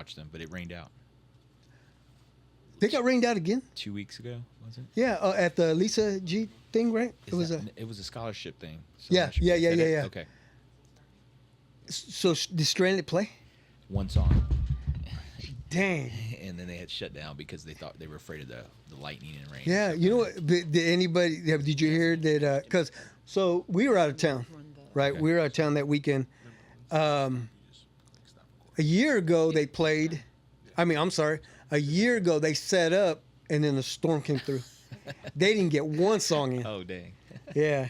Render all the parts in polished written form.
watch them, but it rained out. They got rained out again? 2 weeks ago, was it? Yeah, at the Lisa G thing, right? It was a scholarship thing. So Yeah, I'm not sure yeah, if they yeah, said yeah, it. yeah. Okay. So did Stranded play? One song. Dang. And then they had shut down because they thought they were afraid of the lightning and rain. Yeah, you know what? Did anybody? Did you hear that? Because so we were out of town, right? Okay. We were out of town that weekend. A year ago they played. I'm sorry. A year ago they set up, and then the storm came through. They didn't get one song in. Oh dang. Yeah,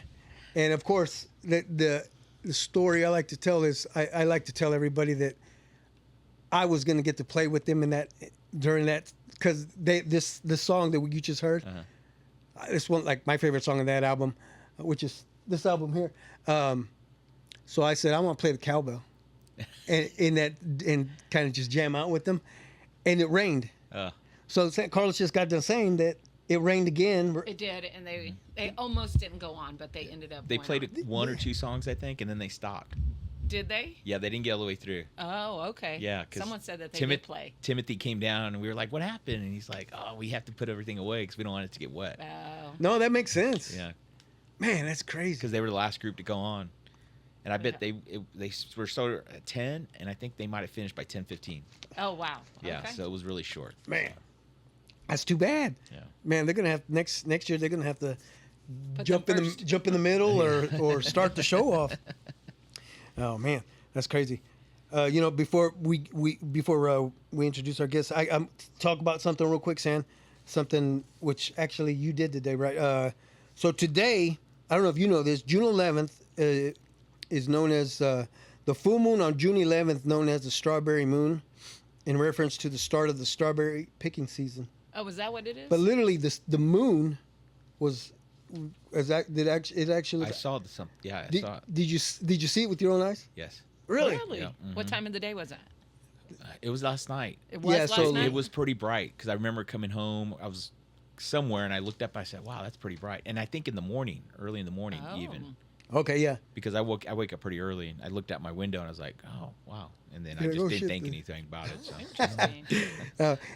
and of course the story I like to tell is I like to tell everybody that I was going to get to play with them in that during that because this song that you just heard, this one like my favorite song on that album, which is this album here. So I said I want to play the cowbell, and kind of just jam out with them, and it rained. So Carlos just got done saying that it rained again. It did, and they almost didn't go on, but they ended up. They going played on. one or two songs, I think, and then they stopped. Did they? Yeah, they didn't get all the way through. Oh, okay. Yeah, because someone said that they did play. Timothy came down, and we were like, "What happened?" And he's like, "Oh, we have to put everything away because we don't want it to get wet." Oh. No, that makes sense. Yeah, man, that's crazy. Because they were the last group to go on, and I bet they were started at 10, and I think they might have finished by 10:15. Oh wow. Yeah, okay. so it was really short. Man, that's too bad. Yeah. Man, they're gonna have next year. They're gonna have to Put jump them in first. the middle or start the show off. Oh man, that's crazy. Before we introduce our guests, I talk about something real quick, Sam. Something which actually you did today, right? So today, I don't know if you know this, June 11th is known as the full moon on June 11th, known as the strawberry moon, in reference to the start of the strawberry picking season. Oh, is that what it is? But literally, the moon was. It actually? I saw some. Yeah, I saw it. Did you see it with your own eyes? Yes. Really? Really? Yeah. What time of the day was that? It was last night. It was Yeah, last so night. It was pretty bright because I remember coming home. I was somewhere and I looked up. I said, "Wow, that's pretty bright." And I think in the morning, early in the morning, Oh. even Okay, yeah. because I wake up pretty early and I looked out my window and I was like, "Oh, wow!" And then I You're just like, "Oh, didn't shit, think then." anything about it. So. Interesting.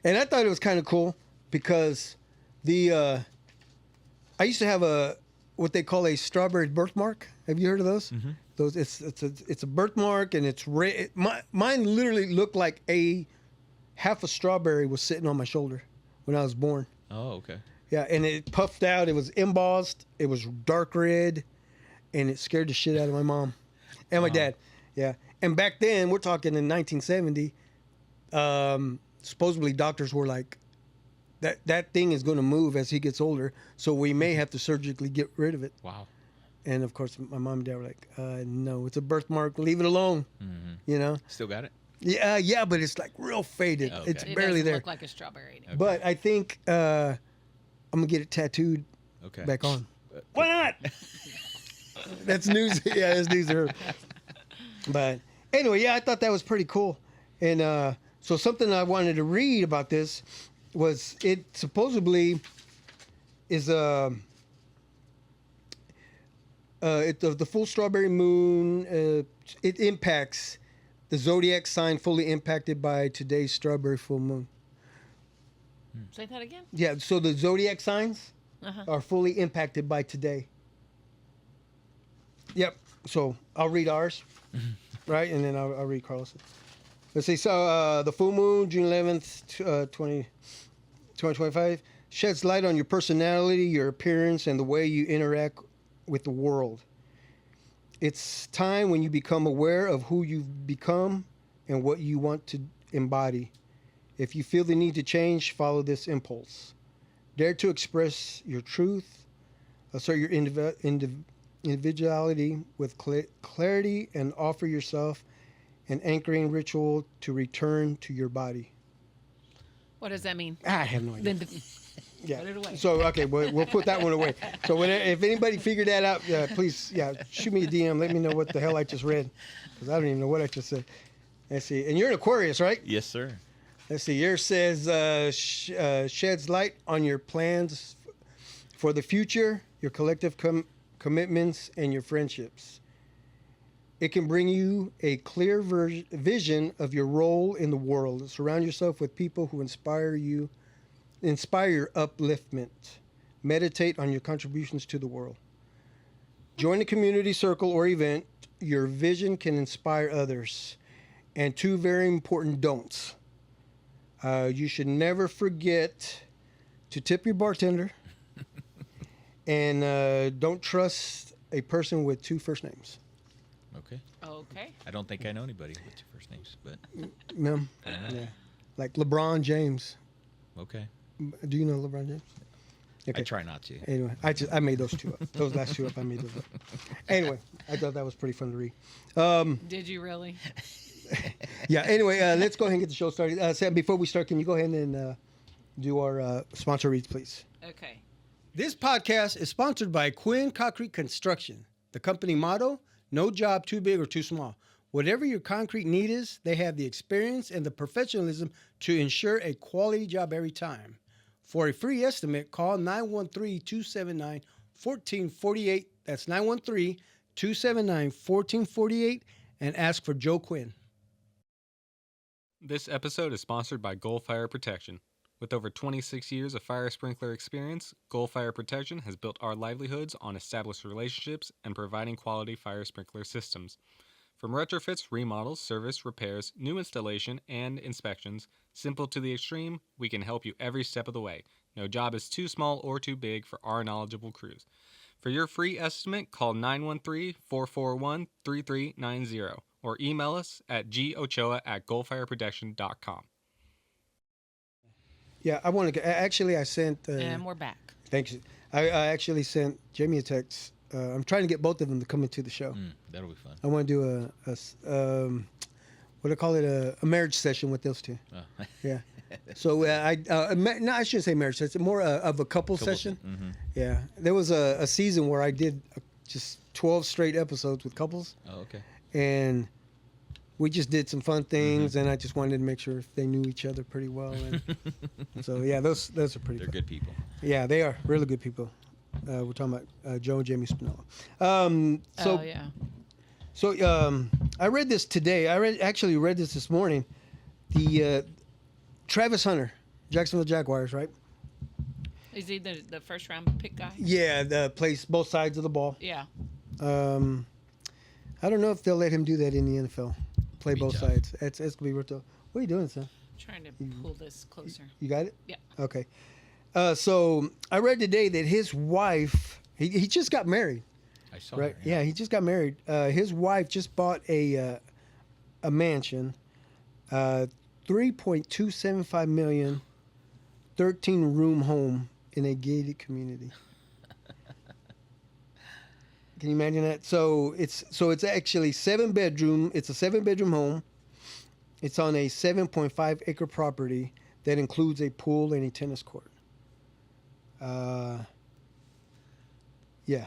And I thought it was kind of cool because I used to have what they call a strawberry birthmark. Have you heard of those? Mm-hmm. Those it's a birthmark and it's red. Mine literally looked like half a strawberry was sitting on my shoulder when I was born. Oh, okay. Yeah, and it puffed out. It was embossed. It was dark red, and it scared the shit out of my mom and my dad. Yeah, and back then we're talking in 1970. Supposedly doctors were like, that thing is going to move as he gets older, so we may have to surgically get rid of it. Wow. And of course, my mom and dad were like, "No, it's a birthmark. Leave it alone." Mm-hmm. You know? Still got it? Yeah, but it's like real faded. Okay. It's It barely doesn't there. look like a strawberry. Okay. But I think I'm gonna get it tattooed Okay. back on. Why not? That's news. Yeah, that's news to her. But anyway, yeah, I thought that was pretty cool. And so something I wanted to read about this was it supposedly is the full strawberry moon. It impacts the zodiac sign fully impacted by today's strawberry full moon. Say that again. Yeah, so the zodiac signs Uh-huh. are fully impacted by today. Yep. So I'll read ours, right, and then I'll read Carlos. Let's see. So the full moon, June 11th, 2025, sheds light on your personality, your appearance, and the way you interact with the world. It's time when you become aware of who you've become and what you want to embody. If you feel the need to change, follow this impulse. Dare to express your truth, assert your individuality with clarity, and offer yourself an anchoring ritual to return to your body. What does that mean? I have no idea. Then Yeah. Put it away. So okay, we'll put that one away. So if anybody figured that out, please, shoot me a DM. Let me know what the hell I just read, because I don't even know what I just said. Let's see. And you're an Aquarius, right? Yes, sir. Let's see. Yours says sheds light on your plans for the future, your collective commitments, and your friendships. It can bring you a clear vision of your role in the world. Surround yourself with people who inspire your upliftment. Meditate on your contributions to the world. Join a community circle or event. Your vision can inspire others. And 2 very important don'ts. You should never forget to tip your bartender. And don't trust a person with 2 first names. Okay. Okay. I don't think I know anybody with 2 first names, but No. Yeah. Like LeBron James. okay. Do you know LeBron James? I try not to. Anyway, I made those 2 up. Those last 2 up, I made those up. Anyway, I thought that was pretty fun to read. Did you really? Yeah. Anyway, let's go ahead and get the show started. Sam, before we start, can you go ahead and do our sponsor reads, please? Okay. This podcast is sponsored by Quinn Concrete Construction. The company motto: no job too big or too small. Whatever your concrete need is, they have the experience and the professionalism to ensure a quality job every time. For a free estimate, call 913-279-1448. That's 913-279-1448 and ask for Joe Quinn. This episode is sponsored by Goal Fire Protection. With over 26 years of fire sprinkler experience, Goal Fire Protection has built our livelihoods on established relationships and providing quality fire sprinkler systems. From retrofits, remodels, service, repairs, new installation, and inspections, simple to the extreme, we can help you every step of the way. No job is too small or too big for our knowledgeable crews. For your free estimate, call 913-441-3390 or email us at gochoa@goalfireprotection.com. Yeah, I want to. Actually, I sent. And we're back. Thanks. I actually sent Jamie a text. I'm trying to get both of them to come into the show. That'll be fun. I want to do what do I call it? A marriage session with those 2. Oh. Yeah. So I shouldn't say marriage session. More of a couple session. Mm-hmm. Yeah. There was a season where I did just 12 straight episodes with couples, Oh, okay. and we just did some fun things, and I just wanted to make sure they knew each other pretty well. And so yeah, those are pretty. They're fun. good people. Yeah, they are really good people. We're talking about Joe and Jamie Spinella. Oh, yeah. So I read this today. Actually read this morning. The Travis Hunter, Jacksonville Jaguars, right? Is he the first round pick guy? Yeah, plays both sides of the ball. Yeah. I don't know if they'll let him do that in the NFL. Play both tough. sides. It's gonna be real tough. What are you doing, son? Trying to pull this closer. You got it? Yeah. Okay. So I read today that his wife, he just got married. I saw Right. her, Yeah, he just got married. His wife just bought a mansion, 3.275 million, 13-room home in a gated community. Can you imagine that? So it's actually 7-bedroom. It's a 7-bedroom home. It's on a 7.5 acre property that includes a pool and a tennis court. Yeah.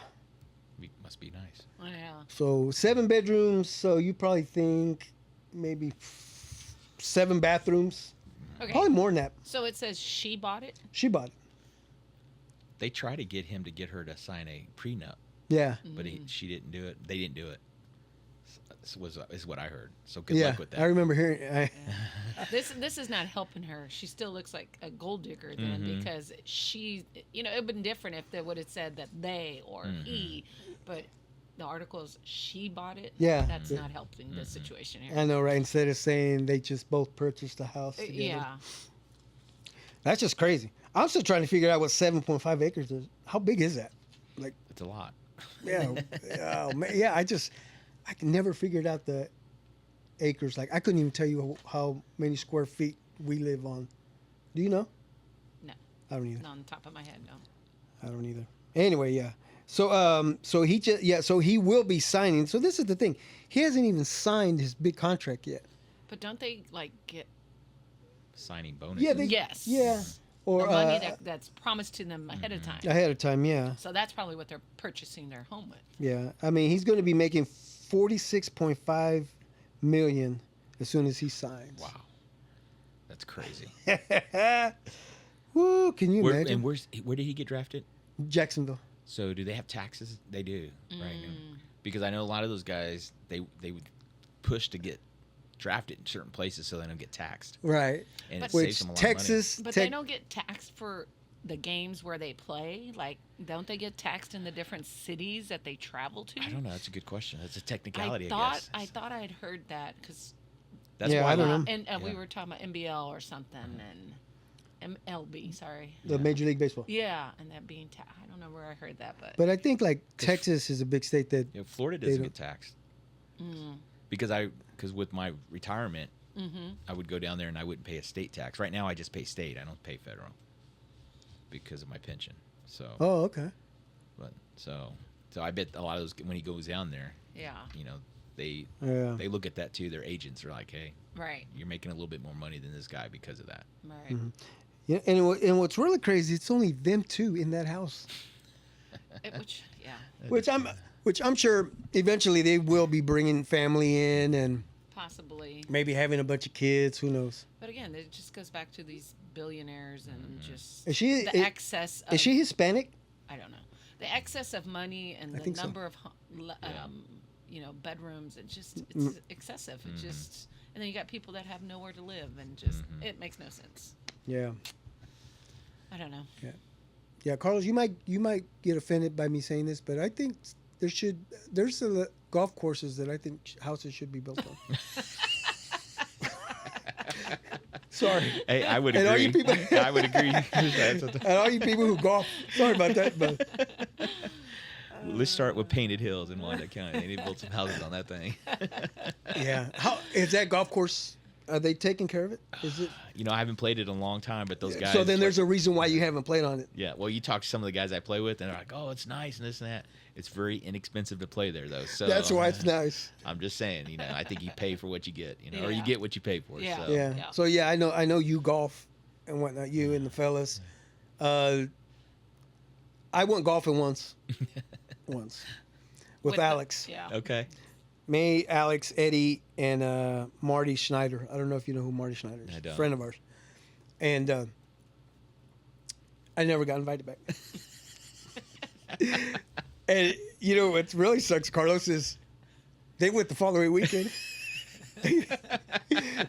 Must be nice. Yeah. So 7 bedrooms. So you probably think maybe 7 bathrooms. Okay. Probably more than that. So it says she bought it? She bought it. They try to get him to get her to sign a prenup, Yeah. but she didn't do it. They didn't do it. Is what I heard. So good Yeah. luck with that. I remember hearing. This is not helping her. She still looks like a gold digger then because she, it would have been different if they would have said that they or he, but the article is she bought it. Yeah. That's not helping the situation here. I know, right? Instead of saying they just both purchased a house together. Yeah. That's just crazy. I'm still trying to figure out what 7.5 acres is. How big is that? Like, It's a lot. yeah. Oh, man. Yeah, I can never figured out the acres. Like, I couldn't even tell you how many square feet we live on. Do you know? No. I don't either. Not on the top of my head, no. I don't either. Anyway, yeah. So he will be signing. So this is the thing. He hasn't even signed his big contract yet. But don't they get Signing bonuses. Yeah, yes. Yeah. Or the money that's promised to them ahead of time? ahead of time, yeah. So that's probably what they're purchasing their home with. Yeah. I mean, he's going to be making $46.5 million as soon as he signs. Wow. That's crazy. Woo, can you imagine? And where did he get drafted? Jacksonville. So do they have taxes? They do, right? because I know a lot of those guys they would push to get drafted in certain places so they don't get taxed, Right. and it But- saves Which them a lot Texas, But they don't get taxed for the games where they play. Like, don't they get taxed in the different cities that they travel to? of money. I don't know. That's a good question. That's a I technicality, I thought guess. I thought I had heard that because That's Yeah, why I don't know. and we Yeah. were talking about NBL or something and MLB. Sorry. the Major League Baseball. Yeah, and that being I don't know where I heard that, But I think like Texas is a big state that Yeah, Florida They doesn't don't- get taxed Mm, because with my retirement, mm-hmm. I would go down there and I wouldn't pay a state tax. Right now, I just pay state. I don't pay federal because of my pension. So, Oh, okay. but so I bet a lot of those when he goes down there, Yeah. you know, they Yeah. look at that too. Their agents are like, hey, Right. you're making a little bit more money than this guy because of that. Right. Mhm. Yeah, and what's really crazy, it's only them two in that house, which I'm sure eventually they will be bringing family in and Possibly. maybe having a bunch of kids. Who knows? But again, it just goes back to these billionaires and just Is she the excess of, is she Hispanic? I don't know. The excess of money and I the think so. number of bedrooms, it's excessive. It just and then you got people that have nowhere to live and just it makes no sense. Yeah. I don't know. Yeah, Carlos, you might get offended by me saying this, but I think there's golf courses that I think houses should be built on. Sorry. Hey, I would And all agree. you people- I would agree. And all you people who golf, sorry about that, but Let's start with Painted Hills in Wyandotte County. They need to build some houses on that thing. yeah. How is that golf course? Are they taking care of it? Is it? You know, I haven't played it in a long time, but those guys. So then there's a reason why you haven't played on it. Yeah, well, you talk to some of the guys I play with, and they're like, "Oh, it's nice and this and that." It's very inexpensive to play there, though. So That's why it's nice. I'm just saying, you know, I think you pay for what you get, you know, or you Yeah. get what you pay for. Yeah. So. Yeah. Yeah. So yeah, I know you golf and whatnot. You and the fellas. I went golfing once with the- Alex. Yeah. Okay. Me, Alex, Eddie, and Marty Schneider. I don't know if you know who Marty Schneider is. I don't. Friend of ours. And I never got invited back. And you know what really sucks, Carlos, is they went the following weekend.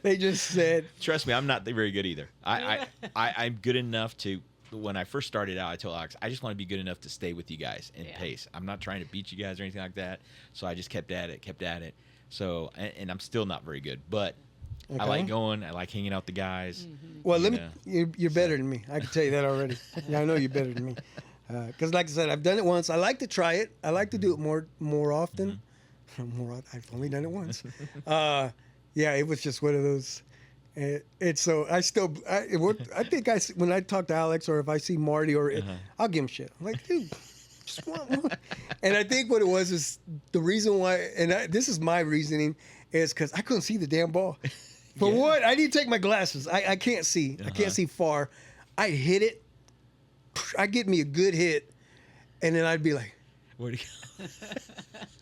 They just said, Trust me, I'm not very good either. I'm good enough to. When I first started out, I told Alex, I just want to be good enough to stay with you guys and Yeah. pace. I'm not trying to beat you guys or anything like that. So I just kept at it. So, and I'm still not very good, but I Okay. like going. I like hanging out with the guys. well, let Yeah. me. You're better than me. I can tell you that already. Yeah, I know you're better than me. Because, like I said, I've done it once. I like to try it. I like to do it more often. I've only done it once. Yeah, it was just one of those. It's so I think when I talk to Alex or if I see Marty or I'll give him shit. I'm like, dude, just one. And I think what it was is the reason why, and this is my reasoning, is because I couldn't see the damn ball. For what? I need to take my glasses. I can't see. I can't see far. I'd hit it. I'd get me a good hit, and then I'd be like, Where'd he go?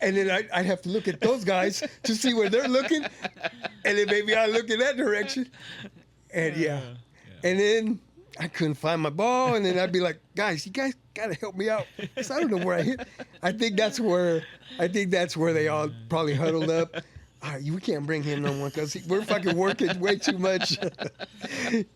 and then I'd have to look at those guys to see where they're looking, and then maybe I look in that direction, and yeah. And then I couldn't find my ball, and then I'd be like, guys, you guys gotta help me out, 'cause I don't know where I hit. I think that's where they all probably huddled up. All right, we can't bring him no more because we're fucking working way too much.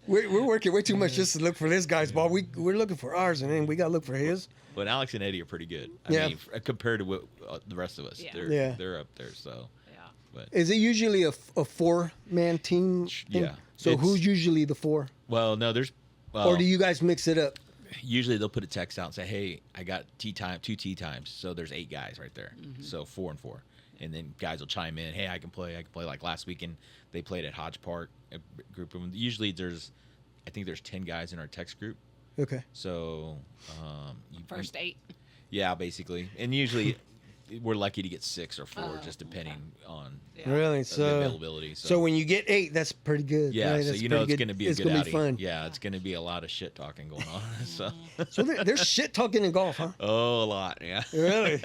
we're working way too much just to look for this guy's ball. We're looking for ours, and then we gotta look for his. But Alex and Eddie are pretty good. I Yeah. mean, compared to what, the rest of us, Yeah. they're up there. So, Yeah. but Is it usually a 4-man team? thing? Yeah. So It's- who's usually the 4? well, no, there's. Or do you guys mix it up? Usually they'll put a text out and say, "Hey, I got two tee times." So there's 8 guys right there. So 4 and 4, and then guys will chime in. Hey, I can play. Like last weekend, they played at Hodge Park. A group of them. Usually I think there's 10 guys in our text group. Okay. So First 8. yeah, basically, and usually we're lucky to get 6 or 4, just depending on Yeah. Really? the So availability. so when you get 8, that's pretty good. yeah, right? so That's you know pretty it's going to be a it's good gonna outing. be fun. Yeah, it's going to be a lot of shit talking going on. So So there's shit talking in golf, huh? oh, a lot. Yeah. Really?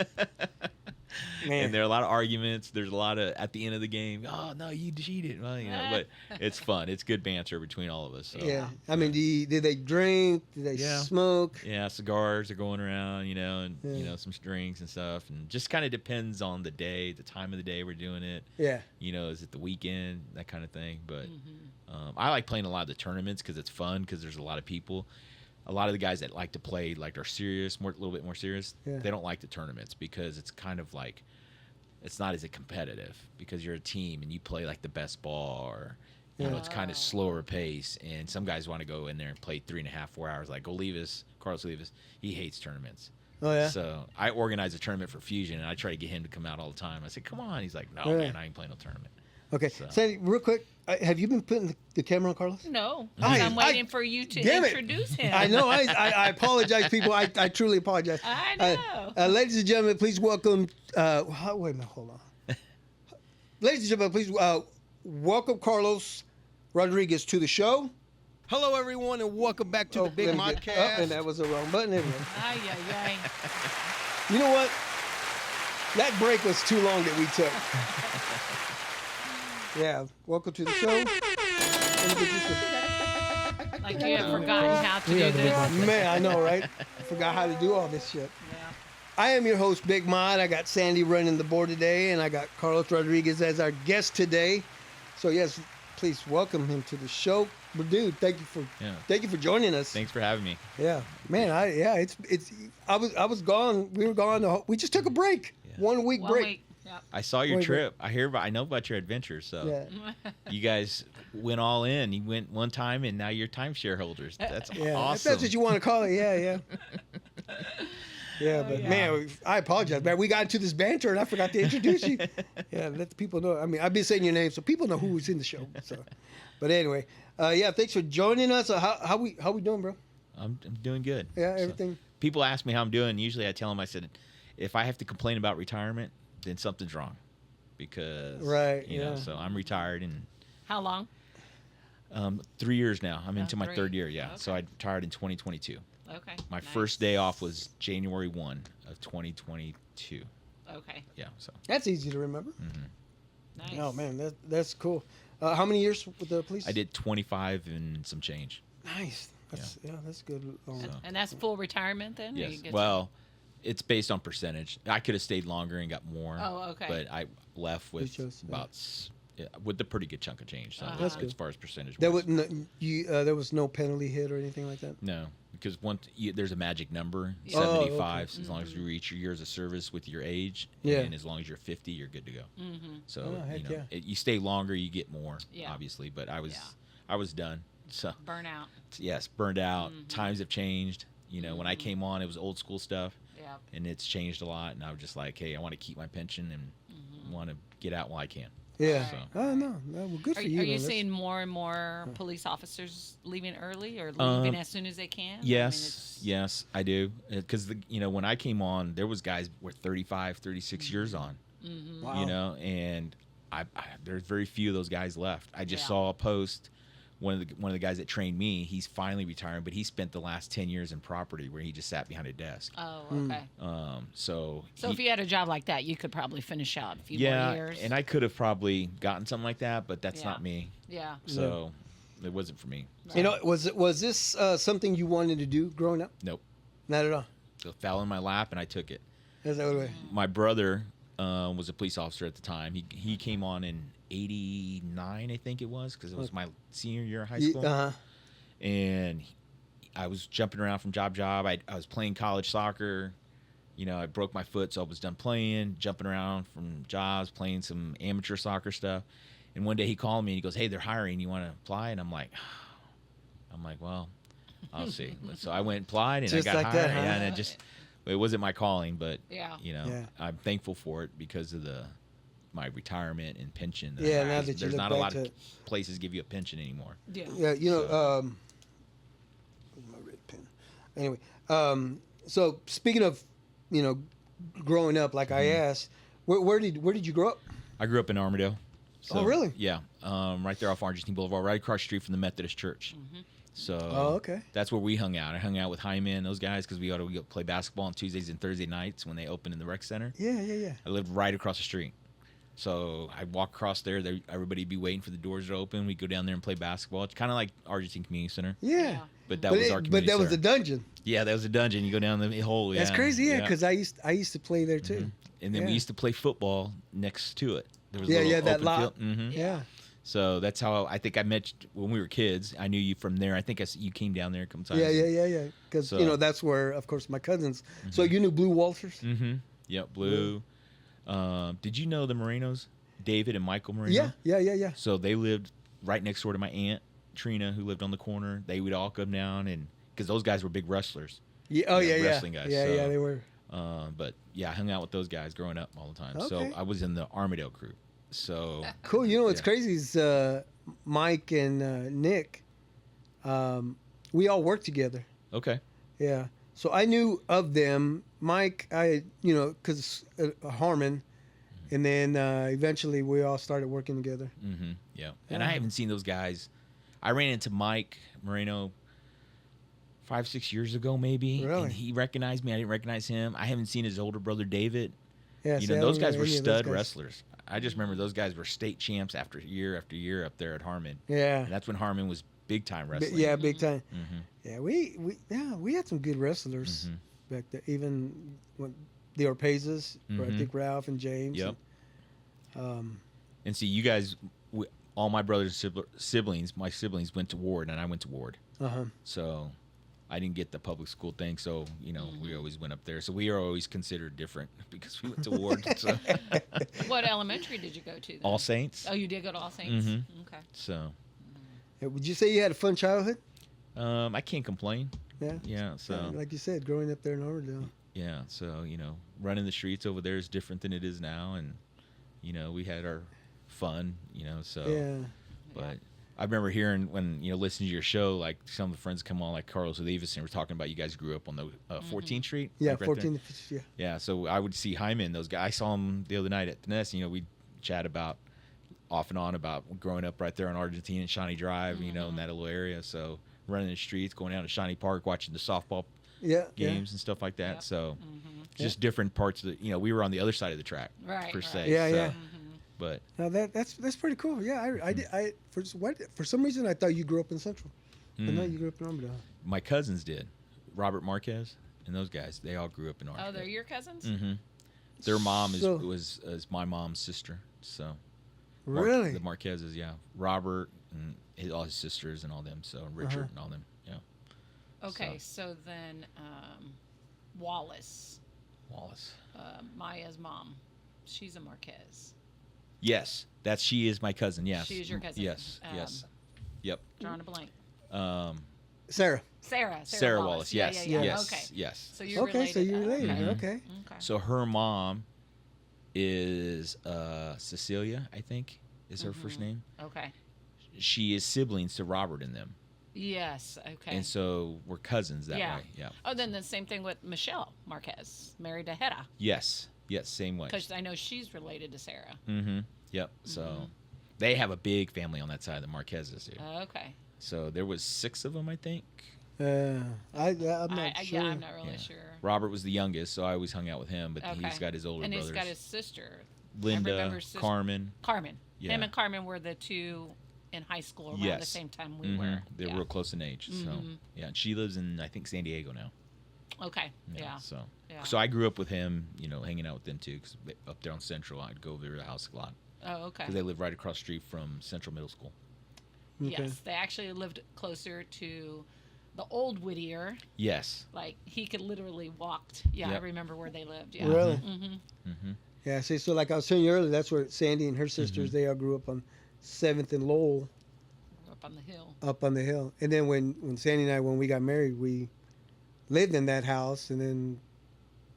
Man. And there are a lot of arguments. There's a lot of at the end of the game. Oh no, you cheated. Well, but it's fun. It's good banter between all of us. So. Yeah. I mean, did they drink? Did they smoke? Yeah, cigars are going around, and Yeah. some drinks and stuff, and just kind of depends on the day, the time of the day we're doing it. Yeah. Is it the weekend, that kind of thing. But I like playing a lot of the tournaments because it's fun because there's a lot of people. A lot of the guys that like to play are serious, a little bit more serious. Yeah. They don't like the tournaments because it's kind of like it's not as competitive because you're a team and you play like the best ball or it's kind of slower pace. And some guys want to go in there and play 3.5, 4 hours. Like Carlos Olivas, he hates tournaments. Oh yeah. So I organized a tournament for Fusion and I try to get him to come out all the time. I said, "Come on." He's like, "No, Yeah. man, I ain't playing no tournament." Okay, So. Sandy, real quick, have you been putting the camera on Carlos? No, I- I'm waiting for you to damn it. introduce him. I know. I apologize, people. I truly apologize. I know. Ladies and gentlemen, please welcome. Wait a minute. Hold on. Ladies and gentlemen, please welcome Carlos Rodriguez to the show. Hello, everyone, and welcome back to the Big let me get- Modcast. and that was the wrong button. Anyway. Ay, ay, ay. You know what? That break was too long that we took. Yeah. Welcome to the show. Let me get this Like you have forgotten how to We do are the Big this. Mod. Man, I know, right? I forgot how to do all this shit. Yeah. I am your host, Big Mod. I got Sandy running the board today, and I got Carlos Rodriguez as our guest today. So yes, please welcome him to the show. But dude, thank you for joining us. Thanks for having me. Yeah, man. I was gone. We were gone. We just took a break. Yeah. 1 week 1 break. week. Yep. I saw your Wait, trip. I know about your adventure. So Yeah. you guys went all in. You went one time, and now you're timeshare holders. That's Yeah. If awesome. that's what you want to call it. Yeah, yeah. Yeah, but yeah. man, I apologize, man. We got into this banter and I forgot to introduce you. Yeah, let the people know. I mean, I've been saying your name so people know who was in the show. So, but anyway, yeah, thanks for joining us. How we doing, bro? I'm doing good. Yeah, So, everything. people ask me how I'm doing. Usually, I tell them, I said, if I have to complain about retirement, then something's wrong, because Right, you know. yeah. So I'm retired and How long? 3 years now. I'm Oh, into my 3. third year. Yeah. So I Okay. retired in 2022. Okay. My nice. first day off was January 1 of 2022. Okay. Yeah. So That's easy to remember. Nice. Oh man, that's cool. How many years with the police? I did 25 and some change. Nice. That's good. So. And that's full retirement then? Or Yes. you get Well, it's based on percentage. I could have stayed longer and got more. Oh, okay. But I left with chose, yeah. about with a pretty good chunk of change. So That's as good. far as percentage. There was there was no penalty hit or anything like that. No, because there's a magic number, Yeah. 75. okay. As long as you reach your years of service with your age, Yeah. and as long as you're 50, you're good to go. Mm-hmm. So Oh, heck yeah. you stay longer, you get more, Yeah. obviously. But I was Yeah. done. So Burnout. yes, burned out. Mhm. Times have changed. When I Mhm. came on, it was old school stuff, Yeah. and it's changed a lot. And I was just like, hey, I want to keep my pension and want to get out while I can. Yeah. So. Oh no. Well, good Are, for you. are you man. That's- seeing more and more police officers leaving early or leaving as soon as they can? Yes, I do. Because when I came on, there was guys were 35, 36 years on. Mm-hmm. Wow. And there's very few of those guys left. I just Yeah. saw a post. One of the guys that trained me, he's finally retiring, but he spent the last 10 years in property where he just sat behind a desk. Oh, Hmm. okay. So If you had a job like that, you could probably finish out a few yeah, more years. and I could have probably gotten something like that, but that's Yeah. not me. Yeah. So it wasn't for me. You know, was this something you wanted to do growing up? Nope. Not at all. So it fell in my lap, and I took it. Is that what My brother was a police officer at the time. He came on in '89, I think it was, because it was my senior year of high school. Uh-huh. And I was jumping around from job to job. I was playing college soccer. I broke my foot, so I was done playing, jumping around from jobs, playing some amateur soccer stuff. And one day he called me and he goes, "Hey, they're hiring. You want to apply?" And I'm like, well, I'll see. So I went and applied, and Just I got like hired. that, huh? Yeah, and it wasn't my calling, but Yeah. Yeah. I'm thankful for it because of my retirement and pension. Yeah, now that you there's look not a back lot to of it. places give you a pension anymore. Yeah. Yeah, where's my red pen? Anyway, so speaking of, growing up, like I asked, where did you grow up? I grew up in Armadale. Oh, really? Yeah, right there off Argentine Boulevard, right across the street from the Methodist Church. So okay. that's where we hung out. I hung out with Jaime and those guys because we ought to go play basketball on Tuesdays and Thursday nights when they open in the rec center. Yeah. I lived right across the street. So I'd walk across there. Everybody'd be waiting for the doors to open. We'd go down there and play basketball. It's kind of like Argentine Community Center. Yeah. But that was our community But that was center. a dungeon. Yeah, that was a dungeon. You go down the hole. That's crazy, yeah, because I used to play there too. And then we used to play football next to it. There was a Yeah, little yeah, that open lot. field. Mm-hmm. Yeah. So that's how I think I met you when we were kids. I knew you from there. I think you came down there a couple times. Yeah. Because So- that's where, of course, my cousins. So you knew Blue Walters? Mm-hmm. Yep, Blue. Did you know the Morenos? David and Michael Moreno? Yeah. So they lived right next door to my aunt, Trina, who lived on the corner. They would all come down, and because those guys were big wrestlers. Yeah. Oh yeah. Wrestling guys. Yeah, so, they were. But yeah, I hung out with those guys growing up all the time. Okay. So I was in the Armadale crew. So Cool. You know what's Yeah. crazy is Mike and Nick. We all worked together. okay. Yeah. So I knew of them. Mike, because Harmon, and then eventually we all started working together. Mm-hmm. Yeah. And Yeah. I haven't seen those guys. I ran into Mike Moreno 5-6 years ago, maybe. Really? And he recognized me. I didn't recognize him. I haven't seen his older brother David. Yeah. You see, know, I those don't guys know were any of those stud guys. wrestlers. I just remember those guys were state champs after year up there at Harmon. Yeah. And that's when Harmon was big time Bi- wrestling. yeah, big time. Mm-hmm. Yeah, we had some good wrestlers Mm-hmm. back there. Even when the Orpezas, I Mhm. think Ralph and James. Yep. And, And see, you guys, all my brothers, siblings, my siblings went to Ward, and I went to Ward. uh-huh. So I didn't get the public school thing. So, we always went up there. So we are always considered different because we went to Ward. So. What elementary did you go to? Then? All Saints. Oh, you did go to All Saints. Mhm. Okay. So Yeah, would you say you had a fun childhood? I can't complain. Yeah. Yeah. So Like you said, growing up there in Armadale. yeah. So running the streets over there is different than it is now, and we had our fun. So. Yeah. But I remember hearing when listening to your show, like some of the friends come on, like Carlos Olivas, and we're talking about you guys grew up on the 14th Street. Yeah, like right 14. Yeah. Yeah, so I would see Jaime and those guys. I saw him the other night at the Nest. We'd chat about off and on about growing up right there on Argentina and Shawnee Drive, in that little area. So running the streets, going down to Shawnee Park, watching the softball Yeah. games and stuff like that. Yep. So Mm-hmm. just different parts of the. We were on the other side of the track, Right, per right. se. Yeah, so, yeah. But Now that's pretty cool. Yeah, for some reason I thought you grew up in Central. But no, you grew up in Armadale. my cousins did. Robert Marquez and those guys, they all grew up in Armadale. Oh, they're your cousins? Mm-hmm. Their mom So- was my mom's sister. So Really? the Marquezes, yeah. Robert and all his sisters and all them. So Richard and all them. Yeah. Okay, so then Wallace, Wallace. Maya's mom, she's a Marquez. Yes, she is my cousin. Yes. She is your cousin. Yes. Yes. Yep. Drawing a blank. Sarah. Sarah Wallace. Yeah, Yes. yeah, yeah. Yes. Okay. Yes. So you're Okay, related. so you're related. Mhm. Okay. Okay. So her mom is Cecilia, I think, is her first name. Okay. She is siblings to Robert and them, Yes. Okay. and so we're cousins that Yeah. way. Yeah. Oh, then the same thing with Michelle Marquez, married to Hera, Yes. Yes. Same way. because I know she's related to Sarah. Mm-hmm. Yep. So they have a big family on that side, the Marquezes do. Okay. So there was 6 of them, I think. I'm not sure. Yeah, I'm not really Yeah. sure. Robert was the youngest, so I always hung out with him. But Okay. he's got his older And brothers, he's got his sister, Linda, remember his sister- Carmen. Carmen. Yeah. Him and Carmen were the two in high school around the Yes. same time we Mhm. were. They're Yeah. real close in age. So Mhm. yeah, and she lives in I think San Diego now. Okay. Yeah. So Yeah. so I grew up with him, hanging out with them too, because up there on Central, I'd go over to the house a lot Oh, okay. because they live right across the street from Central Middle School. Okay. Yes, they actually lived closer to the old Whittier. Yes. Like he could literally walked. Yeah, I Yep. remember where they lived. Yeah. Really? Mm-hmm. Mm-hmm. Yeah. See, so like I was telling you earlier, that's where Sandy and her sisters they all grew up on 7th and Lowell, Up on the hill. up on the hill. And then when Sandy and I when we got married, we lived in that house, and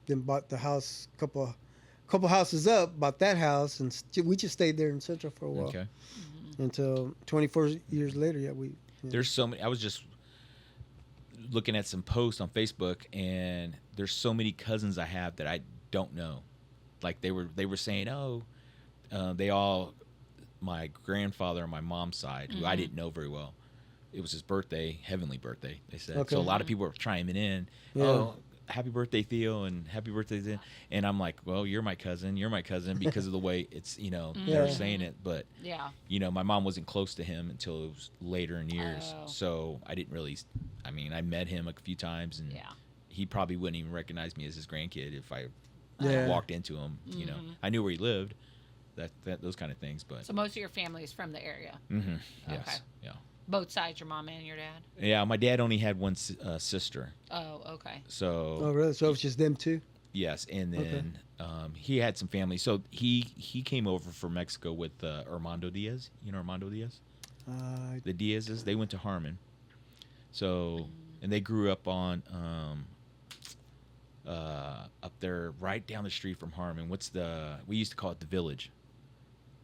then bought the house couple houses up, bought that house, and we just stayed there in Central for a while Okay. until 24 years later. Yeah, There's so many. I was just looking at some posts on Facebook, and there's so many cousins I have that I don't know. Like they were saying, they all, my grandfather on my mom's side, who I didn't know very well, it was his birthday, heavenly birthday, they said. Okay. So a lot of people were chiming in. Yeah. Oh, happy birthday, Theo, and happy birthday, Zen. And I'm like, well, you're my cousin because of the way it's, they were Yeah. saying it. But, Yeah. my mom wasn't close to him until it was later in years. Oh. So I didn't really, I met him a few times, and Yeah. he probably wouldn't even recognize me as his grandkid if I Yeah. walked into him. I knew where he lived, those kind of things. But So most of your family is from the area. yes, Okay. yeah. Both sides, your mom and your dad. Yeah, my dad only had one sister. Oh, okay. So Oh, really? So it's just them two? yes, and Okay. then he had some family. So he came over from Mexico with Armando Diaz. You know Armando Diaz? The Diazes. They went to Harmon. So and they grew up on up there right down the street from Harmon. We used to call it the Village,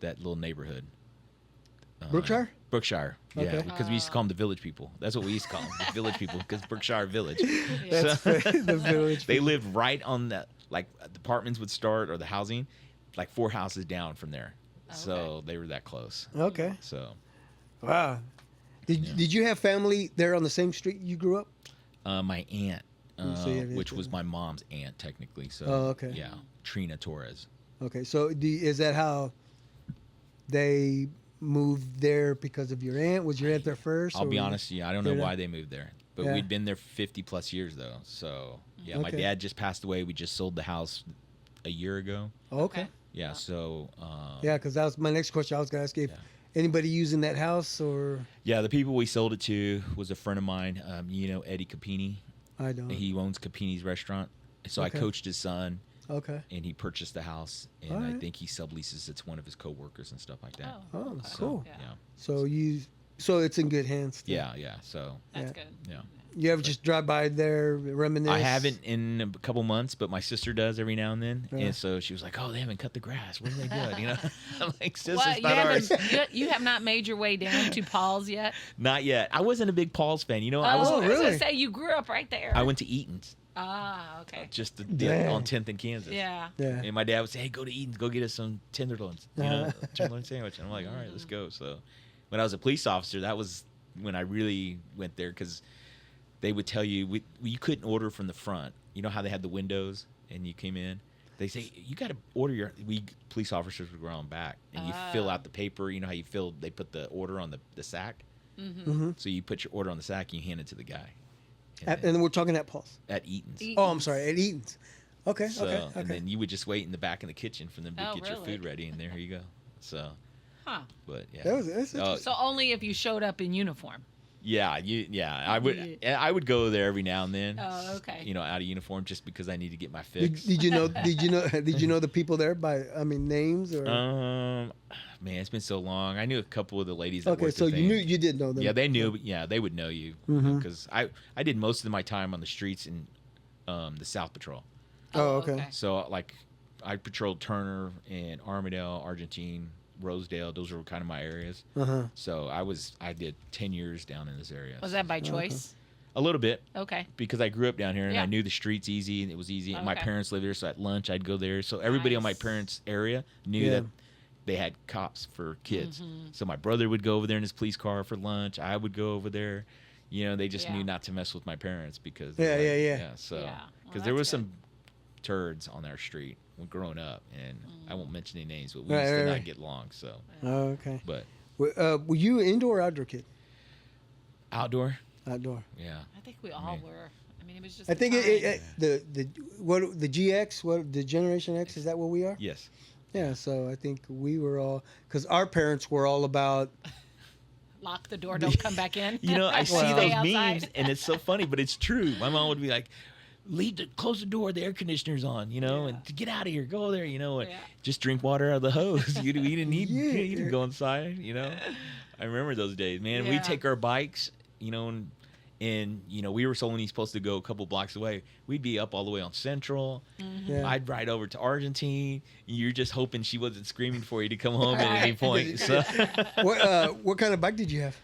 that little neighborhood. Brookshire? Brookshire, yeah, Okay. because we used to call them the Village People. That's what we used to call them, the Village People, because Brookshire Village. That's the village. They lived right on the, like, the apartments would start, or the housing, like 4 houses down from there. So they were that close. Okay. So Wow. Did you have family there on the same street you grew up? my aunt, So you have which was it. my mom's aunt technically. So Oh, okay. yeah, Trina Torres. Okay. So is that how they moved there because of your aunt? Was your aunt there first? I'll or be was- honest, I don't know They're why not- they moved there, but Yeah. we'd been there 50 plus years though. So yeah, my Okay. dad just passed away. We just sold the house a year ago. Oh, okay. Yeah, so Yeah, because that was my next question. I was going to ask you if Yeah. anybody using that house or yeah, the people we sold it to was a friend of mine. Eddie Capini. I don't. He owns Capini's restaurant. So Okay. I coached his son, Okay. and he purchased the house, and All I right. think he subleases it to one of his coworkers and stuff like that. Oh, Oh, okay. cool. Yeah. Yeah, So it's in good hands. Still. yeah. So That's Yeah. good. yeah, You ever just drive by there, reminisce? I haven't in a couple months, but my sister does every now and then, Yeah. and so she was like, "Oh, they haven't cut the grass. What are they doing?" I'm like, "Sis, What, it's you not ours." you have not made your way down to Paul's yet? Not yet. I wasn't a big Paul's fan. Oh, I was. Oh, I was really? gonna say you grew up right there. I went to Eaton's, Ah, okay. just Dang. on 10th in Kansas. Yeah. Yeah. And my dad would say, "Hey, go to Eaton's, go get us some tenderloins, tenderloin sandwich." And I'm like, "All right, let's go." So, when I was a police officer, that was when I really went there, because they would tell you you couldn't order from the front. You know how they had the windows and you came in. They say you got to order police officers would go around back and you fill out the paper. You know how they put the order on the sack. Mm-hmm. So you put your order on the sack and you hand it to the guy. And we're talking at Paul's. At Eaton's. Oh, I'm sorry, at Eaton's. Okay. So, okay. and then you would just wait in the back in the kitchen for them to Oh, get your really? food ready, and there you go. So, Huh. but yeah. That's Oh, So only if you showed up in uniform. yeah, I would go there every now and then. Oh, okay. Out of uniform, just because I need to get my Did, fix. did you know? Did you know the people there by? I mean, names or? Man, it's been so long. I knew a couple of the ladies that Okay, worked so at you the knew you did know them. Yeah, they knew. But yeah, they would know you Mhm. because I did most of my time on the streets in the South Patrol. Oh, okay. So like, I patrolled Turner and Armadale, Argentine, Rosedale. Those were kind of my areas. Uh huh. So I did 10 years down in this area. Was that by choice? A little bit, Okay. because I grew up down here and Yeah. I knew the streets easy and it was easy. And my Okay. parents lived there, so at lunch I'd go there. So everybody on my Nice. parents' area knew Yeah. that they had cops for kids. Mm-hmm. So my brother would go over there in his police car for lunch. I would go over there. They just Yeah. knew not to mess with my parents because Yeah, they're yeah. yeah. So Yeah. Well, because there was that's some turds on our street when growing up, and I won't mention any names, but we Right, used to right, not right. get along. So, Oh, okay. but Were you an indoor or outdoor kid? outdoor, Outdoor. yeah. I think we all mean- were. I mean, it was just. I the think time. the GX, the Generation X, is that what we are? Yes. Yeah. So I think we were all, because our parents were all about. Lock the door. Don't come back in. I see Stay those outside. memes, and it's so funny, but it's true. My mom would be like, close the door, the air conditioner's on, and to get out of here, go there, and Yeah. just drink water out of the hose. You didn't need, Yeah. you didn't go inside, I remember those days, man. Yeah. We'd take our bikes, and we were only supposed to go a couple blocks away. We'd be up all the way on Central. Yeah. I'd ride over to Argentine. You're just hoping she wasn't screaming for you to come home at any Right. point. So, What kind of bike did you have?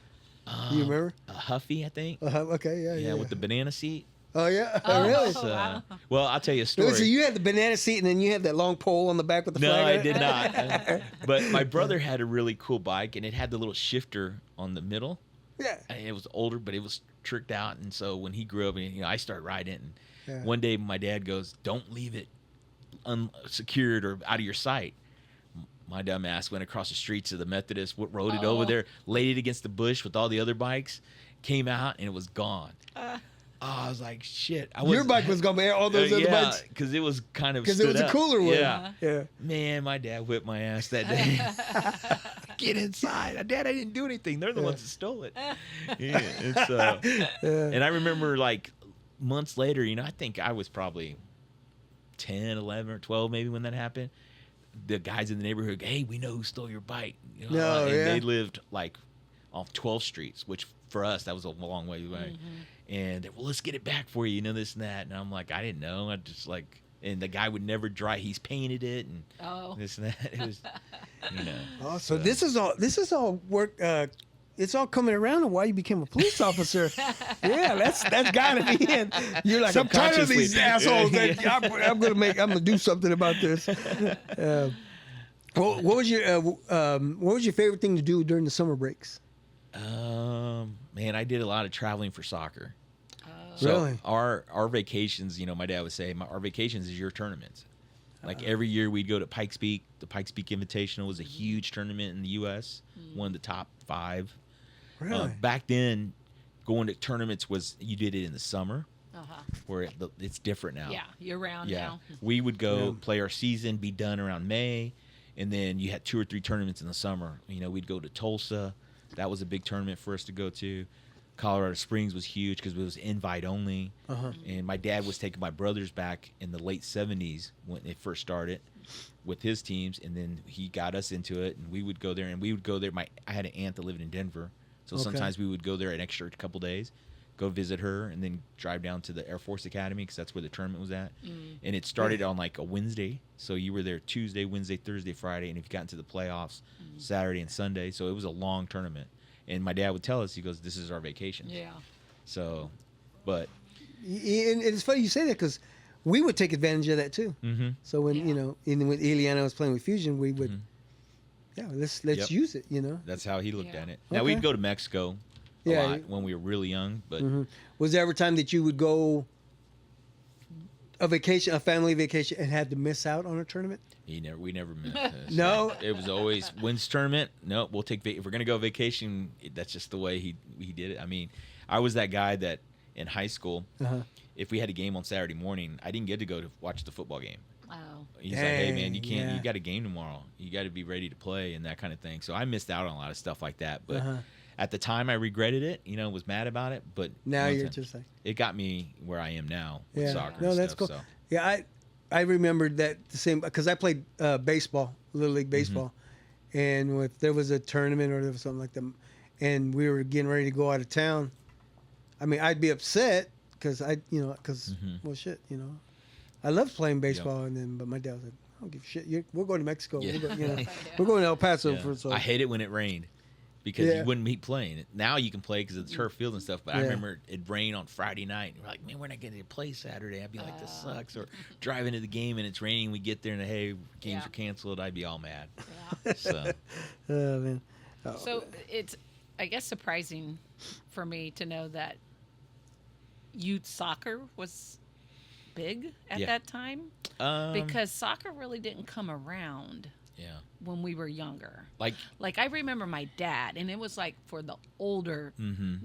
Do you remember? a Huffy, I think. Okay. Yeah. Yeah, with the banana seat. Oh yeah. Oh, really? So, wow. well, I'll tell you a story. So you had the banana seat, and then you had that long pole on the back with the No, flag. I on it? did not. But my brother had a really cool bike, and it had the little shifter on the middle. Yeah. it was older, but it was tricked out. And so when he grew up, and I started riding it. And Yeah. one day my dad goes, "Don't leave it unsecured or out of your sight." My dumb ass went across the street to the Methodist, rode it over there, laid it against the bush with all the other bikes, came out, and it was gone. I was like, shit. Your bike was gonna be all those other bikes because it was kind of because it was a cooler one. Yeah. Yeah. Man, my dad whipped my ass that day. Get inside. Dad, I didn't do anything. They're the ones that stole it. Yeah, and I remember like months later, I think I was probably 10, 11, or 12 maybe when that happened. The guys in the neighborhood, hey, we know who stole your bike. And they lived like off 12th Streets, which for us, that was a long way away. And well, let's get it back for you, this and that. And I'm like, I didn't know. I just like, and the guy would never drive. He's painted it and this and that. It was, Oh, so this is all work. It's all coming around to why you became a police officer. Yeah, that's gotta be it. You're like, I'm tired of these assholes. I'm gonna do something about this. What was your favorite thing to do during the summer breaks? Man, I did a lot of traveling for soccer. Really? Our vacations, my dad would say, our vacations is your tournaments. Like every year we'd go to Pikes Peak. The Pikes Peak Invitational was a huge tournament in the U.S., one of the top 5. Really? Back then, going to tournaments you did it in the summer, where it's different now. Yeah, year round now. We would go play our season, be done around May, and then you had 2 or 3 tournaments in the summer. We'd go to Tulsa. That was a big tournament for us to go to. Colorado Springs was huge because it was invite only. And my dad was taking my brothers back in the late 70s when it first started with his teams, and then he got us into it, and we would go there. I had an aunt that lived in Denver, so sometimes we would go there an extra couple days, go visit her, and then drive down to the Air Force Academy because that's where the tournament was at. And it started on like a Wednesday, so you were there Tuesday, Wednesday, Thursday, Friday, and if you got into the playoffs, Saturday and Sunday. So it was a long tournament. And my dad would tell us, he goes, "This is our vacation." Yeah. So, but and it's funny you say that because we would take advantage of that too. So when when Eliana was playing with Fusion, we would, let's use it. that's how he looked at it. Now Okay. we'd go to Mexico a lot when we were really young, but Was there ever a time that you would go a family vacation, and had to miss out on a tournament? we never missed. No? It was always when's tournament. No, we'll take if we're gonna go vacation. That's just the way he did it. I mean, I was that guy that in high school, if we had a game on Saturday morning, I didn't get to go to watch the football game. Oh. He's like, "Hey man, you Dang, can't. yeah. You got a game tomorrow. You got to be ready to play and that kind of thing." So I missed out on a lot of stuff like that. But at the time, I regretted it. Was mad about it. But Now once you're just like, it got me where I am now with yeah. soccer. No, and that's stuff, cool. So. Yeah, I remembered that the same because I played baseball, Little League baseball, and if there was a tournament or there was something like that, and we were getting ready to go out of town, I mean, I'd be upset because well, shit, I loved playing baseball, but my dad was like, "I don't give a shit. We're going to Mexico. Yeah. We're going to El Paso Yeah. for so." I hate it when it rained because Yeah. you wouldn't be playing. Now you can play because of the turf field and stuff. But I remember it rained on Friday night. And we're like, man, we're not getting to play Saturday. I'd be like, this sucks. Or driving to the game and it's raining. We get there and hey, games are canceled. I'd be all mad. Yeah. So Oh man. Oh, So it's, I guess, surprising for me to know that youth soccer was big at Yeah. that time because soccer really didn't come around yeah, when we were younger. like Like I remember my dad, and it was like for the older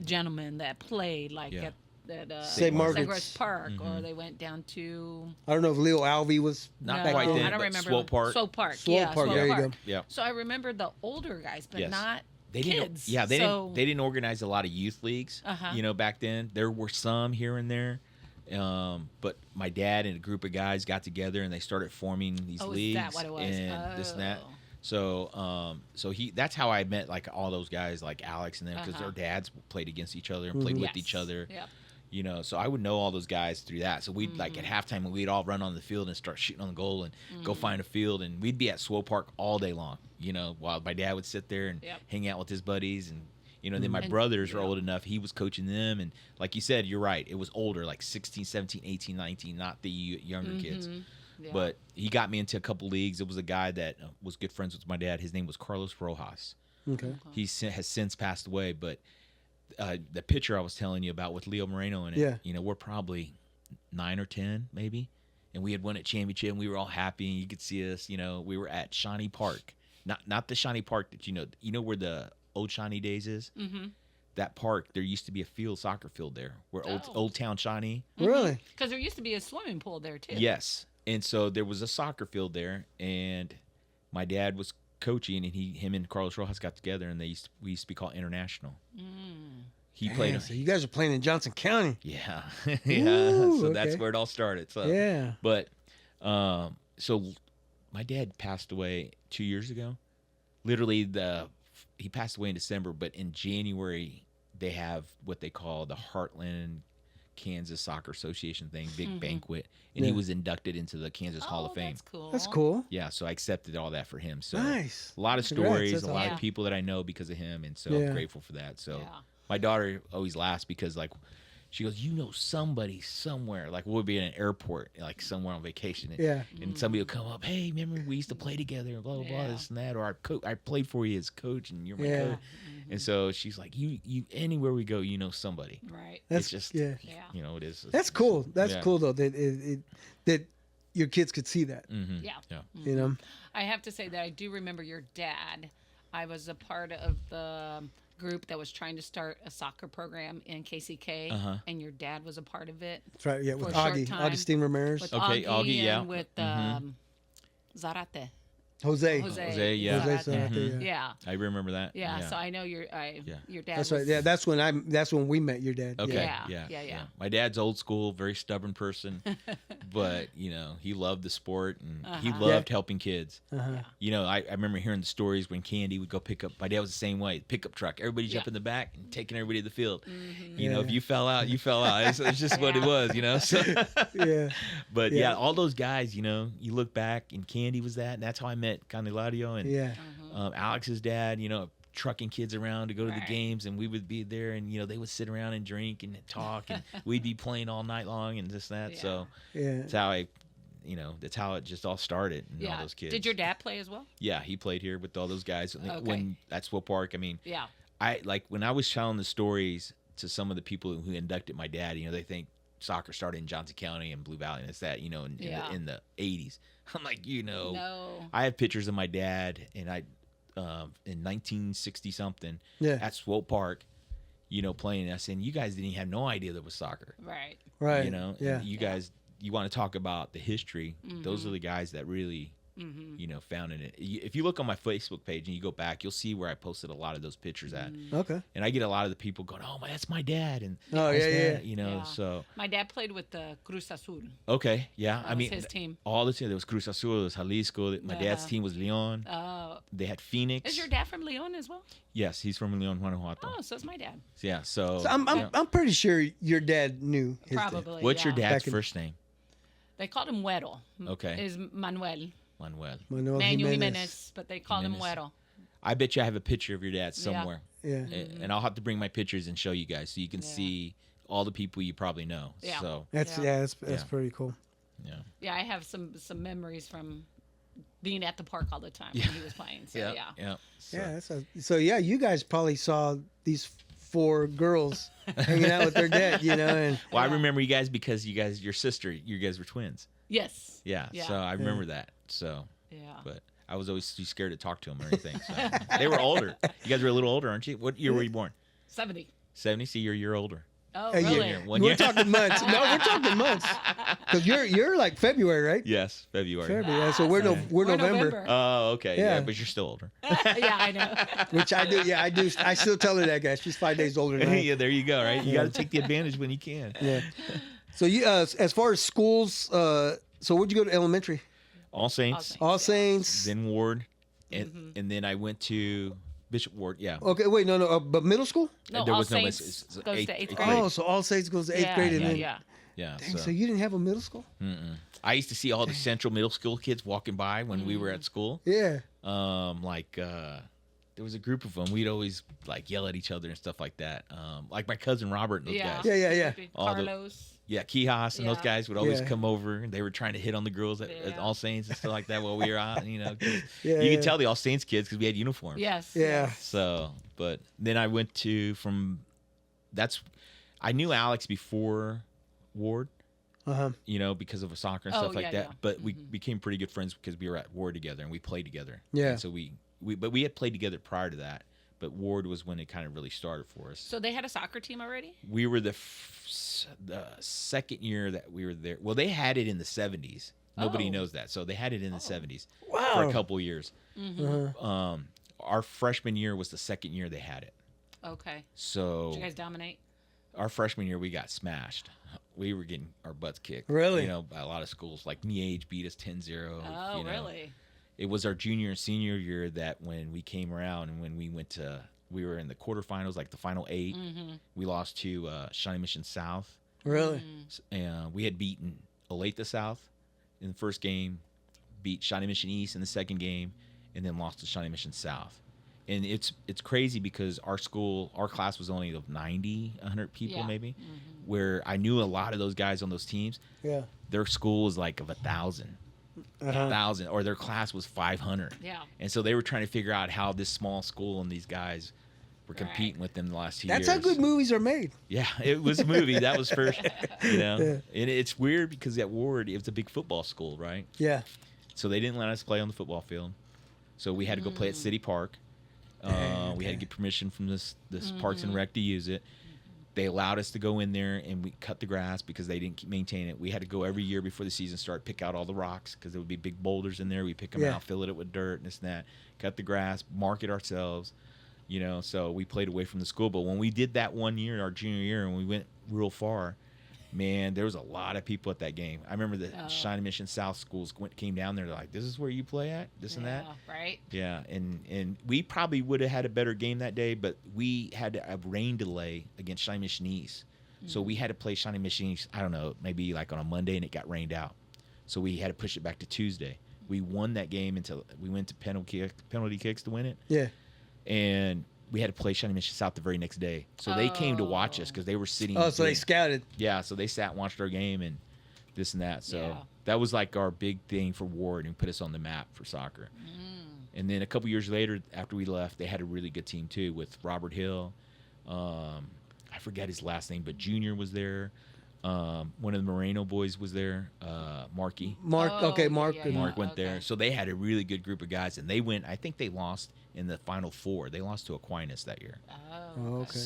gentlemen that played, like Yeah. at St. Margaret's. Park, or they went down to I don't know if Leo Alvey was not no, quite then. I don't but remember. Swope Park. Swope Park. Swope Yeah, Park, Swope there you Park. go. Yeah. So I remember the older guys, but Yes. not They didn't. kids. Yeah, they So- didn't. They didn't organize a lot of youth leagues. Back then there were some here and there, but my dad and a group of guys got together and they started forming these Oh, is leagues that what it was? and this and that. Oh. So that's how I met like all those guys like Alex and them because their dads played against each other and played with Yes. each other. Yep. So I would know all those guys through that. So we'd like at halftime we'd all run on the field and start shooting on the goal and go find a field and we'd be at Swope Park all day long. While my dad would sit there and hang out with his buddies and then my And- brothers were old enough. He was coaching them and like you said, you're right. It was older, like 16, 17, 18, 19, not the younger kids. Yeah. But he got me into a couple leagues. It was a guy that was good friends with my dad. His name was Carlos Rojas. Okay. He has since passed away, but the picture I was telling you about with Leo Moreno in it. Yeah. You know, we're probably 9 or 10 maybe, and we had won a championship, and we were all happy. And you could see us. You know, we were at Shawnee Park, not the Shawnee Park that you know where the old Shawnee Days is. Mm-hmm. That park, there used to be a soccer field there, where Oh. Old Town Shawnee. Really? Because there used to be a swimming pool there too. Yes, and so there was a soccer field there, and my dad was coaching, and him and Carlos Rojas got together, and we used to be called International. He played. Man, so you guys are playing in Johnson County. Yeah, yeah. Ooh, So that's okay. where it all started. So Yeah. but so my dad passed away 2 years ago. Literally, he passed away in December, but in January they have what they call the Heartland Kansas Soccer Association thing, big banquet, and he Yeah. was inducted into the Kansas Hall of Fame. That's cool. That's cool. Yeah, so I accepted all that for him. So Nice. a lot of Congrats, stories, that's a lot awesome. of people that I know because of him, and so Yeah. I'm grateful for that. So Yeah. my daughter always laughs because like she goes, you know, somebody somewhere, like we'll be in an airport, like somewhere on vacation, and, Yeah. and somebody will come up, hey, remember we used to play together, and blah blah blah, Yeah. this and that, or I played for you as coach, and you're my Yeah. coach, and so she's like, you anywhere we go, you know somebody. Right. That's It's just yeah. Yeah. you know, it is. That's cool. That's Yeah. cool though that your kids could see that. Mm-hmm. Yeah. Yeah. You know. I have to say that I do remember your dad. I was a part of the group that was trying to start a soccer program in KCK, Uh-huh. and your dad was a part of it. That's right. Yeah, with For a short Augie, time. Augustine Ramirez, With Okay, Augie, yeah. and with Zarate. Jose. Jose, yeah. Jose Zarate. Zarate, yeah. Yeah. I remember that. Yeah, so I know your dad. That's right. was- Yeah, that's when we met your dad. Okay. Yeah. Yeah. My dad's old school, very stubborn person, but you know he loved the sport and he loved helping kids. Uh-huh. You know, I remember hearing the stories when Candy would go pick up. My dad was the same way. Pickup truck, everybody jump in the back and taking everybody to the field. You know, if you fell out, you fell out. It's just what it was. You know. So, Yeah. but Yeah. all those guys. You know, you look back and Candy was that, and that's how I met Candelario and Yeah. Alex's dad. You know, trucking kids around to go to the Right. games, and we would be there, and you know they would sit around and drink and talk, and we'd be playing all night long and this and that. Yeah. So Yeah. that's how that's how it just all started. And all those kids. Did your dad play as well? Yeah, he played here with all those guys Okay. when at Swope Park. I mean, Yeah. when I was telling the stories to some of the people who inducted my dad, you know, they think soccer started in Johnson County and Blue Valley, and it's that, you know, in the 80s. I'm like, you know, No. I have pictures of my dad, and in 1960 something Yeah. at Swope Park, you know, playing us, and you guys didn't have no idea there was soccer. Right. Right. You know, Yeah. and you guys, you want to talk about the history. Those are the guys that really, you know, founded it. If you look on my Facebook page and you go back, you'll see where I posted a lot of those pictures at. Okay. And I get a lot of the people going, "Oh, that's my dad," and Oh, "That's yeah, yeah. that," you know. Yeah. So My dad played with the Cruz Azul. okay, yeah. That I mean, was his team. all the team. There was Cruz Azul, there was Jalisco. My dad's team was Leon. They had Phoenix. Is your dad from Leon as well? Yes, he's from Leon, Guanajuato. Oh, so is my dad. Yeah. So, So I'm pretty sure your dad knew his dad. Probably. what's your yeah. dad's Back in- first name? They called him Güero. Okay. Is Manuel. Manuel. Manuel Manuel Jimenez. Jimenez, but they called him Jimenez. Güero. I bet you I have a picture of your dad somewhere. Yeah. And I'll have to bring my pictures and show you guys so you can Yeah. see all the people you probably know. Yeah. So That's Yeah. that's Yeah. pretty cool. yeah. Yeah, I have some memories from being at the park all the time when he was playing. So yeah. Yeah. So, Yeah. So yeah, you guys probably saw these 4 girls hanging out with their dad, you know, and Well, I Yeah. remember you guys because you guys were twins. Yes. Yeah. Yeah. So I remember that. So, Yeah. but I was always too scared to talk to them or anything. So they were older. You guys were a little older, aren't you? What year were you born? 70. 70. So you're a year older. Oh, Hey, really? yeah. One we're year. talking months. No, we're talking months. Because you're like February, right? Yes, February. February. Yeah, so we're We're November. Oh, okay. Yeah. Yeah. But you're still older. Yeah, I know. Which I do. Yeah, I do. I still tell her that, guys. She's 5 days older than I am. Yeah, there you go. Right. You got to take the advantage when you can. Yeah. So you, as far as schools, so where'd you go to elementary? All Saints, Saints. All Saints. then Ward, and then I went to Bishop Ward. Yeah. Okay, wait, no, but middle school? No, There All was no Saints it's goes eighth- to 8th eighth grade. grade. Oh, so All Saints goes to 8th yeah, grade, and yeah, then yeah. Yeah. Dang, so you didn't have a middle school? I used to see all the Central Middle School kids walking by when we were at school. Yeah. There was a group of them. We'd always like yell at each other and stuff like that. Like my cousin Robert and those Yeah. guys. Yeah. All the- Carlos. Yeah, Kihas and those Yeah. guys would always Yeah. come over, and they were trying to hit on the girls at Yeah. All Saints and stuff like that while we were out. You know, 'cause Yeah, you yeah. could tell the All Saints kids because we had uniforms. Yes. Yeah. So, but then I went to from I knew Alex before Ward, Uh-huh. because of soccer and Oh, stuff like yeah, that. yeah. But we became pretty good friends because we were at Ward together and we played together. Yeah. And so but we had played together prior to that. But Ward was when it kind of really started for us. So they had a soccer team already? We were the second year that we were there. Well, they had it in the 70s. Nobody Oh. knows that. So they had it in the 70s Wow. for a couple years. Uh-huh. Our freshman year was the second year they had it. Okay. So Did you guys dominate? our freshman year, we got smashed. We were getting our butts kicked. Really? By a lot of schools. Like Miege beat us 10-0. Oh, really? It was our junior and senior year that when we came around and when we were in the quarterfinals, like the final 8. We lost to Shawnee Mission South. Really? And we had beaten Olathe South in the first game, beat Shawnee Mission East in the second game, and then lost to Shawnee Mission South. And it's crazy because our class was only of 90, 100 people Yeah. maybe, where I knew a lot of those guys on those teams. Yeah. Their school was like of 1,000. Uh-huh. 1,000, or their class was 500. Yeah. And so they were trying to figure out how this small school and these guys were competing Right. with them the last 2 That's years. how good movies are made. Yeah, it was a movie. That was first, Yeah. And it's weird because at Ward, it was a big football school, right? Yeah. So they didn't let us play on the football field. So we had to go play at City Park. We had to get permission from this Parks and Rec to use it. They allowed us to go in there and we cut the grass because they didn't maintain it. We had to go every year before the season started, pick out all the rocks because there would be big boulders in there. We pick them Yeah. out, fill it with dirt and this and that, cut the grass, mark it ourselves. So we played away from the school. But when we did that one year, our junior year, and we went real far, man, there was a lot of people at that game. I remember the Shawnee Mission South schools came down there. They're like, this is where you play at? This and that? Right? Yeah, and we probably would have had a better game that day, but we had a rain delay against Shawnee Mission East. So we had to play Shawnee Mission East, I don't know, maybe like on a Monday, and it got rained out. So we had to push it back to Tuesday. We won that game until we went to penalty kicks to win it. Yeah. And we had to play Shawnee Mission South the very next day. So they came to watch us because they were sitting. Oh, so they scouted. Yeah, so they sat and watched our game and this and that. So Yeah. that was like our big thing for Ward and put us on the map for soccer. And then a couple years later, after we left, they had a really good team too with Robert Hill. I forget his last name, but Junior was there. One of the Moreno boys was there, Marky. Mark. Oh, Okay, yeah, Mark. yeah, yeah. Mark went Okay. there. So they had a really good group of guys, and they went. I think they lost in the Final Four. They lost to Aquinas that year. Oh, okay.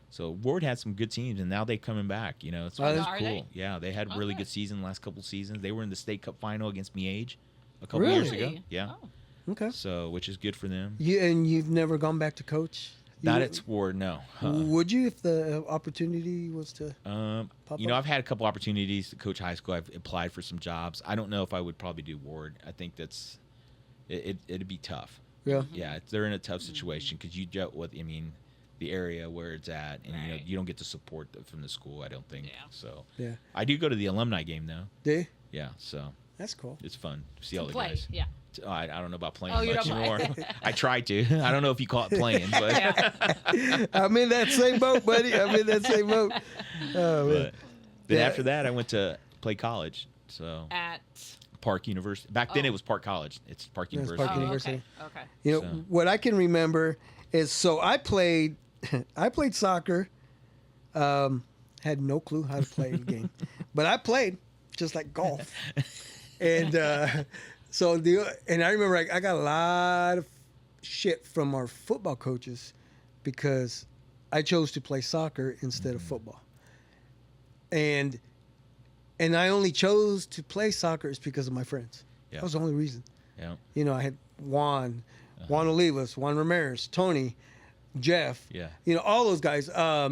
So Ward had some good teams, and now they're coming back. It's Oh, really are cool. they? Yeah, they had a really Okay. good season the last couple seasons. They were in the State Cup final against Miege a couple years ago. Really? Yeah, Oh. Okay. so which is good for them. You've never gone back to coach? Not at Ward, no. Would you if the opportunity was to? Pop up? I've had a couple opportunities to coach high school. I've applied for some jobs. I don't know if I would probably do Ward. I think it'd be tough. Yeah. Yeah, they're in a tough situation because you dealt with, the area where it's at, and Right. you don't get the support from the school. I don't think. Yeah. So Yeah. I do go to the alumni game though. Do you? Yeah, so That's cool. it's fun to see all the Play. guys. Yeah. I don't know about playing Oh, you much don't play. anymore. I try to. I don't know if you call it playing, but Yeah. I'm in that same boat, buddy. I'm in that same boat. Oh man. but then Yeah. after that I went to play college. So At. Park University. Back then Oh. it was Park College. It's Park Yeah, it's University. Park Oh, University. okay. You know So- what I can remember is I played soccer. Had no clue how to play the game, but I played just like golf. And and I remember I got a lot of shit from our football coaches because I chose to play soccer instead of football. And I only chose to play soccer is because of my friends. Yeah. That was the only reason. Yeah. I had Juan Olivas, Juan Ramirez, Tony, Jeff. Yeah. All those guys. I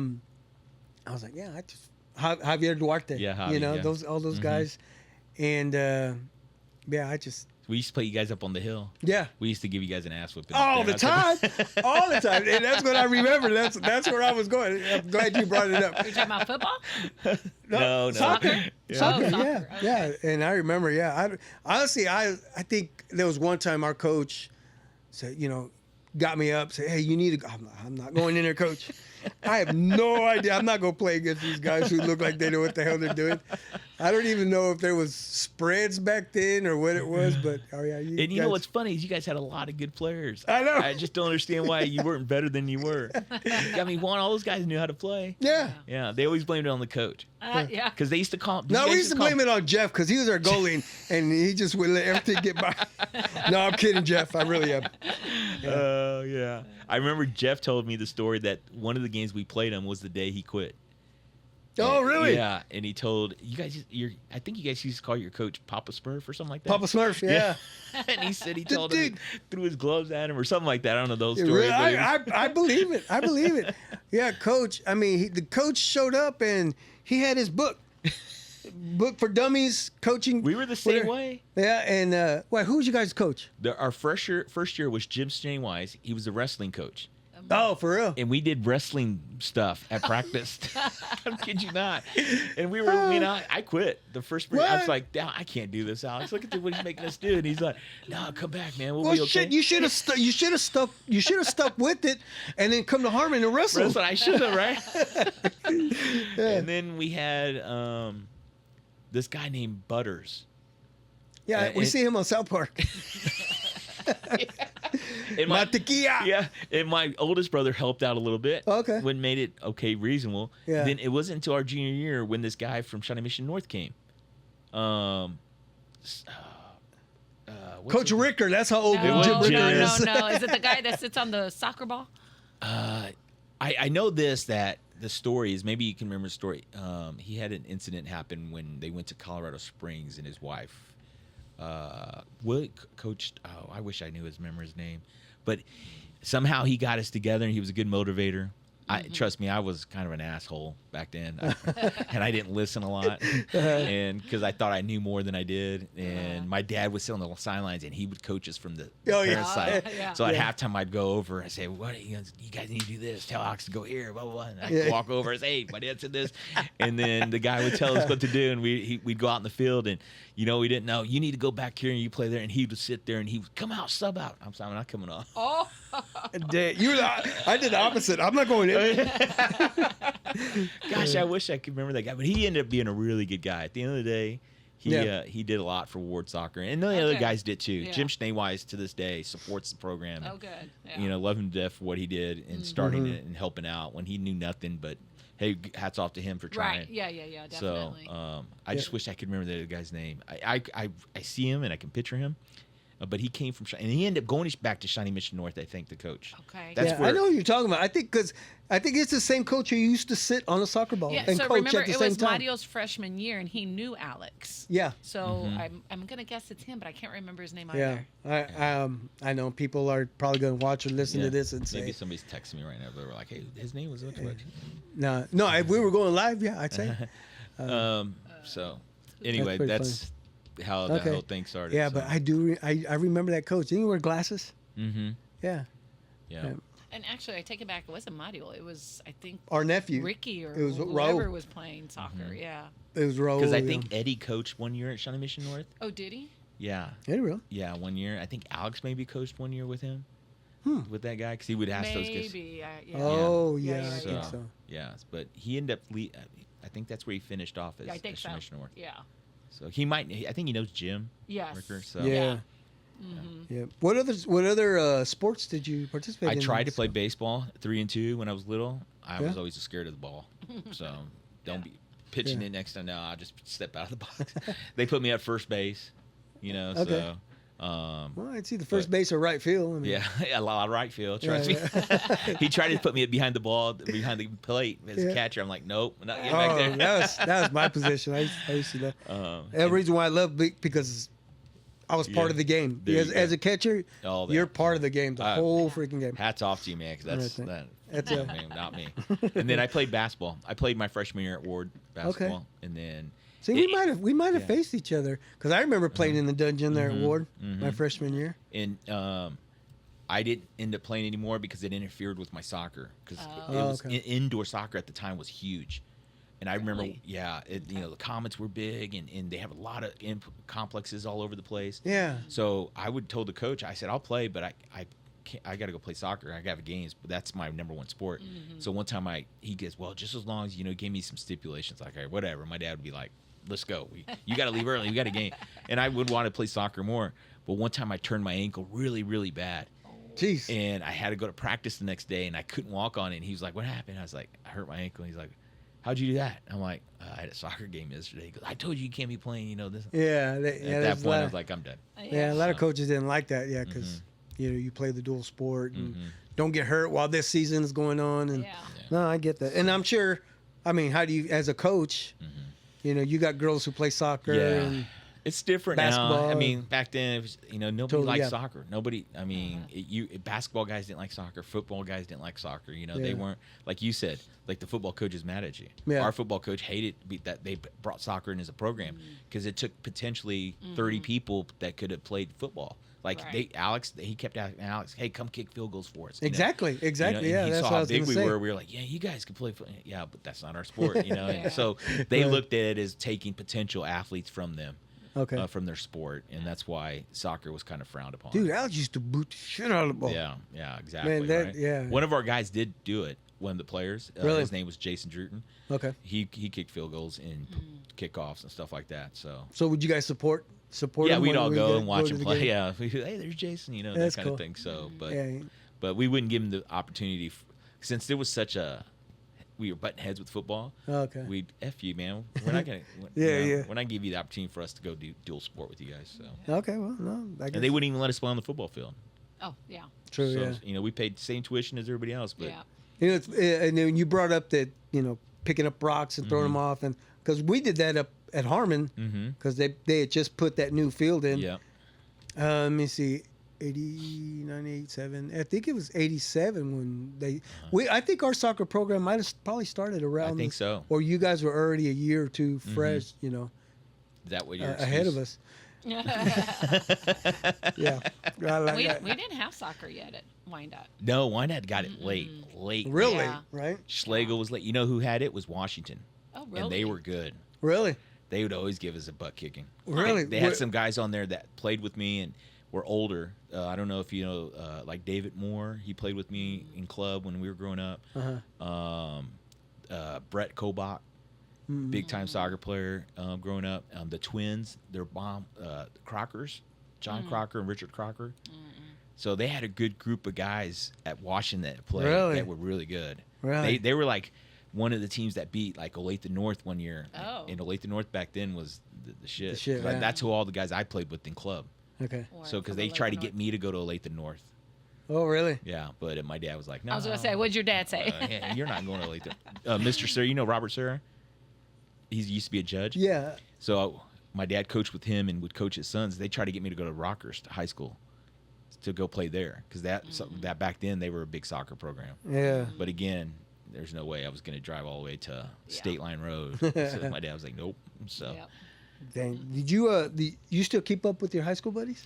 was like, yeah, I just Javier Duarte. Yeah, Javi, yeah. all those guys, and I just We used to play you guys up on the hill. yeah. We used to give you guys an ass whipping. All up the there. time, all the time, and that's what I remember. That's where I was going. I'm glad you brought it up. You're talking about football? No. Soccer. Yeah. Soccer, Oh, soccer, yeah, okay. yeah. And I remember, honestly, I think there was one time our coach said, got me up, said, hey, you need to go. I'm not going in there, coach. I have no idea. I'm not going to play against these guys who look like they know what the hell they're doing. I don't even know if there was spreads back then or what it was, but oh yeah, And you know what's funny is you guys had a lot of good players. I know. I just don't understand why you weren't better than you were. I mean, all those guys knew how to play. Yeah. Yeah, they always blamed it on the coach Yeah. because they used to call. No, we used to blame it on Jeff because he was our goalie and he just would let everything get by. No, I'm kidding, Jeff. I really am. Yeah. I remember Jeff told me the story that one of the games we played him was the day he quit. Oh, really? Yeah, and he told you guys. I think you guys used to call your coach Papa Smurf or something like that. Papa Smurf, yeah. And he said he told Dude. him, threw his gloves at him or something like that. I don't know those Yeah, stories. really, but it was- I believe it. I believe it. Yeah, coach. I mean, the coach showed up and he had his book for dummies, coaching. we were the same whatever. way. Yeah, and who was you guys' coach? Our first year was Jim Stanwise. He was the wrestling coach. Oh, for real? And we did wrestling stuff at practice. I kid you not. And we were, I quit the first period. I was What? like, "Nah, I can't do this, Alex. Look at what he's making us do." And he's like, "No, come back, man. We'll Well, be okay." shit, you should have stuck with it, and then come to Harmon and wrestle. That's what I should have, right? And then we had this guy named Butters. Yeah, we and- see him on South Park. And my, Matequilla. yeah, and my oldest brother helped out a little bit. Okay. When made it reasonable. Yeah. Then it wasn't until our junior year when this guy from Shawnee Mission North came. What's Coach his name? Ricker. That's how old No, Jim Ricker no, is. no. Is it the guy that sits on the soccer ball? I know that the story is, maybe you can remember the story. He had an incident happen when they went to Colorado Springs and his wife. Coached. Oh, I wish I knew his name, but somehow he got us together and he was a good motivator. Trust me, I was kind of an asshole back then, and I didn't listen a lot, and because I thought I knew more than I did. And my dad would sit on the sidelines, and he would coach us from the parents' side. Yeah. So at halftime, I'd go over and say, "What you guys need to do this. Tell Alex to go here." Blah blah blah. And I'd walk over and say, "Hey, my dad said this," and then the guy would tell us what to do, and we'd go out in the field, and we didn't know. You need to go back here and you play there, and he would sit there and he would come out, sub out. I'm not coming off. Oh. I did the opposite. I'm not going in. Gosh, I wish I could remember that guy, but he ended up being a really good guy. At the end of the day, he did a lot for Ward Soccer, and the other guys did too. Yeah. Jim Schneewise to this day supports the program. Oh, good. Yeah. Love him to death for what he did and starting it and helping out when he knew nothing. But hey, hats off to him for trying. Right. Yeah. Definitely. So I just wish I could remember the other guy's name. I see him and I can picture him. But he came from, and he ended up going back to Shawnee Mission North, I think, the coach. Okay. That's Yeah, where I know what you're talking about. I think it's the same coach who used to sit on a soccer ball Yeah, and so coach remember, at the it same was time. Mario's freshman year, and he knew Alex. Yeah, So I'm gonna guess it's him, but I can't remember his name yeah. either. I know people are probably going to watch or listen to this and maybe say, somebody's texting me right now. They were like, "Hey, his name was what?" no. If we were going live, yeah, I'd say. So anyway, pretty that's how that Okay. whole thing started. Yeah, so. but I remember that coach. Didn't he wear glasses? Mm-hmm. Yeah. Yeah. And actually, I take it back. It wasn't Mario. It was, I think, Our nephew. Ricky or It was whoever Raul. was playing soccer. Yeah. It was Raul. Because I think Eddie coached 1 year at Shawnee Mission North. Oh, did he? Yeah. Eddie real. Yeah, 1 year. I think Alex maybe coached 1 year with him. With that guy, because he would ask those guys. Maybe. Yeah. Oh Yeah, yeah, yeah, I So, think so. yeah, but he ended up. I think that's where he finished off as I think so. Shawnee Mission North. Yeah. So he might. I think he knows Jim Yes. Ricker. So Yeah. Yeah. What other sports did you participate in? I tried to play baseball 3 and 2 when I was little. I Yeah. was always scared of the ball, so don't be pitching it next time. No, I'll just step out of the box. They put me at first base, Okay. So. Well, I'd see the first base or right field. I mean, Yeah, a lot of right field. Trust Yeah, me. He tried to put me behind the ball, behind the plate as a Yeah. catcher. I'm like, nope, I'm not getting back there. that was my position. I used to do that. The reason why I love because I was part Yeah. of the game. There you As go. a catcher, All that. you're part of the game, the Uh, whole freaking game. Hats off to you, man, because That's that's a- not me. And then I played basketball. I played my freshman year at Ward basketball, and then See, we might have faced each other because I remember playing in the dungeon there at Ward my freshman year. and I didn't end up playing anymore because it interfered with my soccer because it was okay. indoor soccer at the time was huge. And I remember, Really? the Comets were big, and they have a lot of complexes all over the place. Yeah. So I would told the coach, I said, I'll play, but I got to go play soccer. I got to have games, but that's my number one sport. So one time he goes, well, just as long as, gave me some stipulations, like, all right, whatever. My dad would be like, let's go. You got to leave early. We got a game. And I would want to play soccer more. But one time I turned my ankle really, really bad. Jeez. And I had to go to practice the next day, and I couldn't walk on it. And he was like, what happened? I was like, I hurt my ankle. And he's like, how'd you do that? I'm like, I had a soccer game yesterday. He goes, I told you can't be playing, this. Yeah. At that point, I was like, I'm done. Yeah, a lot of coaches didn't like that. Yeah, because you play the dual sport and don't get hurt while this season is going on. And no, I get that. And I'm sure. I mean, how do you, as a coach, you got girls who play soccer. Yeah. And it's different basketball. now. I mean, back then, it was, nobody Totally, liked soccer. Nobody. I mean, basketball guys didn't like soccer. Football guys didn't like soccer. They weren't, like you said, like the football coach is mad at you. Yeah. Our football coach hated that they brought soccer in as a program because it took potentially 30 people that could have played football. Like he kept asking Alex, "Hey, come kick field goals for us." Exactly. And Yeah, he that's saw what I how was big gonna we say. were. We were like, "Yeah, you guys can play." Yeah, but that's not our sport, And so they looked at it as taking potential athletes from them. Okay. From their sport, and that's why soccer was kind of frowned upon. Dude, Alex used to boot the shit out of the ball. Yeah, exactly. Man, that- right? yeah. One of our guys did do it. One of the players, Really? his name was Jason Druten. Okay. He kicked field goals and kickoffs and stuff like that. So would you guys support yeah, him we'd when all we go get- and watch to him the play. game? Yeah, hey, there's Jason. That That's kind cool. of thing. So, Yeah. but we wouldn't give him the opportunity since there was such we were butting heads with football. Okay. We'd F you, man. We're not gonna. Yeah. We're not give you the opportunity for us to go do dual sport with you guys. So. Okay. Well, no. I guess. And they wouldn't even let us play on the football field. Oh, yeah. True. So, Yeah. we paid the same tuition as everybody else, but Yeah. It's, and then you brought up that picking up rocks and throwing them off, and because we did that up at Harmon, because they had just put that new field in. yeah. Let me see, 89, 87. I think it was 87 when they. I think our soccer program might have probably started around. I think so. Or you guys were already a year or two fresh, Is that what you're ahead of us. Yeah. I like we that. didn't have soccer yet at Wyandotte. No, Wyandotte got it late. Really? Yeah. Right? Schlegel was late. You know who had it? Was Washington. Oh, really? And they were good. Really? They would always give us a butt kicking. Really? They had some guys on there that played with me and were older. I don't know if you know, like David Moore. He played with me in club when we were growing up. Brett Kobach, big time soccer player growing up. The twins, their mom, Crockers, John Crocker and Richard Crocker. So they had a good group of guys at Washington that played Really? that were really good. Really? They were like one of the teams that beat like Olathe North one year. Oh. And Olathe North back then was the shit. The shit, Like, yeah. That's who all the guys I played with in club. Okay. Or So because from they tried to Olathe get me to go to Olathe North. Oh, really? Yeah, but my dad was like, no. I was going to say, what'd your dad say? Yeah, you're not going to Olathe. Mr. Sir, Robert Sir? He used to be a judge. Yeah. So my dad coached with him and would coach his sons. They tried to get me to go to Rockhurst High School to go play there because that back then they were a big soccer program. Yeah. But again, there's no way I was going to drive all the way to State Line Road. So my dad was like, nope. So Yep. Dang. Did you you still keep up with your high school buddies?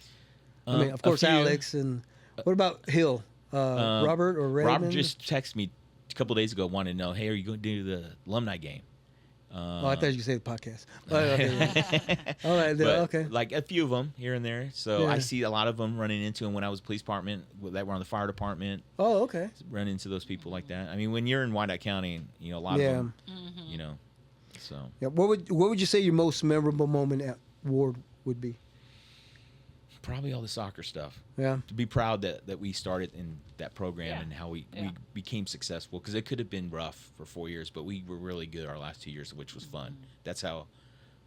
I mean, of a course, few. Alex and what about Hill? Robert or Raymond? Rob just texted me a couple days ago, wanted to know, hey, are you going to do the alumni game? Oh, I thought you say the podcast. Oh, okay. All right. But, Okay. like a few of them here and there. So Yeah. I see a lot of them running into them when I was police department, that were on the fire department, Oh, okay. run into those people like that. I mean, when you're in Wyandotte County, a lot of Yeah. them, so. Yeah. What would you say your most memorable moment at Ward would be? Probably all the soccer stuff. Yeah. To be proud that we started in that program Yeah. and how we Yeah. became successful, because it could have been rough for 4 years, but we were really good our last 2 years, which was fun. That's how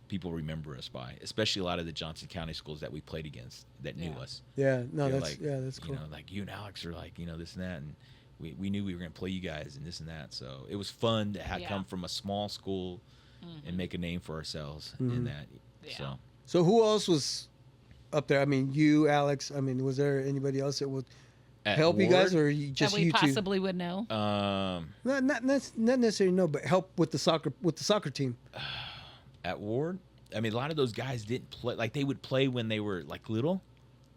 people remember us by, especially a lot of the Johnson County schools that we played against that knew Yeah. us. Yeah. No, They're that's like, that's cool. like you and Alex are like, this and that, and we knew we were going to play you guys and this and that. So it was fun to Yeah. come from a small school and make a name for ourselves in that. Yeah. So So who else was up there? I mean, you, Alex. I mean, was there anybody else that would at help you guys, Ward, or just that we you two? possibly would know. Not necessarily no, but help with the soccer team. at Ward, I mean, a lot of those guys didn't play. Like, they would play when they were like little,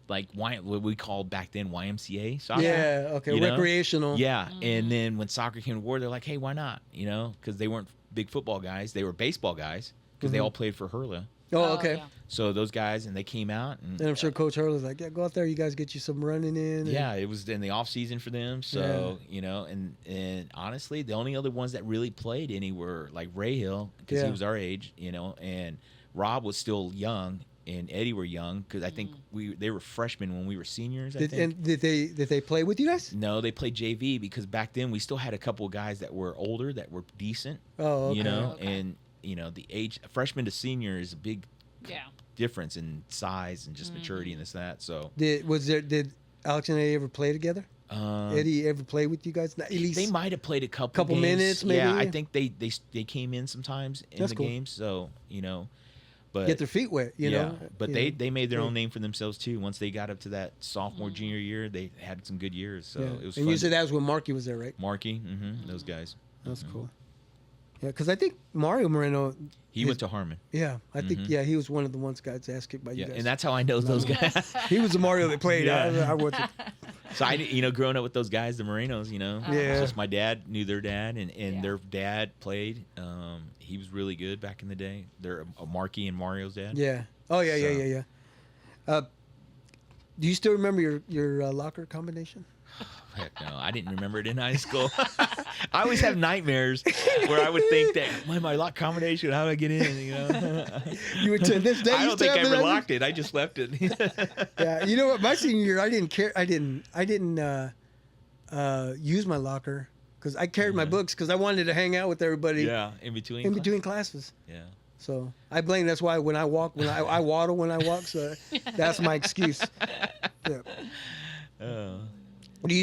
like what we called back then YMCA soccer. Yeah. Okay. You know? Recreational. Yeah, and then when soccer came to Ward, they're like, hey, why not? Because they weren't big football guys; they were baseball guys because they all played for Hurla. Oh, okay. yeah. So those guys, and they came out, And I'm sure Coach Hurley's like, yeah, go out there. You guys get you some running in. and- yeah, it was in the off season for them. So and honestly, the only other ones that really played any were like Ray Hill, because he Yeah. was our age, and Rob was still young, and Eddie were young, because I think they were freshmen when we were seniors. I think. And did they play with you guys? No, they played JV, because back then we still had a couple of guys that were older that were decent. Oh, okay. Okay. And the age freshman to senior is a big Yeah. difference in size and just maturity and this that. So Did Alex and Eddie ever play together? Eddie ever play with you guys? At least they might have played a couple games. minutes, maybe? Yeah, I think they came in sometimes in That's the cool. games. So but get their feet wet, you know. But You they know. made their own name for themselves too. Once they got up to that sophomore junior year, they had some good years. So Yeah. it was And fun. you said that was when Marky was there, right? Marky, those guys. That's cool. Yeah, because I think Mario Moreno. He went to Harmon. Yeah, I think he was one of the ones guys asked it by you Yeah, guys. and that's how I know those guys. he was the Mario that played. Yeah. I wasn't. So growing up with those guys, the Morenos, Yeah. it's just my dad knew their dad, and Yeah. their dad played. He was really good back in the day. They're Marky and Mario's dad. Yeah. Oh yeah, So- yeah. Do you still remember your locker combination? Heck no, I didn't remember it in high school. I always have nightmares where I would think that my lock combination, how do I get in? You would to this day. I you don't still think I have ever that? locked it. I just left it. Yeah, you know what? My senior year, I didn't care. I didn't use my locker because I carried my books because I wanted to hang out with everybody Yeah, in between. in between classes. Yeah. So I blame. That's why when I walk, I waddle when I walk. So that's my excuse. Yeah. Do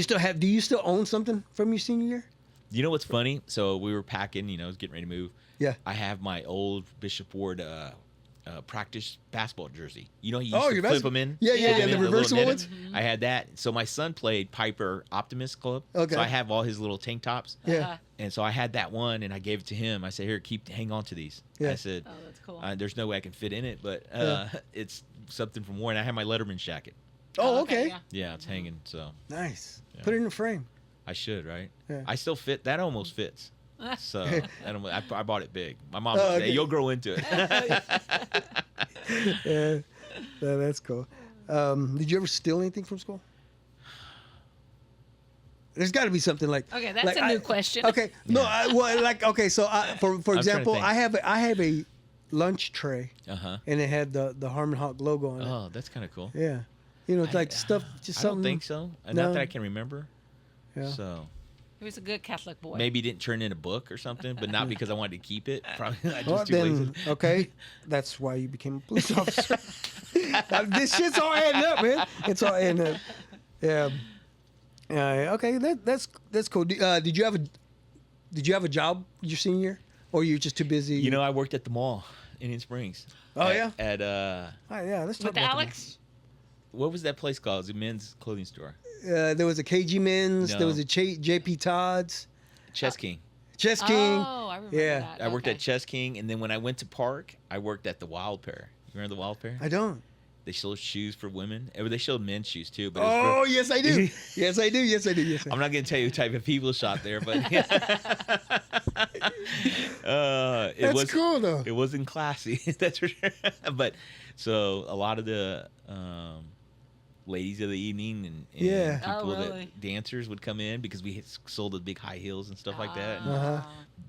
you still own something from your senior year? You know what's funny? So we were packing, was getting ready to move. Yeah. I have my old Bishop Ward practice basketball jersey. You used Oh, to your flip bas- them in? Yeah, yeah, Flip the them in, reversible little ones? netted. I had that. So my son played Piper Optimist Club. Okay. So I have all his little tank tops. Yeah. Uh-huh. And so I had that one, and I gave it to him. I said, "Here, hang on to these." Yeah. I said, Oh, that's cool. "There's no way I can fit in it, but Yeah. it's something from war." And I have my Letterman jacket. Oh, okay. Yeah. Yeah, it's hanging. So Nice. Yeah. Put it in a frame. I should, right? Yeah. I still fit. That almost fits. So I bought it big. My mom Oh, said, okay. "Hey, you'll grow into it." Yeah. That's cool. Did you ever steal anything from school? There's got to be something like. Okay, that's like a new question. Okay, no, okay. So for to example, think. I have a lunch tray, Uh-huh. and it had the Harmon Hawk logo on it. Oh, that's kind of cool. Yeah, it's like stuff, just I something. don't think so. No. Not that I can remember. Yeah. So He was a good Catholic boy. maybe it didn't turn in a book or something, but not because I wanted to keep it. Probably I just Well, too lazy. then, okay, that's why you became a police officer. This shit's all adding up, man. It's all adding up. Yeah. Okay, that's cool. Did you have a job your senior year, or you were just too busy? I worked at the mall in Indian Springs. Oh, yeah? At Oh, yeah, let's talk With about Alex? what was that place called? It was a men's clothing store. There was a KG Men's. No. There was a JP Todd's. Chess King. Chess King. Oh, I remember Yeah. that. I worked Okay. at Chess King, and then when I went to Park, I worked at the Wild Pair. You remember the Wild Pair? I don't. They sold shoes for women. They showed men's shoes too. But it Oh, was yes, I do. Yes, I do. Yes, I do. Yes, I do. I'm not going to tell you what type of people shop there, but it That's was cool, though. It wasn't classy, that's for sure. But so a lot of the ladies of the evening and Yeah. people Oh, really? that dancers would come in because we had sold the big high heels and stuff like that, and Uh-huh.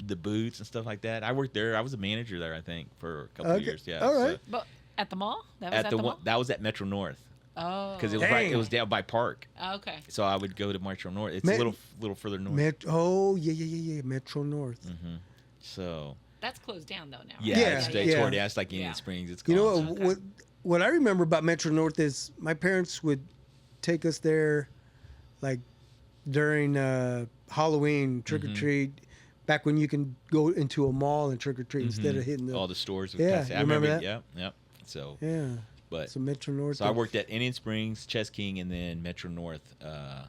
the boots and stuff like that. I worked there. I was a manager there, I think, for a couple Okay. of years. Yeah. All right. But at the mall? That was At the mall? one that was at Metro North Oh. because it was right. It Dang. was down by Park. Oh, okay. So I would go to Metro North. It's Me- a little further north. Oh, yeah. Metro North. So That's closed down, though, now. yeah, right? it's yeah. toward yeah, it's like Indian Yeah. Springs. It's You know gone. what, Okay. what I remember about Metro North is my parents would take us there, like during Halloween trick or treat, back when you can go into a mall and trick or treat instead of hitting the all the stores. With Yeah, Cassie. you I remember remember. that? Yep. So, yeah. but So Metro North. so I worked at Indian Springs, Chess King, and then Metro North, the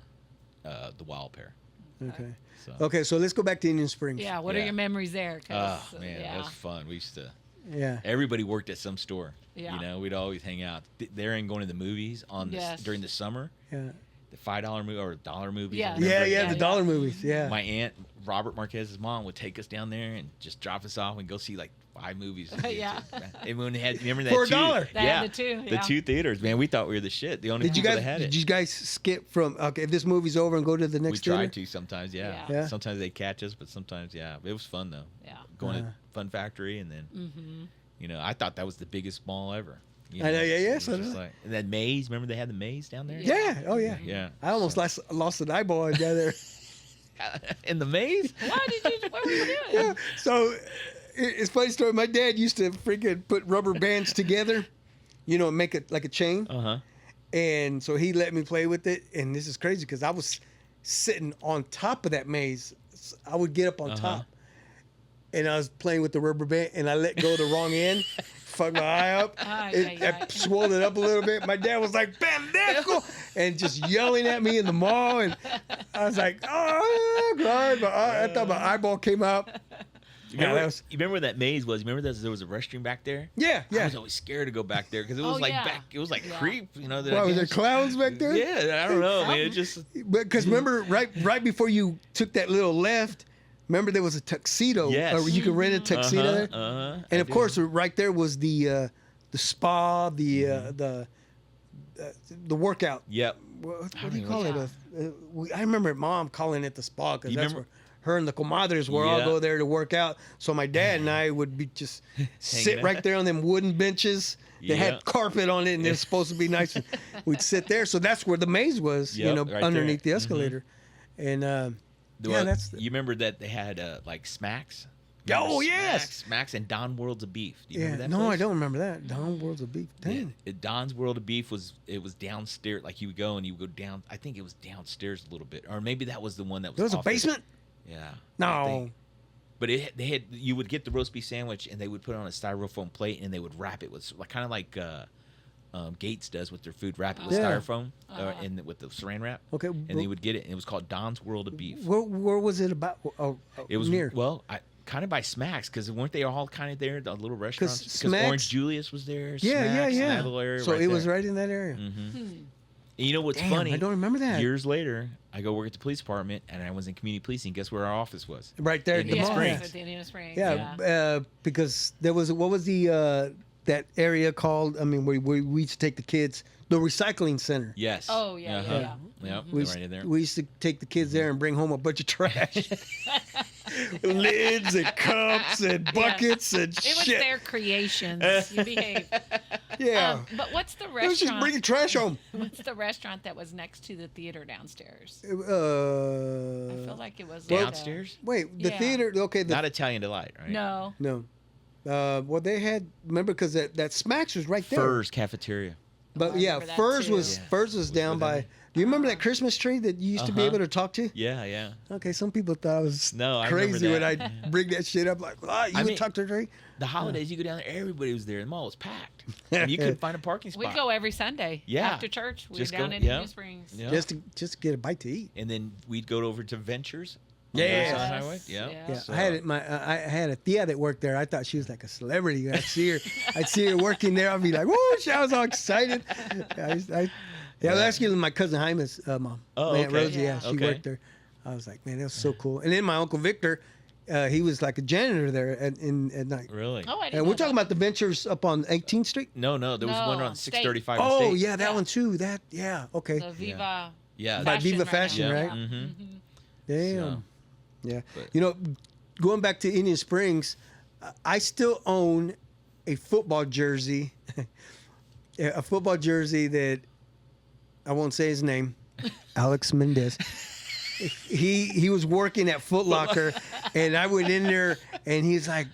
Wild Pair. Okay. So, Okay, so let's go back to Indian Springs. Yeah, what are Yeah. your memories there? 'Cause, oh man, yeah. that was fun. We used to. Yeah. Everybody worked at some store. Yeah. We'd always hang out there and going to the movies Yes. during the summer. Yeah. The $5 movie or $1 movies. Yeah. I remember. Yeah, Yeah, the yeah. dollar movies. Yeah. My aunt Robert Marquez's mom would take us down there and just drop us off and go see like 5 movies. Yeah. And when they had, remember that For two, $1. They had the two, the yeah. 2 theaters, man. We thought we were the shit. The only Did you people guys that had did it. you guys skip from okay if this movie's over and go to the We next theater? tried to sometimes, yeah. Yeah. Sometimes they catch us, but sometimes, yeah. It was fun though. Yeah. Going to Fun Factory and then, you know, I thought that was the biggest mall ever. You I know, yeah, it yes, was I just know. like, and that maze. Remember they had the maze down there? Yeah. Oh yeah. Yeah. I almost lost an eyeball down there. In the maze? What were you doing? Yeah. So it's a funny story. My dad used to freaking put rubber bands together, you know, and make it like a chain. Uh huh. And so he let me play with it. And this is crazy because I was sitting on top of that maze. I would get up on top, and I was playing with the rubber band, and I let go the wrong end. Fucked my eye up. I swelled it up a little bit. My dad was like, "Pendejo," and just yelling at me in the mall. And I was like, "Oh, God." I thought my eyeball came out. You remember, that was- you remember where that maze was? You remember there was a restroom back there? Yeah, I yeah. was always scared to go back there because it was Oh, like yeah. back. It was like Yeah. creep. You know. Why, was there clowns back there? Yeah, I don't know, man. It just Because remember, right before you took that little left, remember there was a tuxedo. Yes. Or you could rent a tuxedo there. And of course, right there was the spa, the workout. Yep. What don't do you know call what- it? I remember Mom calling it the spa because You that's remember- where her and the comadres were all Yeah. go there to work out. So my dad and I would be just sit out. right there on them wooden benches. They Yeah. had carpet on it, and it's supposed to be nice. We'd sit there. So that's where the maze was, Yep, right there. underneath the escalator. And that's you remember that they had like Smacks. Oh, Remember yes. Smacks and Don Worlds of Beef. Do you yeah. remember that? No, place? I don't remember that. Don Worlds of Beef. Yeah, Dang. Don's World of Beef was downstairs. Like you would go and you would go down. I think it was downstairs a little bit, or maybe that was the one that was. There was a off the- basement. Yeah. I No. think. But they had you would get the roast beef sandwich and they would put it on a styrofoam plate and they would wrap it with like kind of like Gates does with their food, wrap it with Yeah. styrofoam and with the saran wrap. Okay. And they would get it and it was called Don's World of Beef. Where was it about? It was near. kind of by Smacks because weren't they all kind of there, the little restaurants? Because Smacks- Orange Julius was there. Yeah, Smacks, yeah. that little area So right it was there. right in that area. And you know what's Damn, funny? I don't remember that. Years later, I go work at the police department and I was in community policing. Guess where our office was? Right there at the Indian mall. Springs. At the Indian Springs. Yeah, because there was what was the that area called? I mean, where we used to take the kids, the recycling center. Yes. Oh, yeah, Uh-huh. yeah. Yep. We Right in there. we used to take the kids there and bring home a bunch of trash, lids and cups and buckets and It was shit. their creations. You behave. Yeah, But what's the it was just restaurant? bringing trash home. What's the restaurant that was next to the theater downstairs? I feel like it was Downstairs? Wait, the Yeah. theater. Okay, Not Italian Delight, right? No. no. Well, they had remember because that Smacks was right there. Furs Cafeteria. But I yeah, remember that Furs too. was Yeah. Furs was down within by. it. Do you remember that Christmas tree that you used to be Uh-huh. able to talk to? Yeah, yeah. Okay, some people thought I was No, I remember crazy when I that. bring that shit up. Like, you I would mean- talk to the tree? The holidays, you go down there, everybody was there. The mall was packed. And you couldn't find a parking spot. We go every Sunday. Yeah. After church, we're Just down go- in yeah. Indian Springs. Yeah. Just to get a bite to eat. And then we'd go over to Ventures. on Yeah. the other side of the Yes. highway. Yeah. Yeah. Yeah, So- I had it. I had a tia that worked there. I thought she was like a celebrity. I'd see her working there. I'd be like, "Whoa!" I was all excited. I was asking my cousin Jaime's mom, Oh, Aunt okay. Rosie. Yeah, Yeah. she Okay. worked there. I was like, "Man, that was so cool." And then my uncle Victor, he was like a janitor there at night. Really? Oh, I didn't And know we're talking that. about the Ventures up on 18th Street. No, there was one No, on State. 635 Oh State. yeah, that Yeah. one too. Okay. The Viva. Yeah. By Fashion Viva right Fashion, now. right? Yeah. Mm-hmm. Damn. So, Yeah. but- You know, going back to Indian Springs, I still own a football jersey. A football jersey that I won't say his name, Alex Mendez. He was working at Foot Locker, and I went in there, and he's like,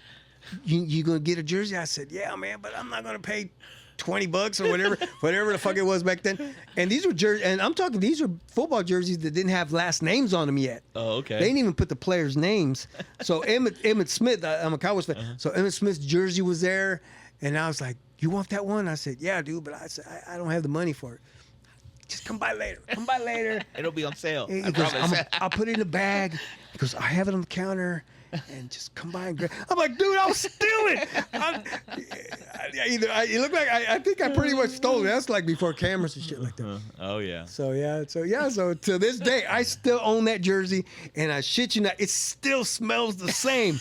"You gonna get a jersey?" I said, "Yeah, man, but I'm not gonna pay $20 or whatever the fuck it was back then." And these were jerseys, and I'm talking these were football jerseys that didn't have last names on them yet. Oh, okay. They didn't even put the players' names. So Emmett Smith, I'm a Cowboys fan. So Emmett Smith's jersey was there, and I was like, "You want that one?" I said, "Yeah, dude," but I said, "I don't have the money for it. Just come by later. Come by later." It'll be on sale. He I goes, promise. I'll put it in a bag. He goes, "I have it on the counter, and just come by and grab." I'm like, "Dude, I'll steal it." It looked like I think I pretty much stole it. That's like before cameras and shit like that. Oh, yeah. So to this day, I still own that jersey, and I shit you not, it still smells the same.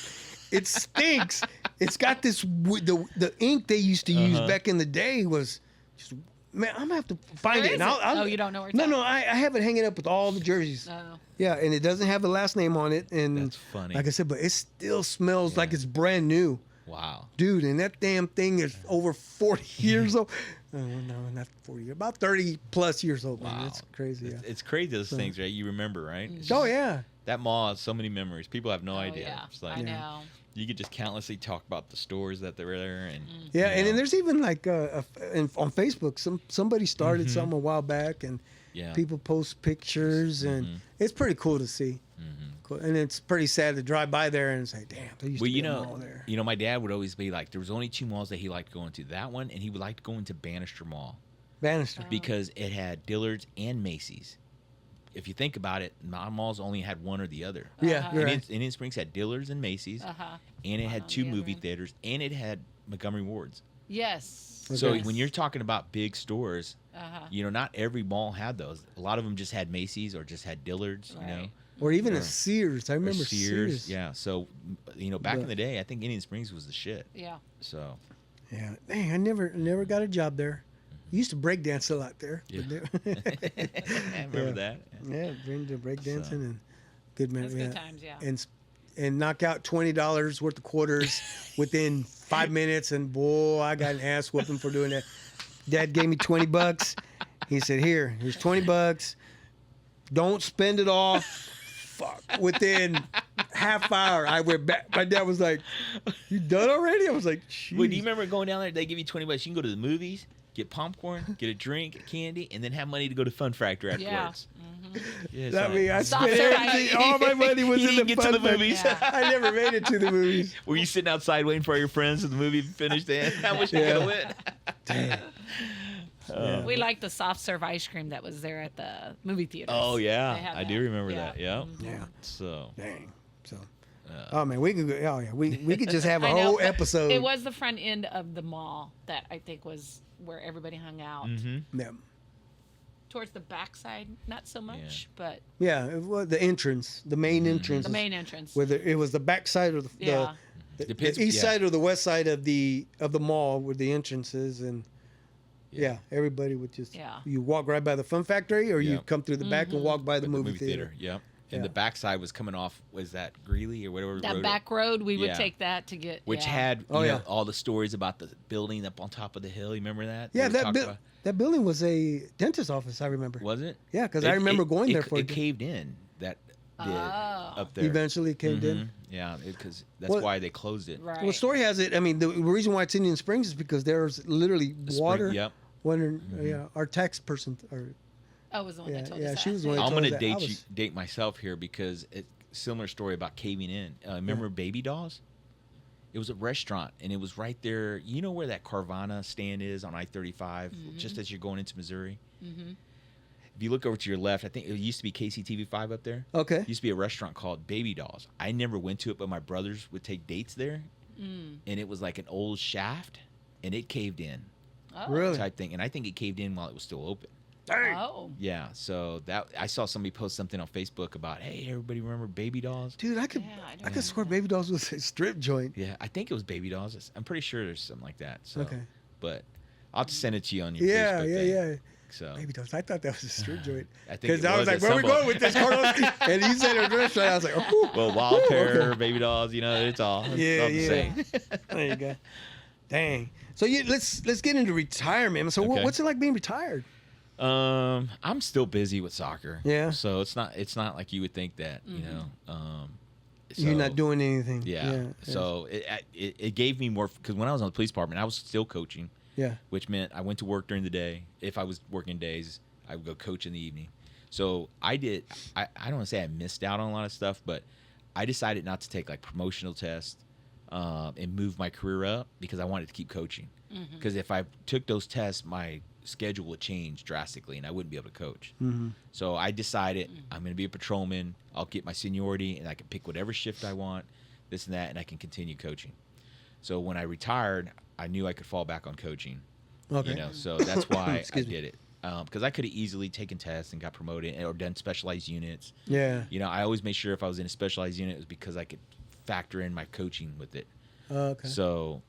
It stinks. It's got this the ink they used to use back in the day was just, man, I'm gonna have to find Where it. is And it? Oh, you don't know where it's No, at? I have it hanging up with all the jerseys. Oh. Yeah, and it doesn't have the last name on it. And That's funny. like I said, but it still smells like it's brand new. Wow. Dude, and that damn thing is over 40 years old. Oh, no, not 40 years. About 30 plus years old, man. Wow. That's crazy. Yeah. It's crazy those things, right? You remember, right? It's Oh, just- yeah. That mall has so many memories. People have no Oh, idea. yeah. It's like I know. you could just countlessly talk about the stores that they were there, and Yeah, you and know, then there's even like on Facebook, somebody started Mm-hmm. something a while back, and yeah, people post pictures, and it's pretty cool to see. Cool. And it's pretty sad to drive by there and say, "Damn, there used Well, to be you a mall know, there." my dad would always be like, there was only 2 malls that he liked going to. That one, and he would like to go into Bannister Mall Bannister. because it had Dillard's and Macy's. If you think about it, my malls only had one or the other. Yeah, you're right. Indian Springs had Dillard's and Macy's, and it had on 2 the other movie end. theaters, and it had Montgomery Ward's. Yes. So Okay. when you're talking about big stores, not every mall had those. A lot of them just had Macy's or just had Dillard's, you know. Right. Or even a Or- Sears. I Or remember Sears. Yeah. So, back But- in the day, I think Indian Springs was the shit. Yeah. So, Yeah. Dang, I never got a job there. Used to break dance a lot there. Yeah. But I remember that. yeah, bring the break dancing So- and good man. That's Yeah. good times, yeah. And knock out $20 worth of quarters within 5 minutes, and boy, I got an ass whooping for doing that. Dad gave me $20. He said, here's $20. Don't spend it all. Fuck. Within half hour, I went back. My dad was like, "You done already?" I was like, "Jeez." Wait, do you remember going down there? They give you $20. You can go to the movies, get popcorn, get a drink, candy, and then have money to go to Fun Factor afterwards. Yeah. it's That like- mean I Stop spent serving. everything. All my money was You in didn't the get to fun the fact. movies. Yeah. I never made it to the movies. Were you sitting outside waiting for all your friends and the movie finished? Then I wish I Yeah. could have went. We liked the soft serve ice cream that was there at the movie theater. Oh They yeah, had I do that. remember Yeah. that. Yeah. Yeah. So Dang. So. Oh man, we could go. Oh yeah, we could just have a I know, whole but episode. It was the front end of the mall that I think was where everybody hung out. Yeah. Towards the backside, not so much, but Yeah, it was the entrance, the main entrance. the main entrance. Whether it was the back side or the Yeah. Depends- east yeah. side or the west side of the mall where the entrance is, and yeah, everybody would just Yeah. you walk right by the Fun Factory, or you Yeah. come through the back and walk by the movie theater. Yep. And Yeah. the backside was coming off. Was that Greeley or whatever? That road back road, we would Yeah. take that to get. which yeah. had Oh, you know, yeah. all the stories about the building up on top of the hill. You remember that? Yeah, They that talked about- that building was a dentist office. I remember. was it? Yeah, because I remember going there for it caved in. That did Oh. up there. eventually caved in. Mhm. Yeah, because that's Well- why they closed it. Right. Well, story has it. I mean, the reason why it's Indian Springs is because there's literally The spring- water. Yep. When yeah, our tax person, or I was the one that told yeah, us she that. was the one that I'm told gonna us that. I date was- date myself here because it's similar story about caving in. Remember Baby Dolls? It was a restaurant and it was right there. You know where that Carvana stand is on I-35, just as you're going into Missouri. Mm-hmm. If you look over to your left, I think it used to be KCTV5 up there. Okay. It used to be a restaurant called Baby Dolls. I never went to it, but my brothers would take dates there, and it was like an old shaft, and it caved in Oh. Really? type thing. And I think it caved in while it was still open. Oh. Yeah, so that I saw somebody post something on Facebook about, hey, everybody remember Baby Dolls? Dude, I could Yeah, I don't I could know swear that. Baby Dolls was a strip joint. Yeah, I think it was Baby Dolls. I'm pretty sure there's something like that. So, Okay. but I'll have to send it to you on your Yeah, Facebook yeah, thing. yeah. So Baby Dolls. I thought that was a strip joint. I think Because it I was like, at where we some going point. with this, Carlos? And he said it was a restaurant. I was like, oh. Well, Wild Pair, Baby Dolls, it's all, Yeah, all the yeah. same. There you go. Dang. So let's get into retirement. So Okay. what's it like being retired? I'm still busy with soccer. Yeah. So it's not like you would think that, you know. You're so- not doing anything. Yeah. So it gave me more because when I was on the police department, I was still coaching, Yeah. which meant I went to work during the day. If I was working days, I would go coach in the evening. So I did. I don't want to say I missed out on a lot of stuff, but I decided not to take like promotional tests and move my career up because I wanted to keep coaching. Because if I took those tests, my schedule would change drastically and I wouldn't be able to coach. So I decided I'm going to be a patrolman. I'll get my seniority and I can pick whatever shift I want, this and that, and I can continue coaching. So when I retired, I knew I could fall back on coaching. Okay. So that's why I Excuse me. did it. Because I could have easily taken tests and got promoted or done specialized units. Yeah. I always made sure if I was in a specialized unit, it was because I could factor in my coaching with it. Okay. So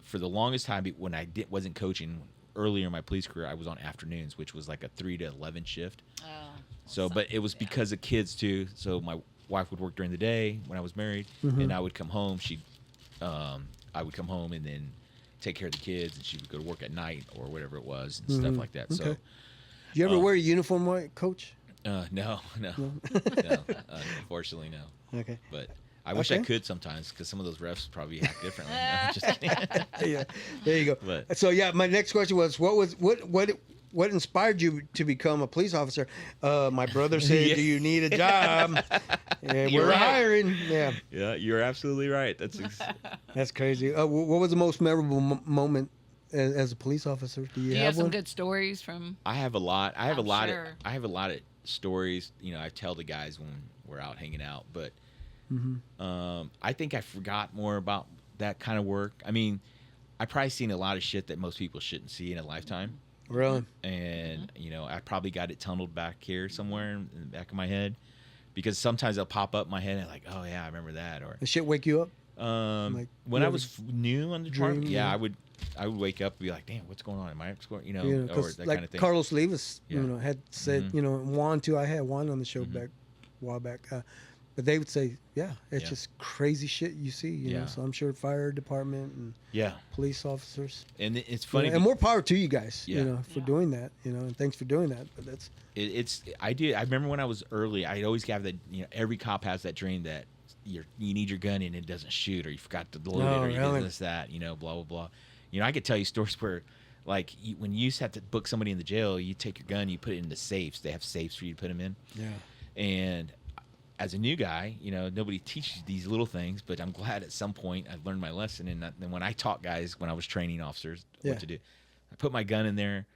for the longest time, when I wasn't coaching earlier in my police career, I was on afternoons, which was like a 3 to 11 shift. Oh, So, but it was because of kids too. So my wife would work during the day when I was married, and I would come home. I would come home and then take care of the kids, and she would go to work at night or whatever it was and stuff like that. Okay. So, You ever wear a uniform, Coach? no, unfortunately, no. Okay. But I wish I Okay. could sometimes because some of those refs probably act differently. No, just kidding. Yeah. There you go. But- So yeah, my next question was, what inspired you to become a police officer? My brother said, Yeah. "Do you need a job?" And You're we're right. hiring. Yeah, Yeah, you're absolutely right. that's crazy. What was the most memorable moment as a police officer? Do you Do you have have some one? good stories from? I have a lot. I have I'm a lot sure. of. I have a lot of stories. You know, I tell the guys when we're out hanging out, but I think I forgot more about that kind of work. I mean, I probably seen a lot of shit that most people shouldn't see in a lifetime, Really? and you know, I probably got it tunneled back here somewhere in the back of my head, because sometimes they'll pop up in my head and like, oh yeah, I remember that. Or The shit wake you up? when you I ever was new on the department, dream, yeah, yeah. I would wake up and be like, damn, what's going on? Am I scoring? You know, Yeah, or 'cause that like kind of thing. Carlos Levis, Yeah. had said, Juan too. I had Juan on the show back a while back, but they would say, yeah, it's Yeah. just crazy shit you see. You know, Yeah. so I'm sure fire department and Yeah, police officers. and it's You funny. know, and more power to you guys. Yeah. You know, for Yeah. doing that. You know, and thanks for doing that. But that's I remember when I was early, I'd always have that, every cop has that dream that you need your gun and it doesn't shoot, or you forgot to load Oh, it, or you really? did this, that, blah, blah, blah. I could tell you stories where, like, when you used to have to book somebody in the jail, you take your gun, you put it in the safes. They have safes for you to put them in. yeah. And as a new guy, nobody teaches these little things, but I'm glad at some point I learned my lesson. And then when I taught guys, when I was training officers Yeah. what to do, I put my gun in there,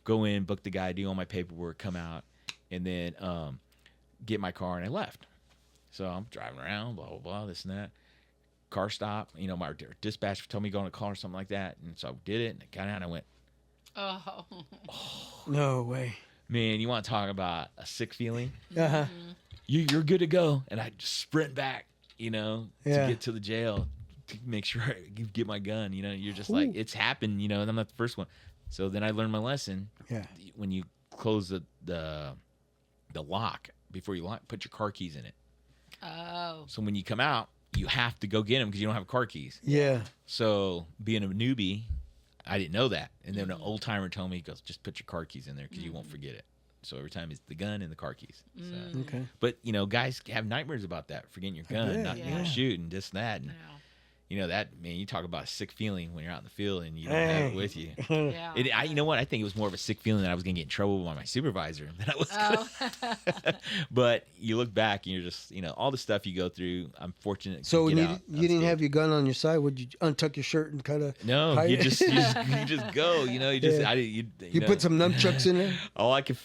go in, book the guy, do all my paperwork, come out, and then get my car, and I left. So I'm driving around, blah, blah, blah, this and that. Car stop, my dispatcher told me to go on a call or something like that. And so I did it, and I got out, and I went, Oh, No way. man, you want to talk about a sick feeling? Uh-huh. You're good to go. And I just sprint back, to Yeah. get to the jail to make sure I get my gun. You're just like, Ooh. it's happened, and I'm not the first one. So then I learned my lesson. Yeah. When you close the lock, before you lock, put your car keys in it. oh, So when you come out, you have to go get them because you don't have car keys. Yeah. So being a newbie, I didn't know that. And then an old timer told me, he goes, just put your car keys in there because you won't forget it. So every time it's the gun and the car keys. So. Okay. But, guys have nightmares about that, forgetting your gun, bet, not yeah. shooting, this and that. And, no. that, man, you talk about a sick feeling when you're out in the field and you don't have it Hey. with you. Yeah. You know what? I think it was more of a sick feeling that I was going to get in trouble by my supervisor than I was Oh. But you look back and you're just, all the stuff you go through. I'm fortunate. to So when get you out didn't unscathed. have your gun on your side, would you untuck your shirt and kind of? No, hide you it? just go. You just Yeah. you know, put some nunchucks in there. All I kept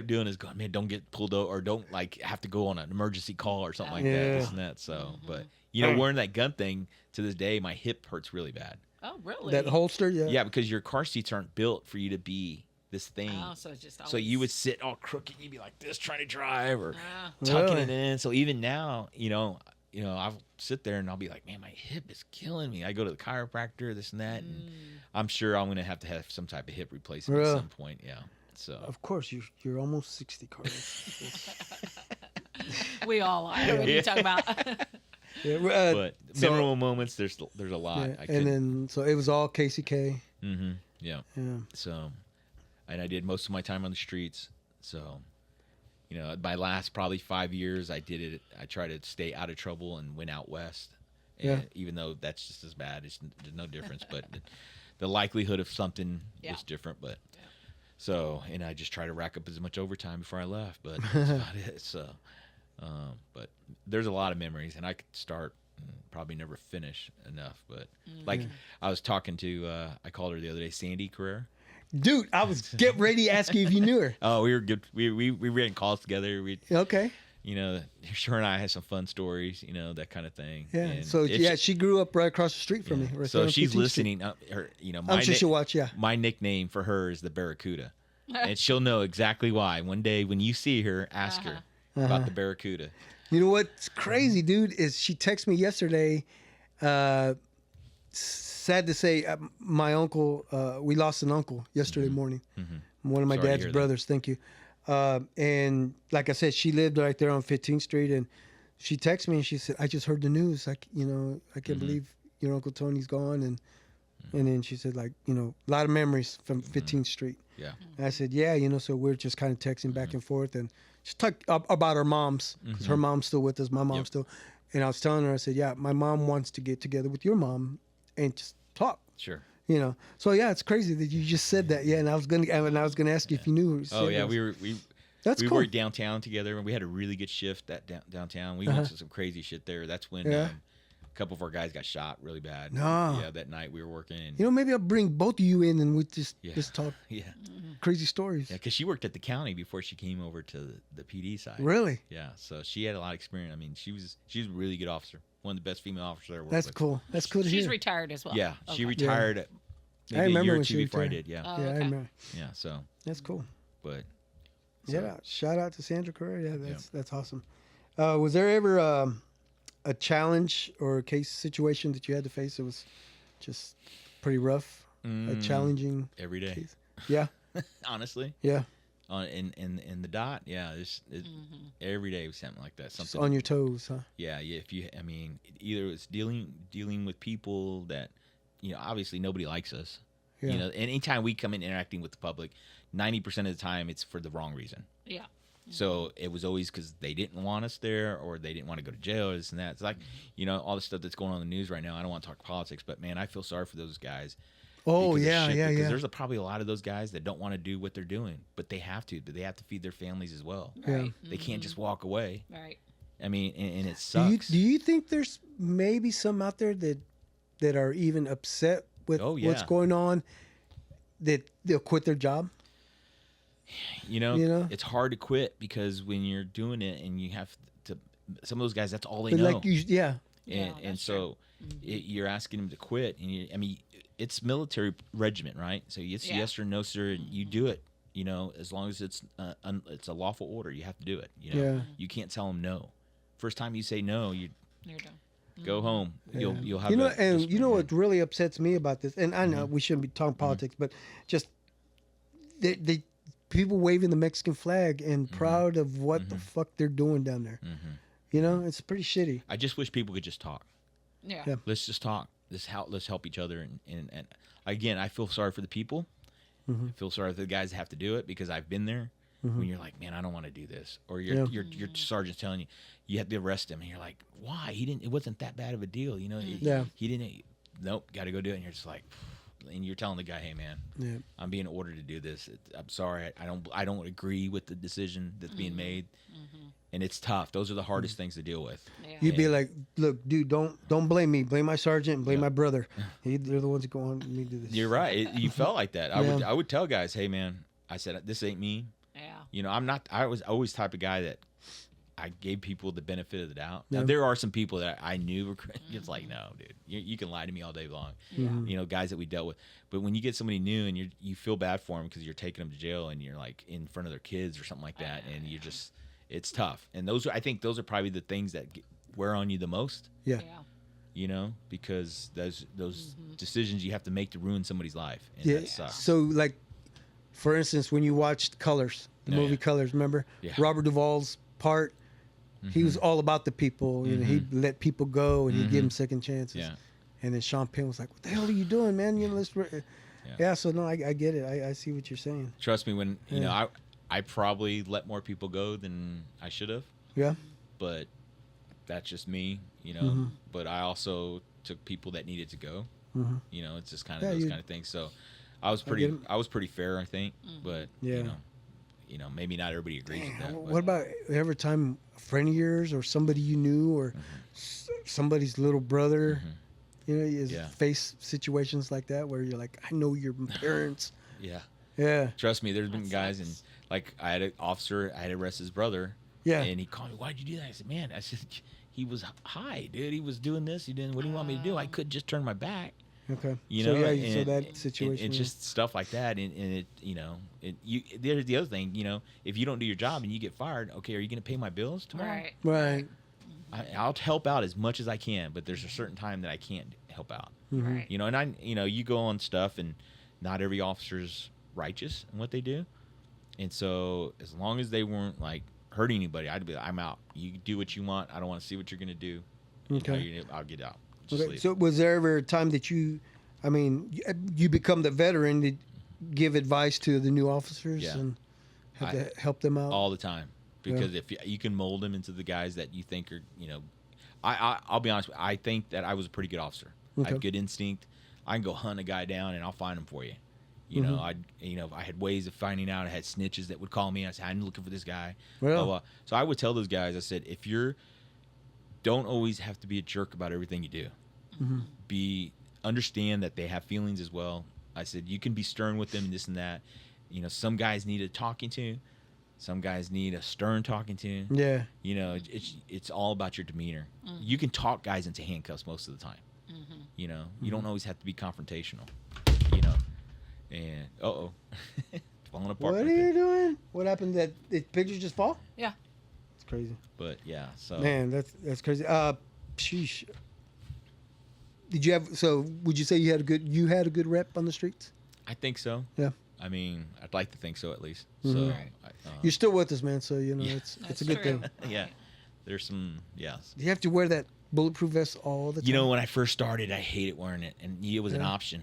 doing is going, man, don't get pulled over, or don't have to go on an emergency call or something like that, Yeah. this and that. So, but wearing that gun thing to this day, my hip hurts really bad. Oh, really? That holster, yeah. Yeah, because your car seats aren't built for you to be this thing. Oh, so it's just So you would sit all crooked, you'd be like this trying to drive, or Ah. tucking Really? it in. So even now, I'll sit there and I'll be like, man, my hip is killing me. I go to the chiropractor, this and that, and I'm sure I'm gonna have to have some type of hip replacement Really? at some point. Yeah. So Of course, you're almost 60, Carlos. We all are when Yeah. you talk about. Yeah, but so- memorable moments, there's a lot. yeah, I and couldn't. then so it was all KCK. Yeah. Yeah. So, and I did most of my time on the streets. So, my last probably 5 years, I did it. I tried to stay out of trouble and went out west. And Yeah. even though that's just as bad, there's no difference. But the likelihood of something Yeah. was different. But Yeah. so, and I just try to rack up as much overtime before I left. But that's about it. So, but there's a lot of memories, and I could start and probably never finish enough. But like I was talking to, I called her the other day, Sandy Carrera. Dude, I was getting ready to ask you if you knew her. Oh, we were good. We ran calls together. We, Okay. her and I had some fun stories, that kind of thing. Yeah. And So if yeah, she grew up right across the street from yeah. me. Right So there on if she's 15th Street. listening. Her, I'm sure she'll watch. Yeah. my nickname for her is the Barracuda, and she'll know exactly why. One day when you see her, ask her about the Barracuda. You know what's crazy, dude, is she texted me yesterday. Sad to say, my uncle, we lost an uncle yesterday morning. One of my Sorry to dad's hear that. brothers. Thank you. And like I said, she lived right there on 15th Street, and she texted me and she said, "I just heard the news. I can't believe your Uncle Tony's gone." And then she said, like, a lot of memories from 15th Street. Yeah. And I said, yeah, so we're just kind of texting back and forth and just talk about our moms, because her mom's still with us, my mom's still. And I was telling her, I said, yeah, my mom wants to get together with your mom and just talk. Sure. So yeah, it's crazy that you just said that. Yeah, and I was gonna ask you if you knew. Oh yeah, we That's we cool. worked downtown together, and we had a really good shift downtown. We went to some crazy shit there. That's when Yeah. a couple of our guys got shot really bad. No. Yeah, that night we were working. And, Maybe I'll bring both of you in and we just talk yeah, crazy stories. yeah, because she worked at the county before she came over to the PD side. Really? Yeah, so she had a lot of experience. I mean, she was a really good officer, one of the best female officers I worked That's with. cool. That's cool to She's hear. retired as well. Yeah, she Okay. retired I maybe a remember year or when two she before I retired. did. Yeah, Oh, Yeah, I okay. remember. yeah. So, That's cool. but Yeah, shout out to Sandra Carrera. Yeah, that's awesome. Was there ever a challenge or a case situation that you had to face that was just pretty rough? A challenging every day, case? Yeah, honestly, yeah. in the dot, yeah, every day was something like that. Just Something on your toes, huh? Yeah, if you, I mean, either it's dealing with people that, obviously nobody likes us. Yeah. And anytime we come in interacting with the public, 90% of the time it's for the wrong reason. Yeah. So it was always because they didn't want us there, or they didn't want to go to jail, or this and that. It's like, all the stuff that's going on in the news right now. I don't want to talk politics, but man, I feel sorry for those guys. Oh, because of yeah, shit, yeah, because yeah. there's probably a lot of those guys that don't want to do what they're doing, but they have to. But they have to feed their families as well. Right. They can't just walk away. Right. I mean, and it Do you, sucks. do you think there's maybe some out there that are even upset with Oh, what's yeah. going on, that they'll quit their job? It's hard to quit because when you're doing it and you have to, some of those guys, that's all they But know. like yeah, and that's so you're asking them to quit. And it's military regiment, right? So it's Yeah. yes or no, sir. And you do it, as long as it's a lawful order, you have to do it. Yeah. You can't tell them no. First time you say no, you You're done. go home. Yeah. You'll have and you know what really upsets me about this, and I know we shouldn't be talking politics, but just they people waving the Mexican flag and proud of what the fuck they're doing down there. It's pretty shitty. I just wish people could just talk. Yeah. Yeah. Let's just talk. Let's help each other. And again, I feel sorry for the people. I feel sorry for the guys that have to do it, because I've been there. When you're like, man, I don't want to do this, or your sergeant's telling you have to arrest him, and you're like, why? It wasn't that bad of a deal, Yeah. He didn't. Nope, got to go do it. And you're just like, and you're telling the guy, hey man, Yeah. I'm being ordered to do this. I'm sorry, I don't agree with the decision that's being made, and it's tough. Those are the hardest things to deal with. Yeah. You'd be like, look, dude, don't blame me. Blame my sergeant and blame my brother. They're the ones that go on me to do this. You're right. You felt like that. Yeah. I would tell guys, hey man, I said this ain't me. Yeah. I'm not. I was always the type of guy that I gave people the benefit of the doubt. Now Yeah. there are some people that I knew were. It's like, no, dude, you can lie to me all day long. Guys that we dealt with. But when you get somebody new and you feel bad for them because you're taking them to jail and you're like in front of their kids or something like that, and you just, it's tough. And I think those are probably the things that wear on you the most. Yeah. Yeah. Because those decisions you have to make to ruin somebody's life, and Yeah. that sucks. So, like, for instance, when you watched Colors, the Oh, movie yeah. Colors, remember Yeah. Robert Duvall's part? He was all about the people. He'd let people go and he'd give them second chances. Yeah. And then Sean Penn was like, "What the hell are you doing, man? Yeah. So no, I get it. I see what you're saying. Trust me, when I probably let more people go than I should have, Yeah. but that's just me, But I also took people that needed to go. It's just kind of Yeah, those kind of things. So I was get 'em. I was pretty fair, I think, but Yeah. maybe not everybody agrees with that. But What about every time a friend of yours or somebody you knew or somebody's little brother, is Yeah. face situations like that where you're like, I know your parents. yeah, Yeah. trust me, there's been That guys sucks. and like I had an officer, I had to arrest his brother. Yeah. And he called me, why'd you do that? I said, man, he was high, dude. He was doing this. He didn't. What do you want me to do? I could just turn my back. Okay. You so know, yeah, so and- that situation. It's just stuff like that, and there's the other thing, if you don't do your job and you get fired, okay, are you going to pay my bills tomorrow? Right. right. I'll help out as much as I can, but there's a certain time that I can't help out. Right. You know, and you go on stuff, and not every officer's righteous in what they do, and so as long as they weren't like hurting anybody, I'd be like, I'm out. You do what you want. I don't want to see what you're gonna do. Okay. I'll get out. Just Okay. leave. So was there ever a time that you become the veteran to give advice to the new officers Yeah. and have to help them out? all the time, because if you can mold them into the guys that you think are, I'll be honest. I think that I was a pretty good officer. I Okay. have good instinct. I can go hunt a guy down and I'll find him for you. You know, I had ways of finding out. I had snitches that would call me. I said, I'm looking for this guy. Well. Blah, blah. So I would tell those guys, I said, don't always have to be a jerk about everything you do. Understand that they have feelings as well. I said, you can be stern with them and this and that. You know, some guys need a talking to. Some guys need a stern talking to. Yeah. You know, it's all about your demeanor. You can talk guys into handcuffs most of the time. You know, you don't always have to be confrontational. You know, and falling apart. What are you doing? What happened? That the pictures just fall? Yeah. It's crazy. But yeah, so Man, that's crazy. Sheesh. Did you have? So would you say you had a good rep on the streets? I think so. Yeah. I mean, I'd like to think so at least. Mhm. So You're still with us, man. So you know it's That's a good true. thing. yeah, there's some Do you have to wear that bulletproof vest all the time? You know, when I first started, I hated wearing it, and it was an Yeah. option.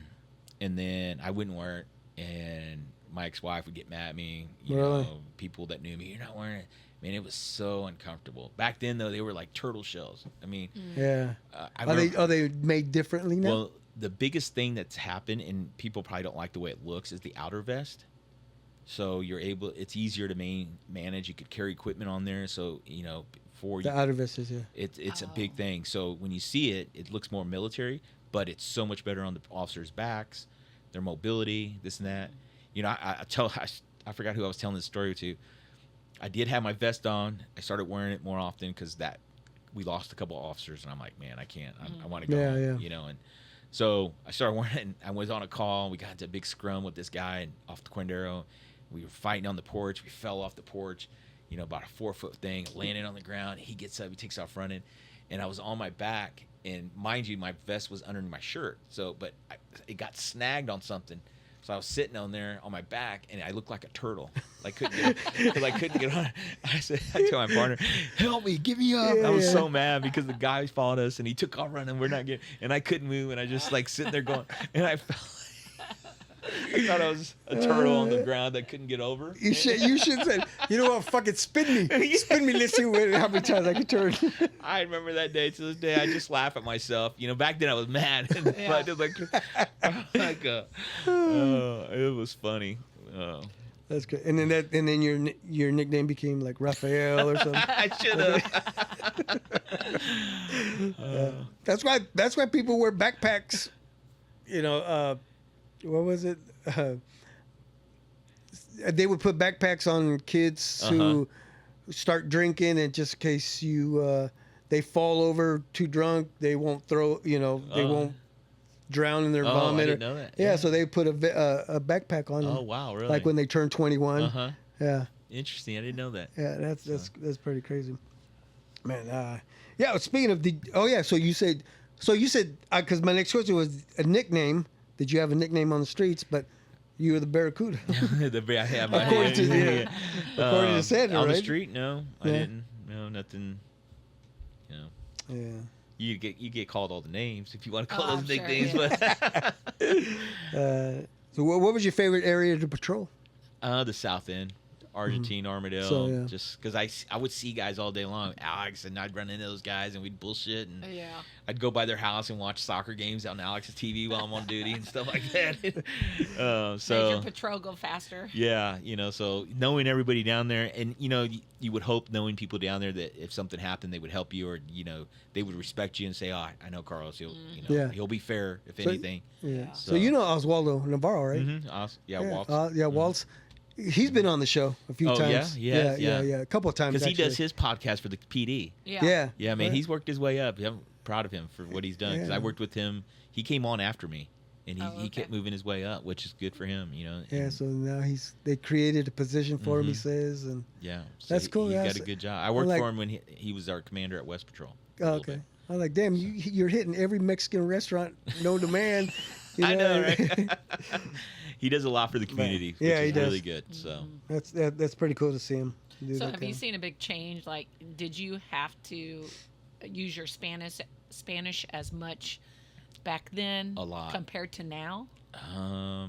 And then I wouldn't wear it, and my ex-wife would get mad at me. You Really? know, people that knew me, you're not wearing it. Man, it was so uncomfortable. Back then, though, they were like turtle shells. I mean, Yeah. I Are they made differently now? well, the biggest thing that's happened, and people probably don't like the way it looks, is the outer vest. So it's easier to manage. You could carry equipment on there. So, you know, the outer vest is, yeah. it's a big thing. So when you see it, it looks more military, but it's so much better on the officers' backs, their mobility, this and that. You know, I forgot who I was telling this story to. I did have my vest on. I started wearing it more often because we lost a couple of officers, and I'm like, man, I can't. I want to go Yeah, home, yeah. you know. And so I started wearing it, and I was on a call. We got into a big scrum with this guy off the Quindaro. We were fighting on the porch. We fell off the porch, you know, about a 4-foot thing, landed on the ground. He gets up, he takes off running, and I was on my back. And mind you, my vest was under my shirt, but it got snagged on something. So I was sitting on there on my back, and I looked like a turtle. I couldn't get on. I told my partner, "Help me, get me up!" I was so mad because the guy followed us, and he took off running. We're not getting, and I couldn't move, and I just like sitting there going, and I felt. I thought I was a turtle on the ground that couldn't get over. You should say, you know what? Fucking spin me. Spin me. Let's see how many times I can turn. I remember that day to this day. I just laugh at myself. You know, back then I was mad. But it was it was funny. That's good. And then your nickname became like Raphael or something. I should have. That's why people wear backpacks. You know, what was it? They would put backpacks on kids who start drinking, and just in case they fall over too drunk, they won't they won't drown in their vomit. I didn't know that. Yeah, so they put a backpack on them. Oh wow, really? Like when they turn 21. Yeah. Interesting. I didn't know that. Yeah, that's pretty crazy, man. Yeah. Speaking of so you said because my next question was a nickname. Did you have a nickname on the streets? But you were the Barracuda. According to Sandra, on right? the street, no, I didn't. No, nothing. You know. Yeah. You get called all the names if you want to call those big sure, names, yeah. but So what was your favorite area to patrol? the South End. Argentine, Armadale, So, yeah. just because I would see guys all day long, Alex, and I'd run into those guys and we'd bullshit, and I'd go by their house and watch soccer games on Alex's TV while I'm on duty and stuff like that. So make your patrol go faster. yeah, you know, so knowing everybody down there, and you know, you would hope knowing people down there that if something happened, they would help you, or you know, they would respect you and say, "Oh, I know Carlos. He'll be fair if anything." Yeah. So you know Oswaldo Navarro, right? Mm-hmm. Walt. Waltz. He's been on the show a few times. Yeah, a couple of times. Because he does his podcast for the PD. Yeah. Yeah, man, he's worked his way up. I'm proud of him for what he's done. Because I worked with him. He came on after me, and he kept moving his way up, which is good for him. You know. Yeah. So now they created a position for him. He says, and yeah, that's cool. He's Yeah, got a good job. I worked for him when he was our commander at West Patrol. Oh, okay. I'm like, damn, you're hitting every Mexican restaurant known to man. You I know, right? He does a lot for the community, which Yeah, he is does. really good. So That's pretty cool to see him do So that. have you seen a big change? Like, did you have to use your Spanish as much back then A lot. compared to now? I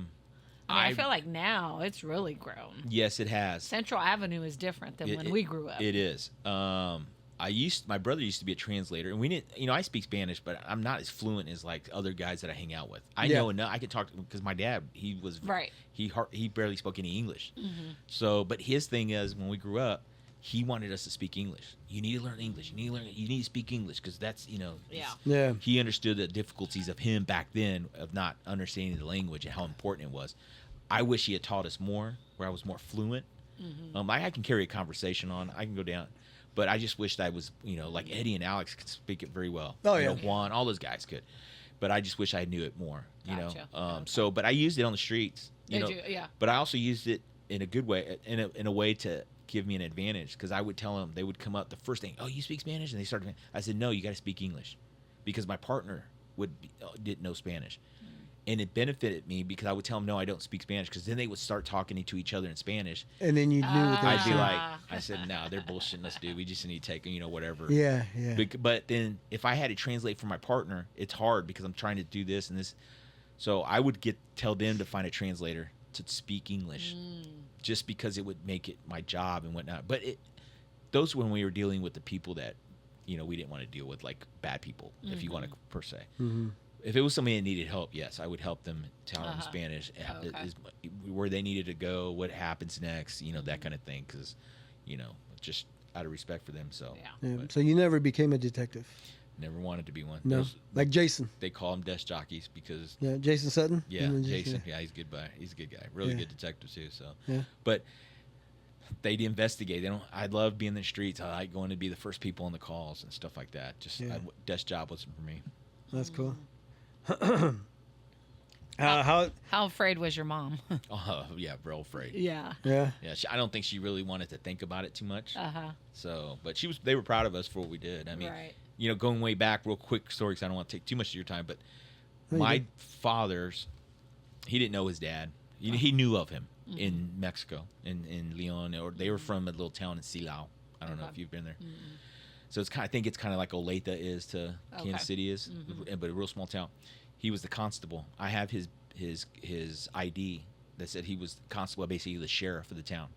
I feel like now it's really grown. yes, it has. Central Avenue is different than when we grew up. It is. My brother used to be a translator, and we didn't. I speak Spanish, but I'm not as fluent as like other guys that I hang out with. I know enough. I could talk because my dad, he was Right. He barely spoke any English. Mm-hmm. So, but his thing is when we grew up, he wanted us to speak English. You need to learn English. You need to speak English because that's Yeah. Yeah. He understood the difficulties of him back then of not understanding the language and how important it was. I wish he had taught us more, where I was more fluent. Mm-hmm. I can carry a conversation on. I can go down, but I just wished I was, like Eddie and Alex could speak it very well. Oh, yeah. Juan, all those guys could, but I just wish I knew it more. Gotcha. Okay. So, but I used it on the streets. Did you? Yeah. But I also used it in a good way, in a way to give me an advantage, because I would tell them, they would come up the first thing, oh, you speak Spanish, and they started. I said, no, you got to speak English, because my partner didn't know Spanish. And it benefited me because I would tell them, no, I don't speak Spanish, because then they would start talking to each other in Spanish. And then you knew what they were I'd be saying. like, I said, no, they're bullshitting us, dude. We just need to take, whatever. Yeah, yeah. But then if I had to translate for my partner, it's hard because I'm trying to do this and this. So I would tell them to find a translator to speak English, just because it would make it my job and whatnot. But those when we were dealing with the people that, we didn't want to deal with, like bad people, if you want to per se. Mm-hmm. If it was somebody that needed help, yes, I would help them tell them Uh-huh. Spanish, Okay. where they needed to go, what happens next, that kind of thing, because, just out of respect for them. So Yeah. Yeah. but So you never became a detective? never wanted to be one. No. Like Jason. They call them desk jockeys because, Yeah, Jason Sutton. yeah, You know, Jason, yeah, he's good. He's a good guy, really Yeah. good detective too. So, Yeah. but they'd investigate. They don't. I love being in the streets. I like going to be the first people on the calls and stuff like that. Just Yeah. desk job wasn't for me. That's cool. How afraid was your mom? Oh yeah, real afraid. Yeah. Yeah. Yeah, I don't think she really wanted to think about it too much. Uh-huh. So, but they were proud of us for what we did. I mean, Right. Going way back, real quick story, because I don't want to take too much of your time, but No, you my good. father's, he didn't know his dad. He knew of him in Mexico, in Leon, or they were from a little town in Silao. I don't know if you've been there. So I think it's kind of like Olathe is to Kansas Okay. City is, but a real small town. He was the constable. I have his ID that said he was the constable, basically the sheriff of the town.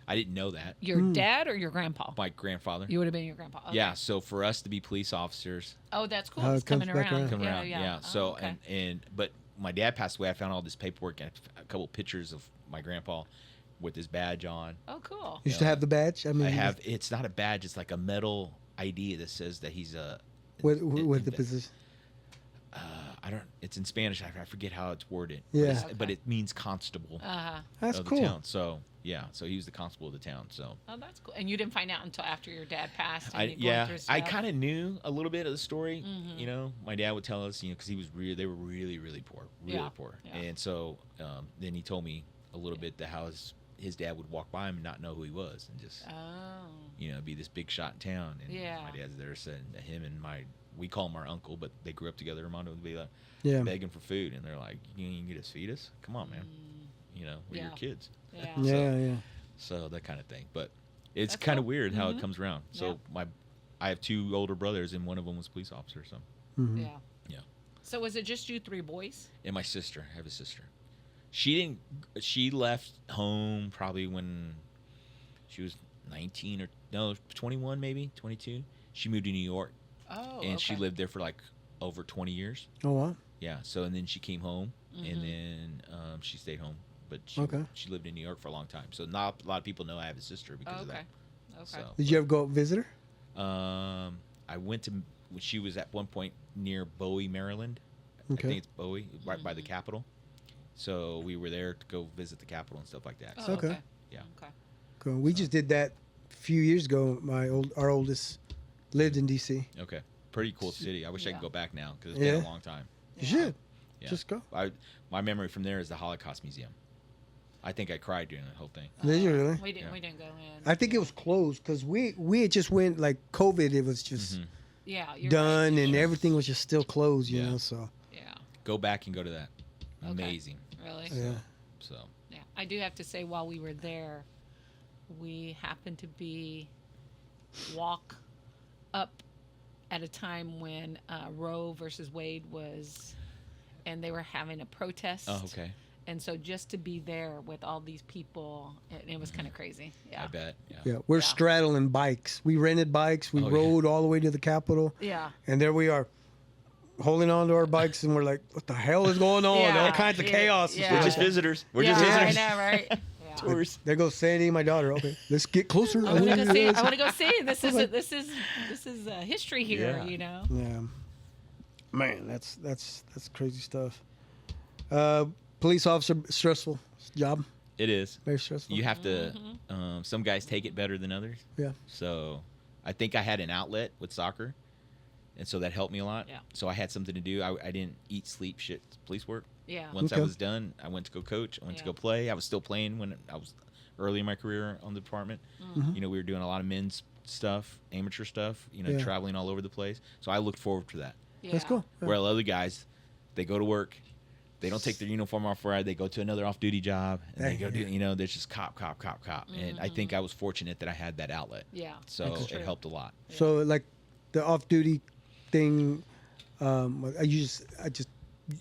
I didn't know that. Your dad or your grandpa? My grandfather. You would have been your grandpa. Okay. Yeah, so for us to be police officers, Oh, that's cool. Oh, It's it comes coming back around. around. come Yeah, around, yeah. So Oh, okay. but my dad passed away. I found all this paperwork and a couple pictures of my grandpa with his badge on. Oh, cool. You used to have the badge? I mean, I have. It's not a badge. It's like a metal ID that says that he's a. With the position. I don't. It's in Spanish. I forget how it's worded. Yeah. But it means constable Uh-huh. That's of the cool. town. So yeah. So he was the constable of the town. So. Oh, that's cool. And you didn't find out until after your dad passed? And you I going through stuff? kind of knew a little bit of the story. Mhm. My dad would tell us, because they were really, really poor, really Yeah, poor. yeah. And so then he told me a little bit that how his dad would walk by him and not know who he was, and just Oh. be this big shot in town. And Yeah. my dad's there saying that him and we call him our uncle, but they grew up together. Armando would be like Yeah. begging for food, and they're like, "You can get us feed us? Come on, man. We're your Yeah. kids." Yeah. Yeah, yeah. So that kind of thing. But it's That's kind of cool. weird how Mhm. it comes around. So I have two older brothers, and one of them was a police officer. So, Mhm. Yeah. yeah. So was it just you three boys? And my sister, I have a sister. She left home probably when she was 19 or no, 21 maybe, 22. She moved to New York, Oh, and she okay. lived there for like over 20 years. Oh, wow. Yeah. So and then she came home, Mhm. and then she stayed home, but Okay. she lived in New York for a long time. So not a lot of people know I have a sister because Oh, of okay. that. Okay. So, Did you ever go visit her? I went to when she was at one point near Bowie, Maryland. I Okay. think it's Bowie, right by the Capitol. So we were there to go visit the Capitol and stuff like that. Oh, So, Okay. okay. Yeah. Okay. Cool. We just did that a few years ago. Our oldest lived in D.C. okay, pretty cool city. I wish I Yeah. could go back now because it's been Yeah. a long time. You should. Yeah. Just go. My memory from there is the Holocaust Museum. I think I cried during that whole thing. Did you really? We didn't. Yeah. We didn't go in. I think it was closed because we had just went like COVID. It was just Yeah, you're done, right. and everything was just still closed. You Yeah. know, so Yeah. Go back and go to that. Okay. Amazing. Really? yeah. So Yeah. I do have to say, while we were there, we happened to walk up at a time when Roe versus Wade was, and they were having a protest. oh, okay. And so just to be there with all these people, it was kind of crazy. Yeah. I bet. Yeah. Yeah, we're Yeah. straddling bikes. We rented bikes. We Oh, yeah. rode all the way to the Capitol, Yeah. and there we are, holding on to our bikes, and we're like, "What the hell is going on?" Yeah, All kinds of yeah, chaos. yeah. We're just visitors. We're yeah, just visitors. I know, right? Yeah. Tourists. There goes Sandy, my daughter. Okay, let's get closer. I want to go see. I want to go see. This is history here. Yeah. You know. Yeah, man, that's crazy stuff. Police officer, stressful job, It is. very stressful. You have to. Some guys take it better than others. Yeah. So, I think I had an outlet with soccer, and so that helped me a lot. Yeah. So I had something to do. I didn't eat, sleep, shit, police work. Yeah. Once I Okay. was done, I went to go coach. I went to Yeah. go play. I was still playing when I was early in my career on the department. You know, we were doing a lot of men's stuff, amateur stuff. You know, Yeah. traveling all over the place. So I looked forward to that. Yeah. That's cool. Yeah. Where other guys, they go to work, they don't take their uniform off right. They go to another off-duty job, and they go do. You know, there's just cop. And I think I was fortunate that I had that outlet. Yeah. So That's it true. helped a lot. So like the off-duty thing, I just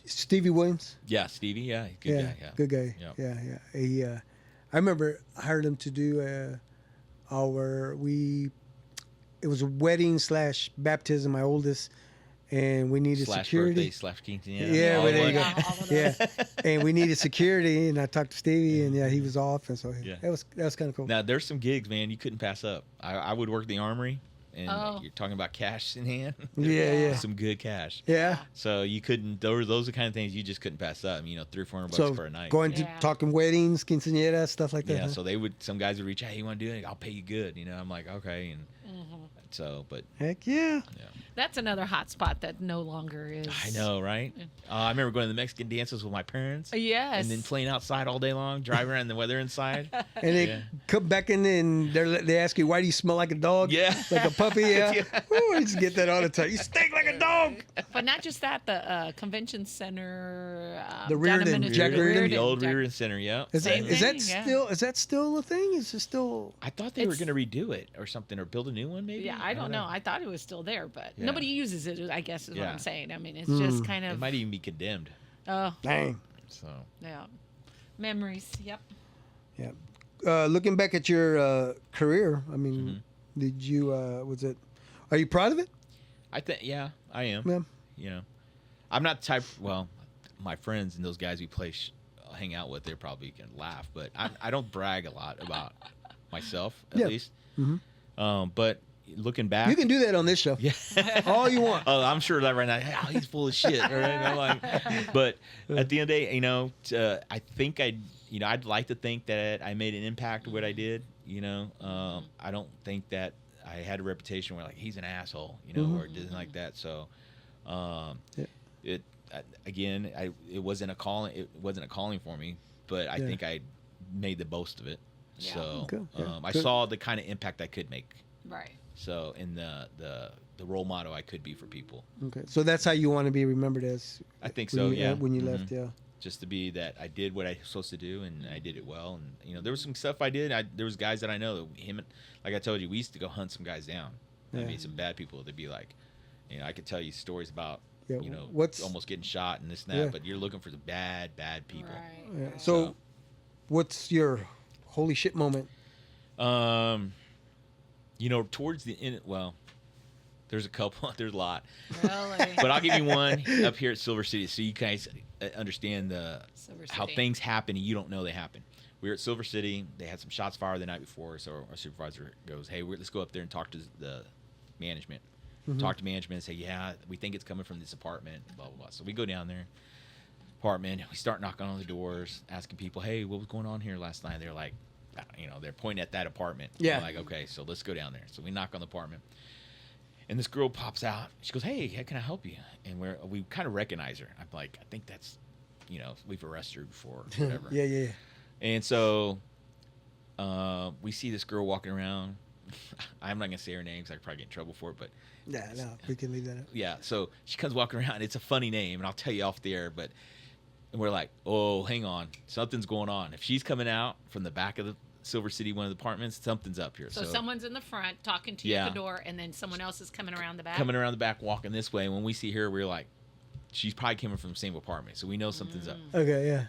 Stevie Williams. Yeah, Stevie. Yeah, good guy. Yeah. good guy. Yep. Yeah. He, I remember I hired him to do it was a wedding / baptism, my oldest, and we needed Slash security. birthday slash quinceanera. Yeah, all well, there in you one. go. All of Yeah, those. and we needed security, and I talked to Stevie, and he was off, and so Yeah. that was kind of cool. Now there's some gigs, man, you couldn't pass up. I would work the armory, and Oh. you're talking about cash in hand. Yeah. Some good cash. Yeah. So you couldn't. Those are the kind of things you just couldn't pass up. You know, $300 or $400 So for a night. going to Yeah. talking weddings, quinceañeras, stuff like that. yeah. huh? So some guys would reach, hey, you want to do it? I'll pay you good. You know, I'm like, okay, and so, but Heck yeah. That's another hot spot that no longer is. I know, right? I remember going to the Mexican dances with my parents. Yes. And then playing outside all day long, driving around in the weather inside. And they Yeah. come back in and they ask you, why do you smell like a dog? Yeah. Like a puppy? Yeah. Yeah. Ooh, I used to get that all the time. You stink like a dog. But not just that, the convention center, The down Reardon, in Minnesota- Jack Reardon. The old Jack- Reardon Center, yeah. Same Is that thing, yeah. still a thing? Is it still? I thought they were It's- going to redo it or something, or build a new one, maybe. Yeah, I don't know. I thought it was still there, but Yeah. nobody uses it, I guess is what Yeah. I'm saying. I mean, it's just kind It of, might even be condemned. oh, Dang. So yeah. Memories, yep. Yeah. Looking back at your career, I mean, Mm-hmm. did you? Are you proud of it? I think, yeah, I am. Yeah. You know, I'm not the type. Well, my friends and those guys we play, hang out with, they're probably gonna laugh, but I don't brag a lot about myself, at Yeah. least. Mhm. But looking back, You can do that on this show. yeah. All you want. Oh, I'm sure that right now, hey, oh, he's full of shit. Right? I'm like, but at the end of the day, you know, I think I'd like to think that I made an impact with what I did. You know, I don't think that I had a reputation where like he's an asshole, you know, or anything like that. So, it wasn't a calling. It wasn't a calling for me, but I Yeah. think I made the most of it. Yeah. So Okay, yeah. I Good. saw the kind of impact I could make. Right. So in the role model I could be for people. Okay. So that's how you want to be remembered as. I think when so. you- Yeah. When you Mhm. left, yeah. Just to be that I did what I was supposed to do and I did it well. And you know, there was some stuff I did. There was guys that I know that like I told you, we used to go hunt some guys down. I Yeah. mean, some bad people. They'd be like, you know, I could tell you stories about, Yeah, you know, what's- almost getting shot and this and that. Yeah. But you're looking for the bad people. Right. Yeah. right. So, what's your holy shit moment? You know, towards the end, well, there's a couple, there's a lot, Really? but I'll give you one up here at Silver City, so you guys understand Silver how City. things happen and you don't know they happen. We were at Silver City. They had some shots fired the night before, so our supervisor goes, "Hey, let's go up there and talk to the management. Talk to management and say, yeah, we think it's coming from this apartment, blah, blah, blah." So we go down there, apartment. We start knocking on the doors, asking people, "Hey, what was going on here last night?" They're like, you know, they're pointing at that apartment. Yeah. We're like, okay, so let's go down there. So we knock on the apartment. And this girl pops out. She goes, "Hey, how can I help you?" And we kind of recognize her. I'm like, I think that's, you know, we've arrested her before, whatever. Yeah. And so we see this girl walking around, I'm not gonna say her name because I could probably get in trouble for it, but Yeah, no, we can leave that out. yeah. So she comes walking around. It's a funny name, and I'll tell you off the air. But and we're like, oh, hang on, something's going on. If she's coming out from the back of the Silver City, one of the apartments, something's up here. So someone's in the front talking to you Yeah. at the door, and then someone else is coming around the back. coming around the back, walking this way. And when we see her, we're like, she's probably coming from the same apartment, so we know something's up. Okay, yeah.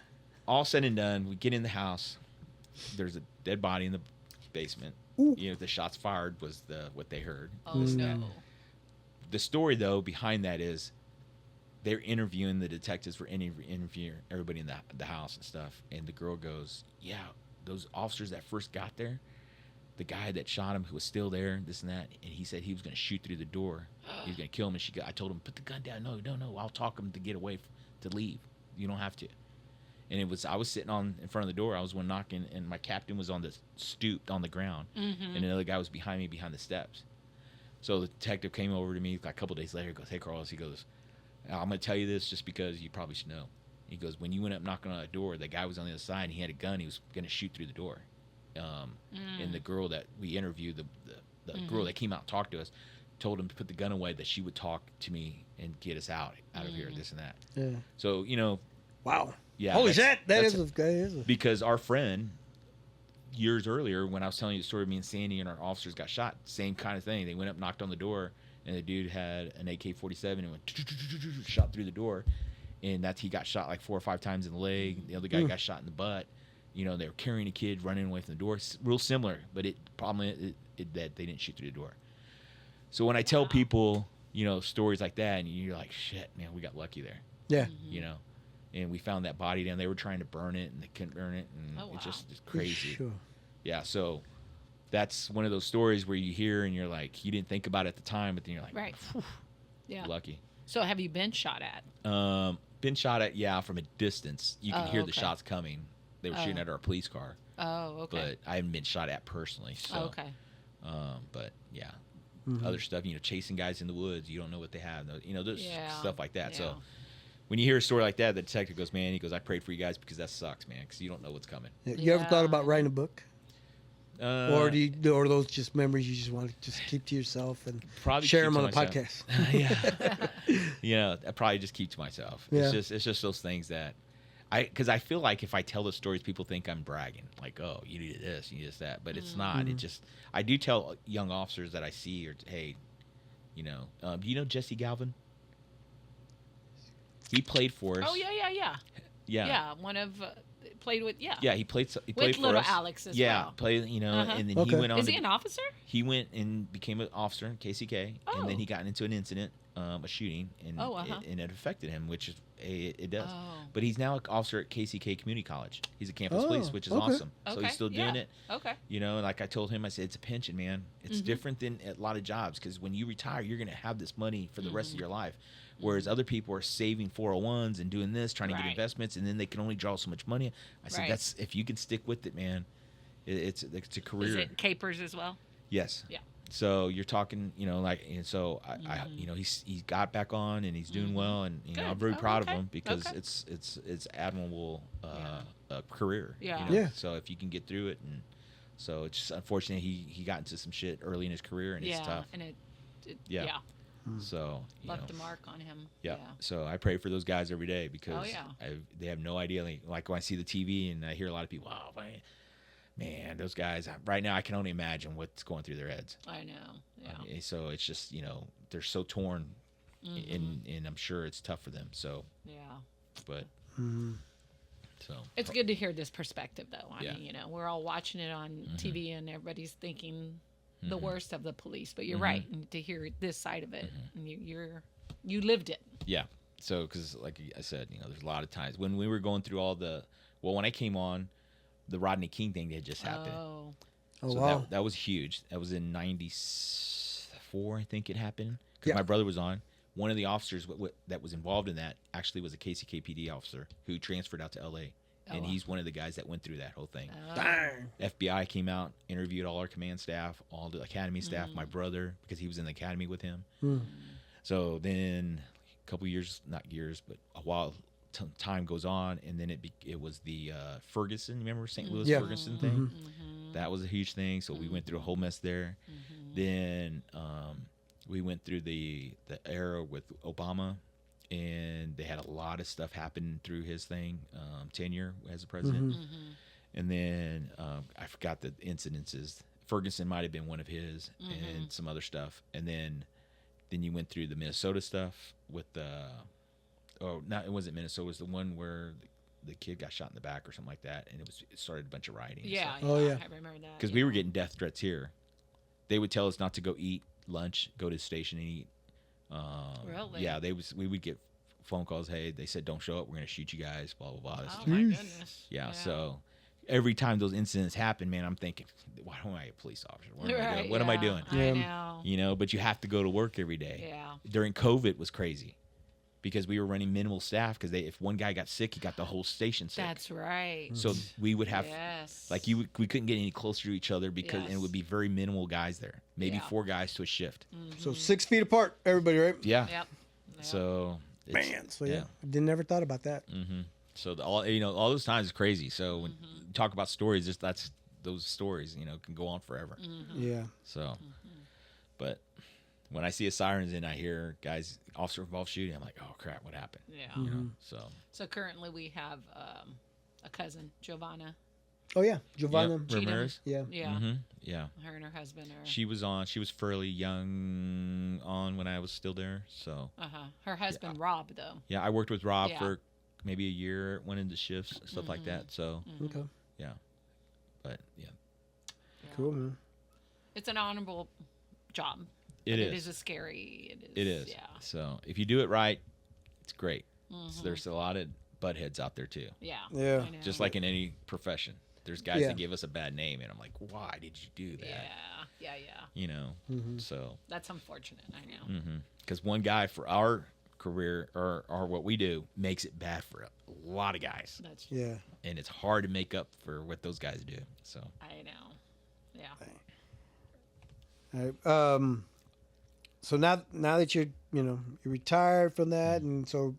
All said and done, we get in the house. There's a dead body in the basement. Ooh. You know, the shots fired was what they heard. Oh no. The story though behind that is they're interviewing the detectives for interviewing everybody in the house and stuff. And the girl goes, "Yeah, those officers that first got there, the guy that shot him who was still there, this and that, and he said he was going to shoot through the door. He was going to kill him." And I told him, "Put the gun down." No, I'll talk him to get away, to leave. You don't have to. And I was sitting in front of the door. I was one knocking, and my captain was on the stoop on the ground, and another guy was behind me behind the steps. So the detective came over to me a couple days later. He goes, "Hey, Carlos," he goes, "I'm going to tell you this just because you probably should know." He goes, "When you went up knocking on that door, the guy was on the other side, and he had a gun. He was going to shoot through the door." And the girl that we interviewed, the girl that came out and talked to us, told him to put the gun away, that she would talk to me and get us out of here, this and that. Yeah. So, Wow. yeah. Holy shit! That that's is a because our friend, years earlier, when I was telling you the story of me and Sandy and our officers got shot, same kind of thing. They went up, knocked on the door, and the dude had an AK-47 and went shot through the door, and he got shot like 4 or 5 times in the leg. The other guy got shot in the butt. They were carrying a kid running away from the door. Real similar, but problem is that they didn't shoot through the door. So when I tell people, stories like that, and you're like, shit, man, we got lucky there. yeah. And we found that body down. They were trying to burn it, and they couldn't burn it, and it's crazy. Sure. Yeah, so that's one of those stories where you hear and you're like, you didn't think about it at the time, but then you're like, Right. Yeah. lucky. So have you been shot at? Been shot at, yeah, from a distance. You can hear the okay. shots coming. They were shooting at our police car, Oh, okay. but I haven't been shot at personally. So, Okay. but yeah, other stuff, chasing guys in the woods. You don't know what they have. There's stuff like that. Yeah. So when you hear a story like that, the detective goes, "Man," he goes, "I prayed for you guys because that sucks, man, because you don't know what's coming." Yeah. You ever thought about Yeah. writing a book, or are those just memories you just want to just keep to yourself and probably share keep them on to a myself. podcast? Yeah, I probably just keep to myself. Yeah. It's just those things that because I feel like if I tell the stories, people think I'm bragging, like, "Oh, you needed this, you needed that," but it's not. It just I do tell young officers that I see, or hey, do you know Jesse Galvin? He played for us. Oh yeah. Yeah. Yeah. One of played with Yeah, he played with for little us. Alex as yeah, well. played, and then Okay. he went on. Is he an officer? He went and became an officer in KCK, and then Oh. he got into an incident, a shooting, and Oh, and it affected him, which is it does. Oh. But he's now an officer at KCK Community College. He's a campus Oh, police, which is okay. awesome. So Okay, he's still doing yeah. it. Okay. Like I told him, I said, it's a pension, man. It's different than a lot of jobs because when you retire, you're going to have this money for the rest of your life. Whereas other people are saving 401s and doing this, trying to get Right. investments, and then they can only draw so much money. I said, Right. that's if you can stick with it, man. It's a career. Is it capers as well? Yes. Yeah. So you're talking, and so I he got back on and he's doing well, and Good. I'm very Oh, proud okay. of him because Okay. it's admirable career. Yeah. Yeah. So if you can get through it, and so it's just unfortunate he got into some shit early in his career, and yeah. it's tough. And it Yeah. yeah. So Left a mark on him. yeah. So I pray for those guys every day because yeah. they have no idea. Like when I see the TV and I hear a lot of people, "Oh man, those guys." Right now, I can only imagine what's going through their heads. I know. Yeah. So it's just they're so torn, and I'm sure it's tough for them. So, Yeah. but so It's good to hear this perspective, though. I Yeah. mean, we're all watching it on TV, and everybody's thinking the worst of the police. But you're right, and to hear this side of it, and you lived it. yeah. So because like I said, there's a lot of times when we were going through all when I came on, the Rodney King thing had just happened. Oh, Oh So wow. that was huge. That was in '94, I think it happened. Because Yeah. my brother was on. One of the officers that was involved in that actually was a KCKPD officer who transferred out to LA. And wow. he's one of the guys that went through that whole thing. Darn. FBI came out, interviewed all our command staff, all the academy staff, my brother, because he was in the academy with him. So then a couple years, not years, but a while time goes on, and then it was the Ferguson, remember St. Louis Yeah. Ferguson thing? That was a huge thing. So we went through a whole mess there. Then we went through the era with Obama, and they had a lot of stuff happen through his thing, tenure as a president. And then I forgot the incidences. Ferguson might have been one of his, and some other stuff. And then you went through the Minnesota stuff with the it wasn't Minnesota. It was the one where the kid got shot in the back or something like that, and it started a bunch of rioting. Yeah, Oh, yeah. I remember that. Because we were getting death threats here. They would tell us not to go eat lunch, go to the station and eat. Really? Yeah, we would get phone calls. Hey, they said don't show up. We're gonna shoot you guys. Blah blah blah. Oh my goodness. Yeah. So every time those incidents happen, man, I'm thinking, why am I a police officer? What am I doing? What am I doing? I know. You know, but you have to go to work every day. Yeah. During COVID it was crazy because we were running minimal staff because if one guy got sick, he got the whole station sick. That's right. So we would have Yes. like we couldn't get any closer to each other because and it would be very minimal guys there, maybe 4 guys to a shift. So 6 feet apart, everybody, right? Yeah. Yep. So Man. So yeah, I didn't never thought about that. So all those times is crazy. So when you talk about stories, those stories can go on forever. Yeah. So, but when I see a sirens and I hear guys officer involved shooting, I'm like, oh crap, what happened? Yeah. So Currently we have a cousin, Giovanna. Oh yeah, Giovanna. Yep, Ramirez. Yeah. Yeah. Yeah. Her and her husband are. She was fairly young when I was still there. So Her husband Rob though. yeah, I worked with Rob for maybe a year, went into shifts, stuff like that. So Okay. yeah, but yeah, Cool, man. It's an honorable job. It but is. It is a scary. It is. Yeah. So if you do it right, it's great. So there's a lot of butt heads out there too. Yeah. Yeah. I know. Just like in any profession, there's guys Yeah. that give us a bad name, and I'm like, why did you do that? Yeah. So That's unfortunate. I know. because one guy for our career or what we do makes it bad for a lot of guys, That's. Yeah. and it's hard to make up for what those guys do. So I know. Yeah. All right. So now that you're retired from that, and so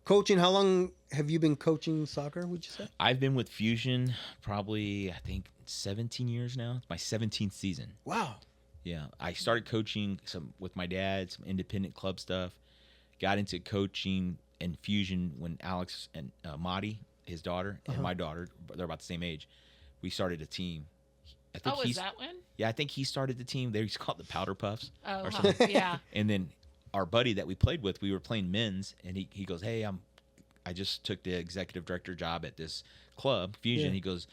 coaching, how long have you been coaching soccer? Would you say? I've been with Fusion probably I think 17 years now. It's my 17th season. Wow. Yeah, I started coaching with my dad, some independent club stuff. Got into coaching and Fusion when Alex and Madi, his daughter, and my daughter, they're about the same age. We started a team. I think Oh, is that when? Yeah, I think he started the team. They used to call it the Powder Puffs. Oh, or something. yeah. And then our buddy that we played with, we were playing men's, and he goes, "Hey, I just took the executive director job at this club, Fusion." Yeah. He goes,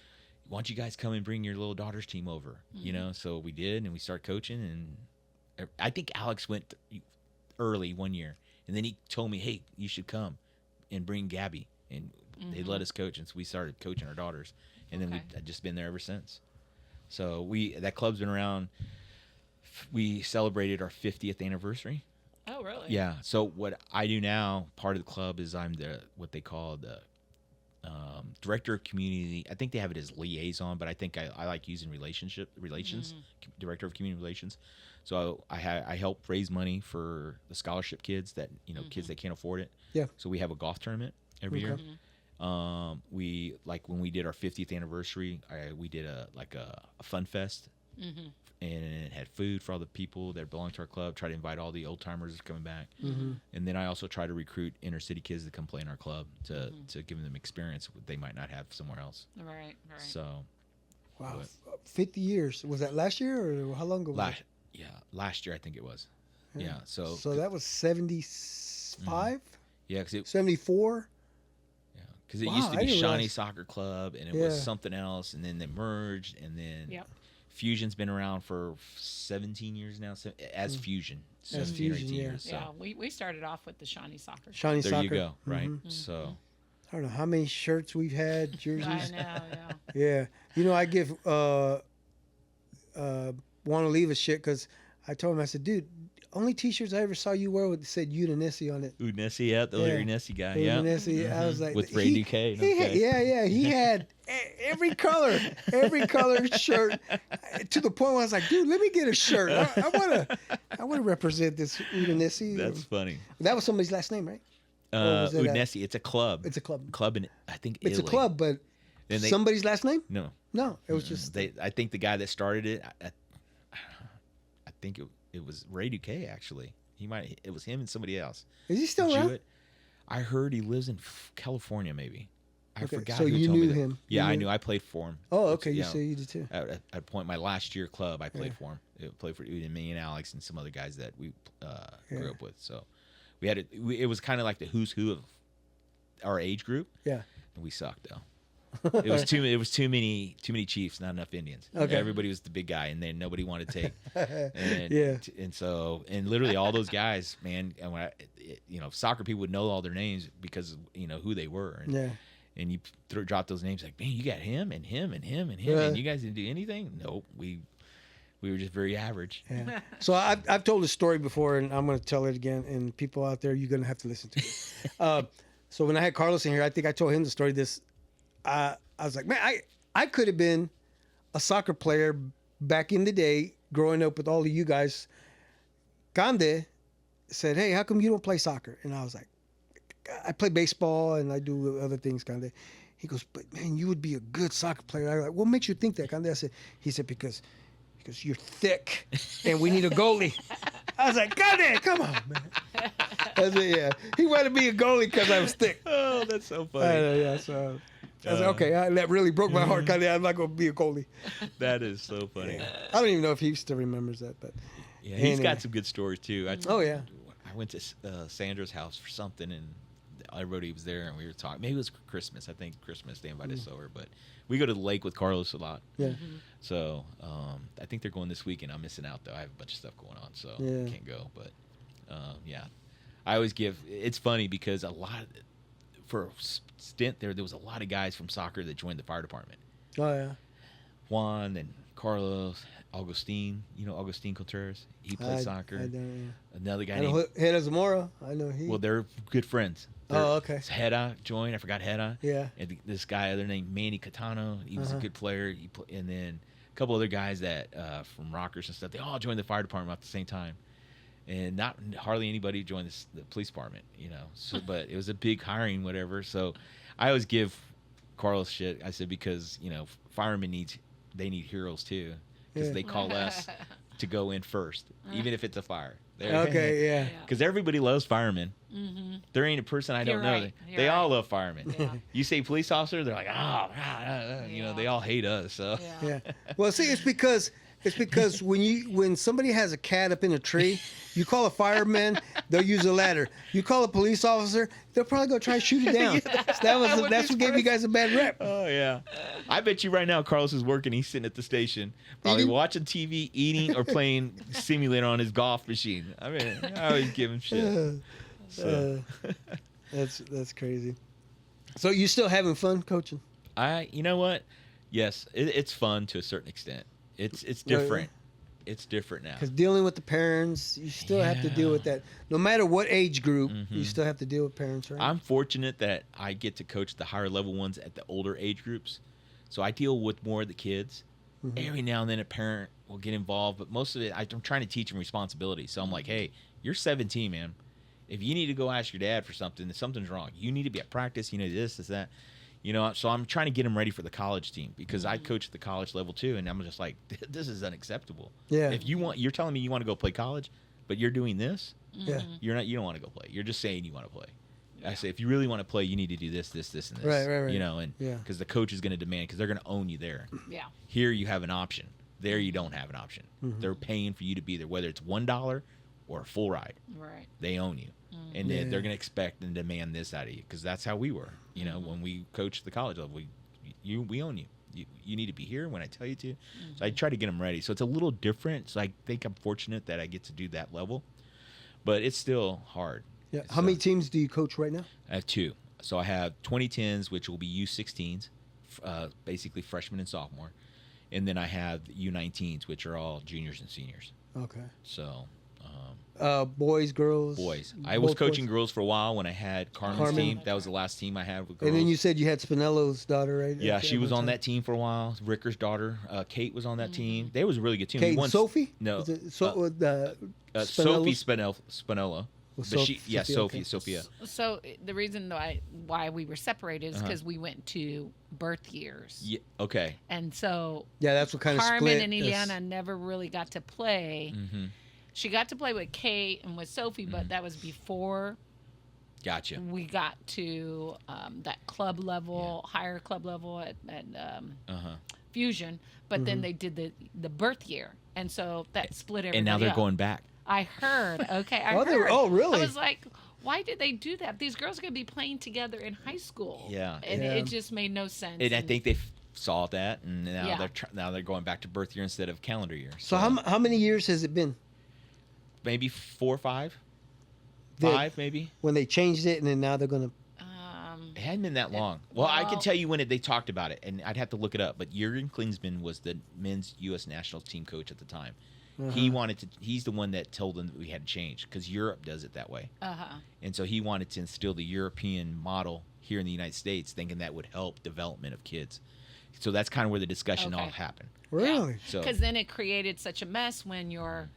"Why don't you guys come and bring your little daughter's team over?" So we did, and we started coaching. And I think Alex went early one year, and then he told me, "Hey, you should come and bring Gabby," and they let us coach, and so we started coaching our daughters, and then I've just been there ever since. So that club's been around. We celebrated our 50th anniversary. Oh, really? Yeah. So what I do now, part of the club, is I'm what they call the director of community. I think they have it as liaison, but I think I like using relations, director of community relations. So I help raise money for the scholarship kids that kids that can't afford it. Yeah. So we have a golf tournament every year. We when we did our 50th anniversary, we did a fun fest, and it had food for all the people that belong to our club. Try to invite all the old timers coming back, and then I also try to recruit inner city kids to come play in our club to give them experience they might not have somewhere else. Right. So Wow. 50 years. Was that last year or how long ago? Was it? last year I think it was. Yeah. So that was 75, yeah, because 74. Because it Wow, used to I be didn't Shawnee realize- Soccer Club, and it Yeah. was something else, and then they merged, and then Yep. Fusion's been around for 17 years now, as Fusion. As 17 or Fusion, 18 yeah. years. So Yeah. We started off with the Shawnee Soccer. Shawnee there Soccer. you go, right? So I don't know how many shirts we've had, jerseys. I know. Yeah. Yeah. I give Want to leave a shit because I told him, I said, dude, only T-shirts I ever saw you wear said Udanissi on it. Udinese, yeah, the Larry Nessie guy, yeah. Udanissi. I was like, With Ray Duque, okay. yeah. He had every color shirt to the point where I was like, dude, let me get a shirt. I want to represent this Udanissi. That's funny. That was somebody's last name, right? Or was it Udinese, it's a club. It's a club. Club in, I think, It's Italy. a club, but Then Somebody's last name? no, No, it was just they. I think the guy that started it. I think it was Ray Duque actually. It was him and somebody else. Is he still around? Jewett. I heard he lives in California, maybe. I Okay, forgot. so who you told me knew that. him. Yeah, You I knew- knew. I played for him. Oh, okay. You Yeah. say you did too. At a point, my last year club, I played Yeah. for him. It played for me and Alex and some other guys that we Yeah. grew up with. So we had it was kind of like the who's who of our age group, Yeah. and we sucked though. It was too many Chiefs, not enough Indians. Okay. Everybody was the big guy, and then nobody wanted to take. And, Yeah. and literally all those guys, man. And when soccer people would know all their names because who they were. And, Yeah. And you drop those names like, man, you got him and him and him and him, Yeah. and you guys didn't do anything. Nope, we were just very average. Yeah. So I've told this story before, and I'm going to tell it again. And people out there, you're going to have to listen to it. So when I had Carlos in here, I think I told him the story. I was like, man, I could have been a soccer player back in the day, growing up with all of you guys. Cande said, hey, how come you don't play soccer? And I was like, I play baseball and I do other things, Cande. He goes, but man, you would be a good soccer player. I was like, what makes you think that, Cande? He said, because you're thick and we need a goalie. I was like, Cande, come on, man. I said, yeah. He wanted to be a goalie because I was thick. Oh, that's so funny. Yeah, so I was like, okay, that really broke my heart, Cande. I'm not going to be a goalie. That is so funny. I don't even know if he still remembers that, but Yeah, he's anyway. got some good stories too. Oh, yeah. I went to Sandra's house for something, and everybody was there, and we were talking. Maybe it was Christmas. I think Christmas they invited us over, but we go to the lake with Carlos a lot. Yeah. So I think they're going this weekend. I'm missing out though. I have a bunch of stuff going on, so Yeah. I can't go. But yeah, I always give. It's funny because for a stint there was a lot of guys from soccer that joined the fire department. Oh, yeah. Juan and Carlos, Augustine. Augustine Contreras. He played soccer. I don't, Another guy I named. know Heda Zamora. I know he. Well, they're good friends. Oh, okay. Heda joined. I forgot Heda. Yeah. And this guy, other named Manny Catano. He was a Uh-huh. good player. And then a couple other guys that from Rockers and stuff. They all joined the fire department at the same time. And not hardly anybody joined the police department. So, but it was a big hiring, whatever. So, I always give Carlos shit. I said because firemen need heroes too because Yeah. they call us to go in first, even if it's a fire. Okay, yeah. Because everybody loves firemen. Mm-hmm. There ain't a person I don't You're know. right. You're They all right. love firemen. Yeah. You say police officer, they're like, Yeah. they all hate us. So Yeah. Well, see, it's because when somebody has a cat up in a tree, you call a fireman, they'll use a ladder. You call a police officer, they'll probably go try to shoot it down. So that's what gave you guys a bad rep. Oh yeah, I bet you right now Carlos is working. He's sitting at the station, probably Eating? watching TV, eating, or playing simulator on his golf machine. I mean, I always give him shit. So. That's crazy. So you still having fun coaching? You know what? Yes, it's fun to a certain extent. It's different. It's different now. Because dealing with the parents, you still have to deal with that. No matter what age group, you still have to deal with parents, right? I'm fortunate that I get to coach the higher level ones at the older age groups. So I deal with more of the kids. Every now and then a parent will get involved, but most of it, I'm trying to teach them responsibility. So I'm like, hey, you're 17, man. If you need to go ask your dad for something, something's wrong. You need to be at practice. You know this, that. So I'm trying to get them ready for the college team because I coach at the college level too, and I'm just like, this is unacceptable. Yeah. If you're telling me you want to go play college, but you're doing this, Yeah. you don't want to go play. You're just saying you want to play. I say, if you really want to play, you need to do this, and this. Right. And Yeah. because the coach is going to demand, because they're going to own you there. Yeah. Here you have an option. There you don't have an option. They're paying for you to be there, whether it's $1 or a full ride. Right. They own you, and Yeah. they're going to expect and demand this out of you because that's how we were. When we coached the college level, we own you. You need to be here when I tell you to. So I try to get them ready. So it's a little different. So I think I'm fortunate that I get to do that level, but it's still hard. Yeah. It's, How many teams do you coach right now? I have two. So I have 2010s, which will be U16s, basically freshmen and sophomore. And then I have U19s, which are all juniors and seniors. Okay. So Boys, girls. boys. I was both coaching boys? girls for a while when I had Carmen's Carmen. team. That was the last team I had with girls. And then you said you had Spinello's daughter, right? yeah, she was one on time? that team for a while. Ricker's daughter, Kate, was on that team. They was a really good team. Kate We and won- Sophie? No, Is it Sophie Spinella. Well, But Sophia. So the reason why we were separated is because we went to birth years. Yeah, okay. And so Yeah, that's what kind of Carmen split. and Ileana never really got to play. Mm-hmm. She got to play with Kate and with Sophie, but that was before Gotcha. we got to that club level, higher club level at Fusion. But then they did the birth year, and so that split everybody And now they're up. going back. I heard. Okay, I Oh, heard. oh, really? I was like, why did they do that? These girls are going to be playing together in high school. Yeah. And Yeah. it just made no sense. And I think they saw that, and now Yeah. they're going back to birth year instead of calendar year. So how many years has it been Maybe 4 or 5. That- 5 maybe. when they changed it, and then now they're gonna? It hadn't been that long. Well, I can well- tell you when they talked about it, and I'd have to look it up. But Jurgen Klinsmann was the men's U.S. national team coach at the time. He wanted to. He's the one that told them that we had to change because Europe does it that way, and so he wanted to instill the European model here in the United States, thinking that would help development of kids. So that's kind of where the discussion all Okay. happened. Really? So Because then it created such a mess when you're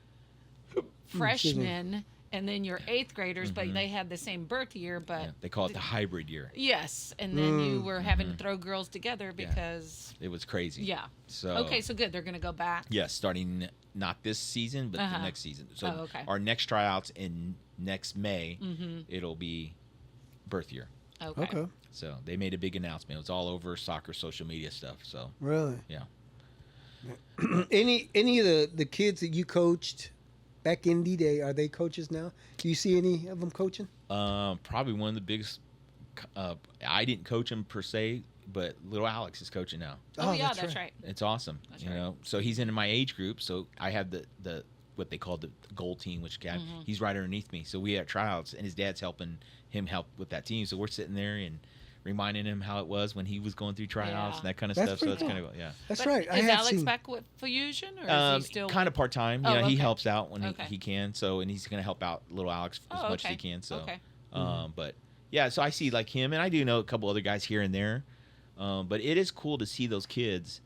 freshmen and then you're eighth graders, but they had the same birth year, but yeah, they call it the hybrid year. yes, and then you were having to throw girls together because It was crazy. yeah. So Okay, so good. They're gonna go back. yes, starting not this season, but the next season. So Oh, okay. our next tryouts in next May, it'll be birth year. Okay. Okay. So they made a big announcement. It was all over soccer social media stuff. So Really? yeah. Any of the kids that you coached back in the day, are they coaches now? Do you see any of them coaching? Probably one of the biggest. I didn't coach him per se, but little Alex is coaching now. Oh, yeah, that's right. It's awesome. That's you right. know, so he's in my age group. So I have the what they call the gold team, which guy he's right underneath me. So we have tryouts, and his dad's helping him help with that team. So we're sitting there and reminding him how it was when he was going through tryouts Yeah. and that kind of That's stuff. So pretty it's cool. kind of yeah. That's But right. I Is have Alex seen. back with Fusion, or is he still Kind of part time. Oh, Yeah, he okay. helps out when Okay. he can. So and he's going to help out little Alex as much as he can. So, Okay. but yeah, so I see like him, and I do know a couple other guys here and there. But it is cool to see those kids,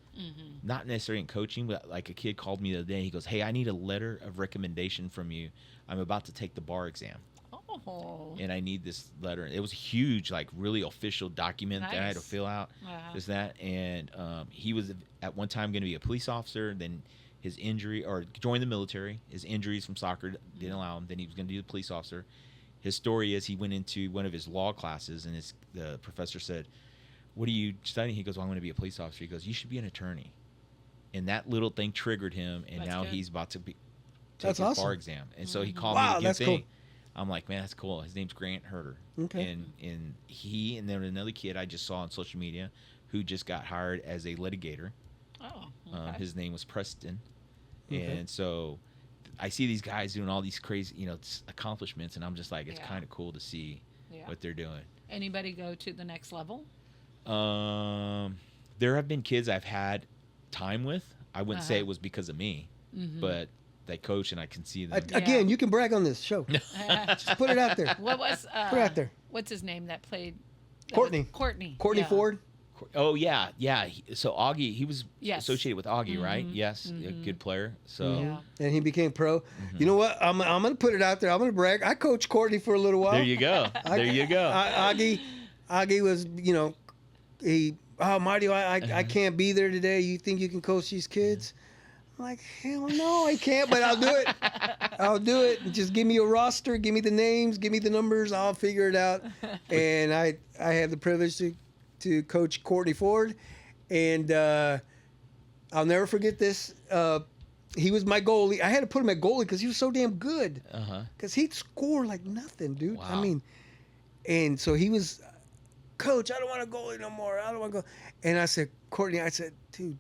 not necessarily in coaching, but like a kid called me the other day. He goes, "Hey, I need a letter of recommendation from you. I'm about to take the bar exam, Oh. and I need this letter." It was a huge, like really official document that I had to Nice. fill out. Wow. Is that? And he was at one time going to be a police officer. Then his injury, or joined the military. His injuries from soccer didn't allow him. Then he was going to be the police officer. His story is he went into one of his law classes, and the professor said, "What are you studying?" He goes, "Well, I'm going to be a police officer." He goes, "You should be an attorney." And that little thing triggered him, and That's now good. he's about to take That's his awesome. bar exam. And so he Mm-hmm. called Wow, me to that's give cool. thing. I'm like, man, that's cool. His name's Grant Herder. Okay. And he and then another kid I just saw on social media who just got hired as a litigator. Oh. Okay. His name was Preston. Okay. And so I see these guys doing all these crazy, accomplishments, and I'm just like, it's Yeah. kind of cool to see Yeah. what they're doing. Anybody go to the next level? There have been kids I've had time with. I wouldn't say Uh-huh. it was because of me, Mm-hmm. but they coach and I can see them. Again, you can brag on this show. Just put it out there. What was Put it out there. what's his name that played Courtney. Courtney Courtney yeah. Ford. Oh yeah. So Augie, he was Yes. associated with Augie, right? Yes, a good player. So Yeah. And he became pro. You know what? I'm going to put it out there. I'm going to brag. I coached Courtney for a little while. there you go. There you go. Augie was, Mario, I can't be there today. You think you can coach these kids? I'm like, hell no, I can't, but I'll do it. I'll do it. Just give me a roster, give me the names, give me the numbers. I'll figure it out. And I had the privilege to coach Courtney Ford. And I'll never forget this. He was my goalie. I had to put him at goalie because he was so damn good. Because he'd score like nothing, dude. I Wow. mean, and so he was, Coach, I don't want to goalie no more. I don't want to go. And I said, Courtney, dude,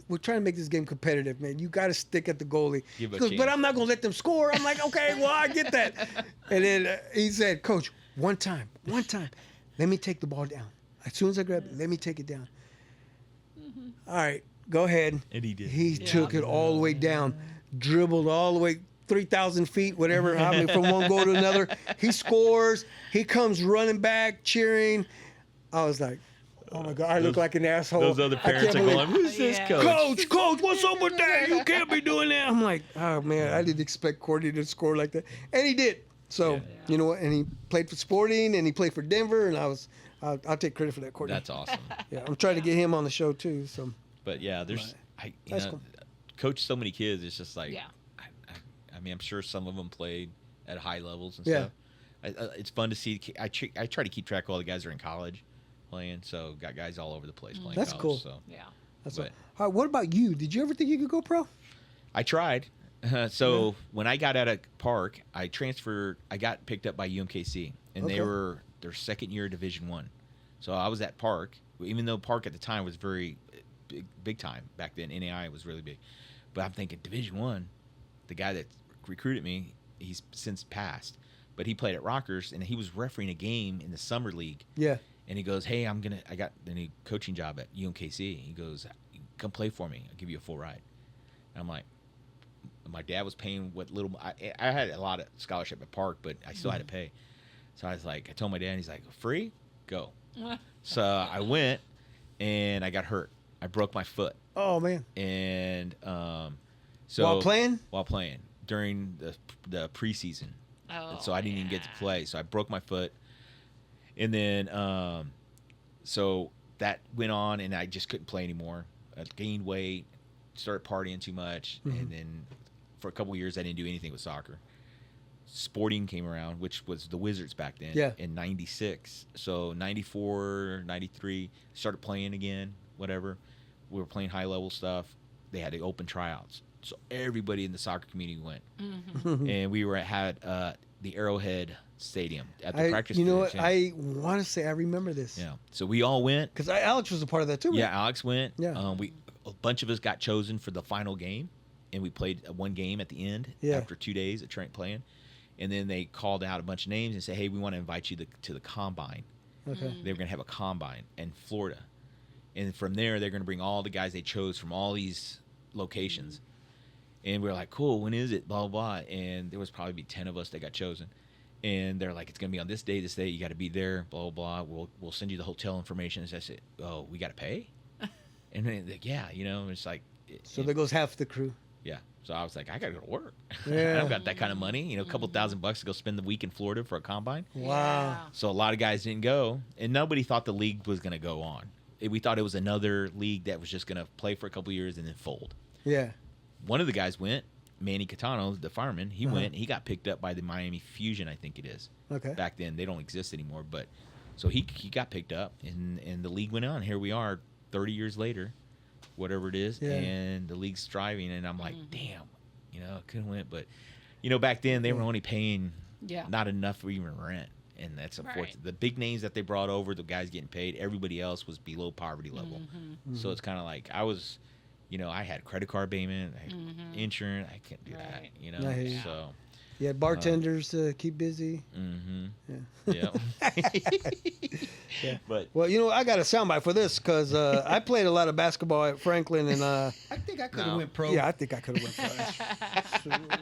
we're trying to make this game competitive, man. You got to stick at the goalie. He Give a goes, but chance. I'm not going to let them score. I'm like, okay, well, I get that. And then he said, Coach, one time, let me take the ball down. As soon as I grab it, let me take it down. All right, go ahead. And he did. He took it all the way down, dribbled all the way 3,000 feet, whatever, from one goal to another. He scores. He comes running back, cheering. I was like, oh my God, I look like an asshole. Those other I parents are can't going, believe- "Who's this Yeah. coach?" Coach, what's up with that? You can't be doing that. I'm like, oh man, I didn't expect Courtney to score like that. And he did. So Yeah. you know what? And he played for Sporting, and he played for Denver, and I'll take credit for that, Courtney. That's awesome. Yeah, I'm trying to get him on the show too. So But yeah, there's That's cool. coach so many kids. It's just like Yeah. I mean, I'm sure some of them played at high levels and Yeah. stuff. It's fun to see. I try to keep track of all the guys that are in college playing. So got guys all over the place playing. That's college, cool. So Yeah. that's But- all right. What about you? Did you ever think you could go pro? I tried. So when I got out of Park, I transferred. I got picked up by UMKC, and Okay. they were their second year Division One. So I was at Park, even though Park at the time was very big time back then. NAI was really big, but I'm thinking Division One. The guy that recruited me, he's since passed, but he played at Rockers, and he was refereeing a game in the summer league. Yeah. And he goes, "Hey, I got a new coaching job at UMKC." He goes, "Come play for me. I'll give you a full ride." And I'm like, my dad was paying what little I had a lot of scholarship at Park, but I still had to pay. So I was like, I told my dad, and he's like, "Free? Go." So I went, and I got hurt. I broke my foot, Oh man. and so While playing? while playing during the preseason. Oh, And so I didn't even get to yeah. play. So I broke my foot, and then so that went on, and I just couldn't play anymore. I gained weight, started partying too much, and then for a couple years I didn't do anything with soccer. Sporting came around, which was the Wizards back then, Yeah. in 96. So 94, 93, started playing again, whatever. We were playing high-level stuff. They had the open tryouts. So everybody in the soccer community went. And we had the Arrowhead Stadium at the practice You know field, what? yeah. I want to say I remember this. Yeah. So we all went. Because Alex was a part of that too. Right? Yeah, Alex went. Yeah. A bunch of us got chosen for the final game, and we played one game at the end Yeah. after 2 days of playing. And then they called out a bunch of names and said, "Hey, we want to invite you to the combine." Okay. They were going to have a combine in Florida, and from there they're going to bring all the guys they chose from all these locations. And we were like, "Cool, when is it?" Blah blah blah. And there was probably 10 of us that got chosen. And they're like, "It's going to be on this day. You got to be there." Blah blah blah. We'll send you the hotel information. And I said, "Oh, we got to pay?" And then like, yeah, it's like. So there goes half the crew. Yeah. So I was like, I gotta go to work. I Yeah. don't got that kind of money. A couple $1,000 to go spend the week in Florida for a combine. Wow. So a lot of guys didn't go, and nobody thought the league was gonna go on. We thought it was another league that was just gonna play for a couple years and then fold. Yeah. One of the guys went, Manny Catano, the fireman. He went. He got picked up by the Miami Fusion, I think it is. Okay. Back then, they don't exist anymore. But so he got picked up, and the league went on. Here we are, 30 years later, whatever it is, Yeah. and the league's thriving. And I'm like, damn, couldn't win. But back then they were only paying Yeah. not enough for even rent, and that's unfortunate. Right. The big names that they brought over, the guys getting paid, everybody else was below poverty level. So it's kind of like I was. I had credit card payment, I had insurance. I couldn't do Right. that, I hear you. So, Yeah. Bartenders to keep busy. yeah. Yeah. But Well, I got a soundbite for this because I played a lot of basketball at Franklin, and I think I could have No. went pro. yeah, I think I could have went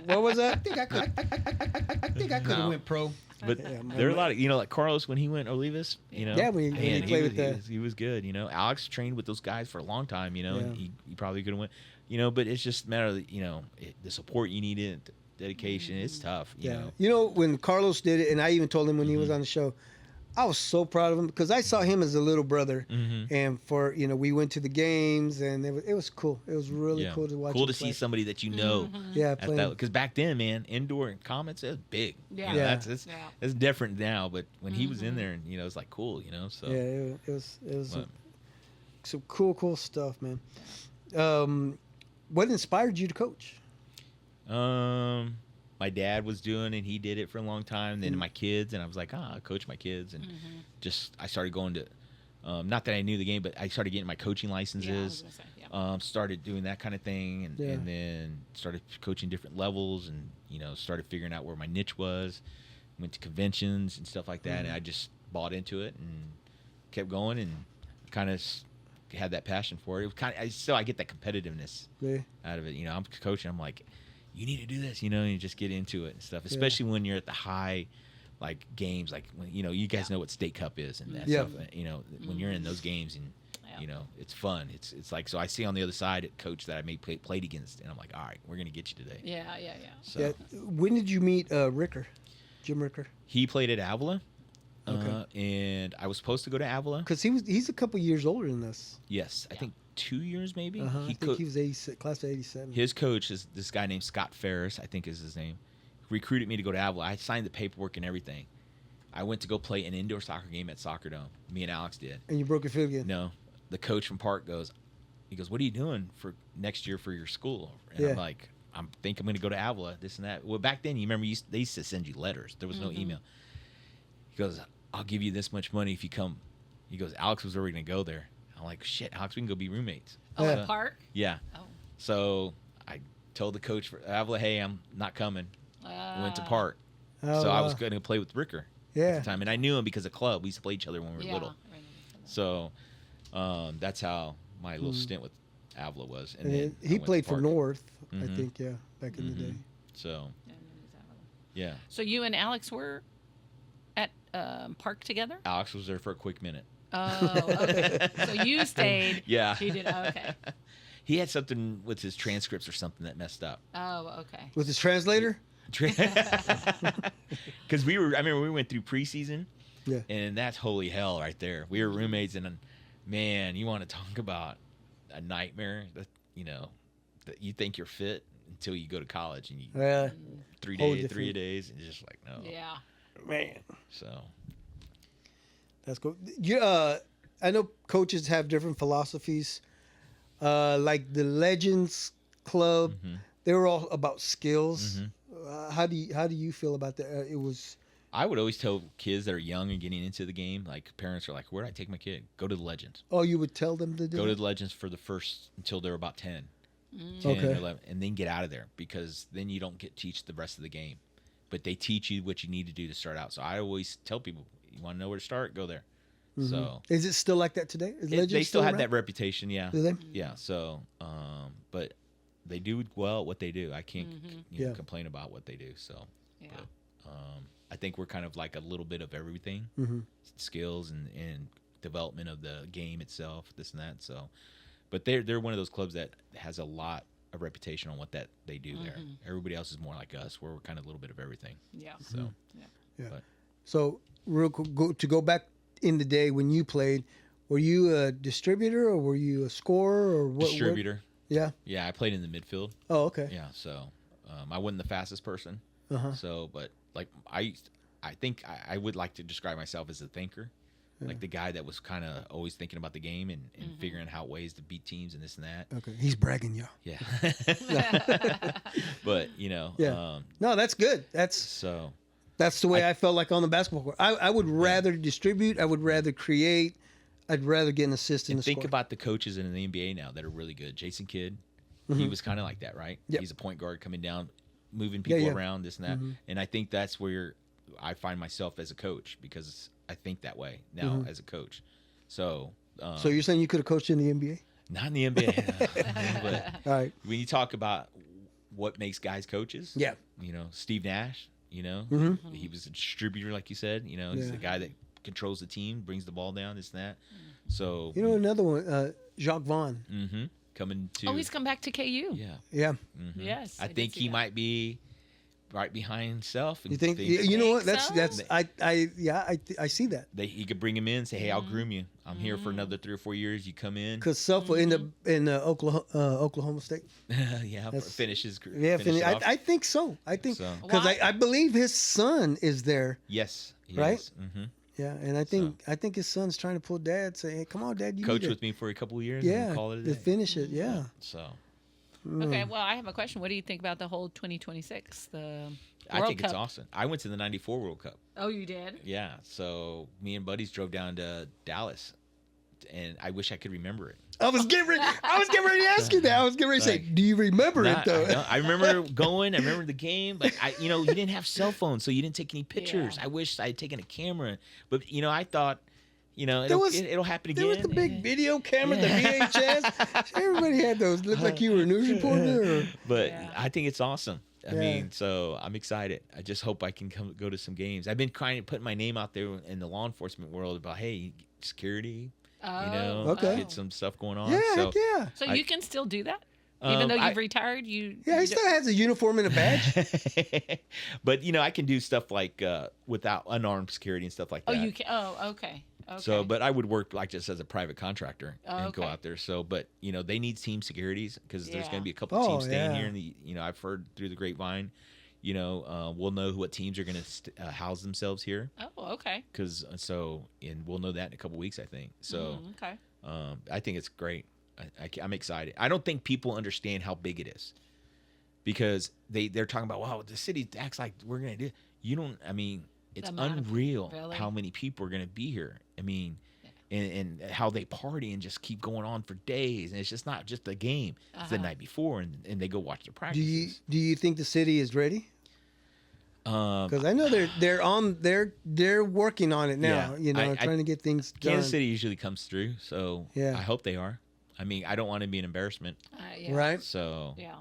pro. What was that? I think I could. I think I could have No. went pro. But Yeah, there are a lot of like Carlos when he went Olivas, Yeah, when he man, played was, with he was good. Alex trained with those guys for a long time. Yeah. And he probably could have went. But it's just a matter of the support you needed, the dedication. It's tough. You Yeah. know. When Carlos did it, and I even told him when he was on the show, I was so proud of him because I saw him as a little brother, and we went to the games, and it was cool. It was really Yeah. cool to watch. Cool him to see play. somebody that you know. Yeah, At playing. that, because back then, man, indoor and comments, it was big. Yeah. Yeah. It's different now, but when he was in there, and it's like cool, So Yeah, it was But- some cool stuff, man. What inspired you to coach? My dad was doing it. He did it for a long time. Then my kids, and I was like, I coach my kids, and I started going to. Not that I knew the game, but I started getting my coaching Yeah, I was licenses. gonna say, yeah. Started doing that kind of thing, and, Yeah. and then started coaching different levels, and started figuring out where my niche was. Went to conventions and stuff like that, and I just bought into it and kept going, and kind of had that passion for it. It was I get that competitiveness Yeah. out of it. I'm coaching. I'm like, you need to do this, and you just get into it and stuff. Especially when you're at the high, like games, like when you guys know what State Cup is and that Yeah. stuff. When you're in those games and Yeah. it's fun. It's like so I see on the other side a coach that I may played against, and I'm like, all right, we're gonna get you today. Yeah. So Yeah. When did you meet Ricker? Jim Ricker. He played at Avila, Okay. and I was supposed to go to Avila. Because he's a couple years older than us. Yes, I think 2 years maybe. Uh-huh. I think he was 86, class of 87. His coach is this guy named Scott Ferris, I think is his name. Recruited me to go to Avila. I signed the paperwork and everything. I went to go play an indoor soccer game at Soccer Dome. Me and Alex did. And you broke your foot again. No, the coach from Park goes, what are you doing for next year for your school? And Yeah. I'm like, I'm going to go to Avila, this and that. Well, back then, you remember they used to send you letters. There was no email. He goes, I'll give you this much money if you come. He goes, Alex was already going to go there. I'm like, shit, Alex, we can go be roommates. Oh, Yeah. at Park? Yeah. Oh. So I told the coach for Avila, hey, I'm not coming. I went to Park. Oh, So I wow. was going to play with Ricker at Yeah. the time. And I knew him because of club. We used to play each other when we were little. So that's how my little stint with Avila was. And then I he went to played for Park. North, I Mhm. think, yeah, back in the day. So, yeah. So you and Alex were at Park together? Alex was there for a quick minute. Oh, okay. So you stayed. Yeah. He did. Oh, okay. He had something with his transcripts or something that messed up. Oh, okay. With his translator? Because I remember we went through preseason. Yeah. And that's holy hell right there. We were roommates, and man, you want to talk about a nightmare that, that you think you're fit until you go to college and you Yeah. 3 Whole days, different- 3 days, and it's just like, no. Yeah. Man. So, That's cool. I know coaches have different philosophies. Like the Legends Club, they were all about skills. How do you feel about that? It was. I would always tell kids that are young and getting into the game, like parents are like, where do I take my kid? Go to the Legends. Oh, you would tell them to do. Go to it? the Legends for the first until they're about 10. 10 Okay. or 11, and then get out of there, because then you don't teach the rest of the game. But they teach you what you need to do to start out. So I always tell people, you want to know where to start? Go there. So Is it still like that today? Is Legends they still have around? that reputation, yeah. Do they? Yeah. So, but they do well at what they do. I can't Yeah. complain about what they do. So, Yeah. but, I think we're kind of like a little bit of everything, skills and development of the game itself, this and that. So, but they're one of those clubs that has a lot of reputation on what that they do there. Everybody else is more like us, where we're kind of a little bit of everything. Yeah. So, Yeah. but- So, real quick, to go back in the day when you played, were you a distributor or were you a scorer or what? distributor. Yeah. Yeah, I played in the midfield. Oh, okay. Yeah, so I wasn't the fastest person. Uh-huh. So, but like I think I would like to describe myself as a thinker, like the guy that was kind of always thinking about the game and figuring out ways to beat teams and this and that. Okay. He's bragging, y'all. Yeah. But Yeah. No, that's good. So That's the way I felt like on the basketball court. I would rather distribute. I would rather create. I'd rather get an assist in and the think score. about the coaches in the NBA now that are really good. Jason Kidd, he was kind of like that, right? Yep. He's a point guard coming down, moving people yeah. around, this and that. And I think that's where I find myself as a coach, because I think that way now as a coach. So, So you're saying you could have coached in the NBA? not in the NBA, but All right. when you talk about what makes guys coaches, Yeah. Steve Nash, he was a distributor, like you said. He's Yeah. the guy that controls the team, brings the ball down, this and that. So, Another one, Jacques Vaughn. coming to Oh, he's come back to KU. yeah. Yeah. Yes. I did think see he that. might be right behind himself. And You think? thinks You know what? Think That's so? I see that. that he could bring him in and say, "Hey, I'll groom you. I'm here for another 3 or 4 years. You come in, Because Self will end up in Oklahoma State. yeah, That's- finish his Yeah, finish it off. I think so. I think So- because Why? I believe his son is there. yes, he Right? is. Yeah, and I think his son's trying to pull Dad, say, "Hey, come on, Dad, you Coach need with me for a couple of years. yeah, and call it a to day. finish it." Yeah. So Okay, well, I have a question. What do you think about the whole 2026, the I World think it's Cup? awesome. I went to the '94 World Cup. Oh, you did? Yeah, so me and buddies drove down to Dallas, and I wish I could remember it. I was getting ready to ask you that. I was getting ready to say, Like, "Do you remember Nah, it though?" I remember going. I remember the game. But you didn't have cell phones, so you didn't take any pictures. Yeah. I wish I had taken a camera, but I thought, There was- it'll happen again. There was the big video camera, the VHS. Everybody had those. Looked like you were a news reporter. Or... But Yeah. I think it's awesome. I Yeah. mean, so I'm excited. I just hope I can go to some games. I've been kind of putting my name out there in the law enforcement world about, hey, security, Oh, Okay. get some stuff going on. Yeah, so heck yeah. So I- you can still do that? Even though you've I- retired, you Yeah, he you still has a uniform and a badge. But I can do stuff like without unarmed security and stuff like Oh, that. you can. Oh, okay. Okay. So, but I would work like just as a private contractor Oh, and go okay. out there. So, but they need team securities because there's Yeah. going to be a couple Oh, teams staying yeah. here. And I've heard through the grapevine, we'll know what teams are going to house themselves here. Oh, okay. And we'll know that in a couple weeks, I think. So, Okay. I think it's great. I'm excited. I don't think people understand how big it is because they're talking about, wow, the city acts like we're going to do. You don't, I mean, it's The amount of- unreal really? how many people are going to be here. I mean, and how they party and just keep going on for days. And it's just not just the game. It's the Uh-huh. night before and they go watch the Do practices. you think the city is ready? Because I know they're working on it now. Yeah. Trying to get things done. Kansas City usually comes through. So Yeah. I hope they are. I mean, I don't want to be an embarrassment. Yeah. Right? So, Yeah.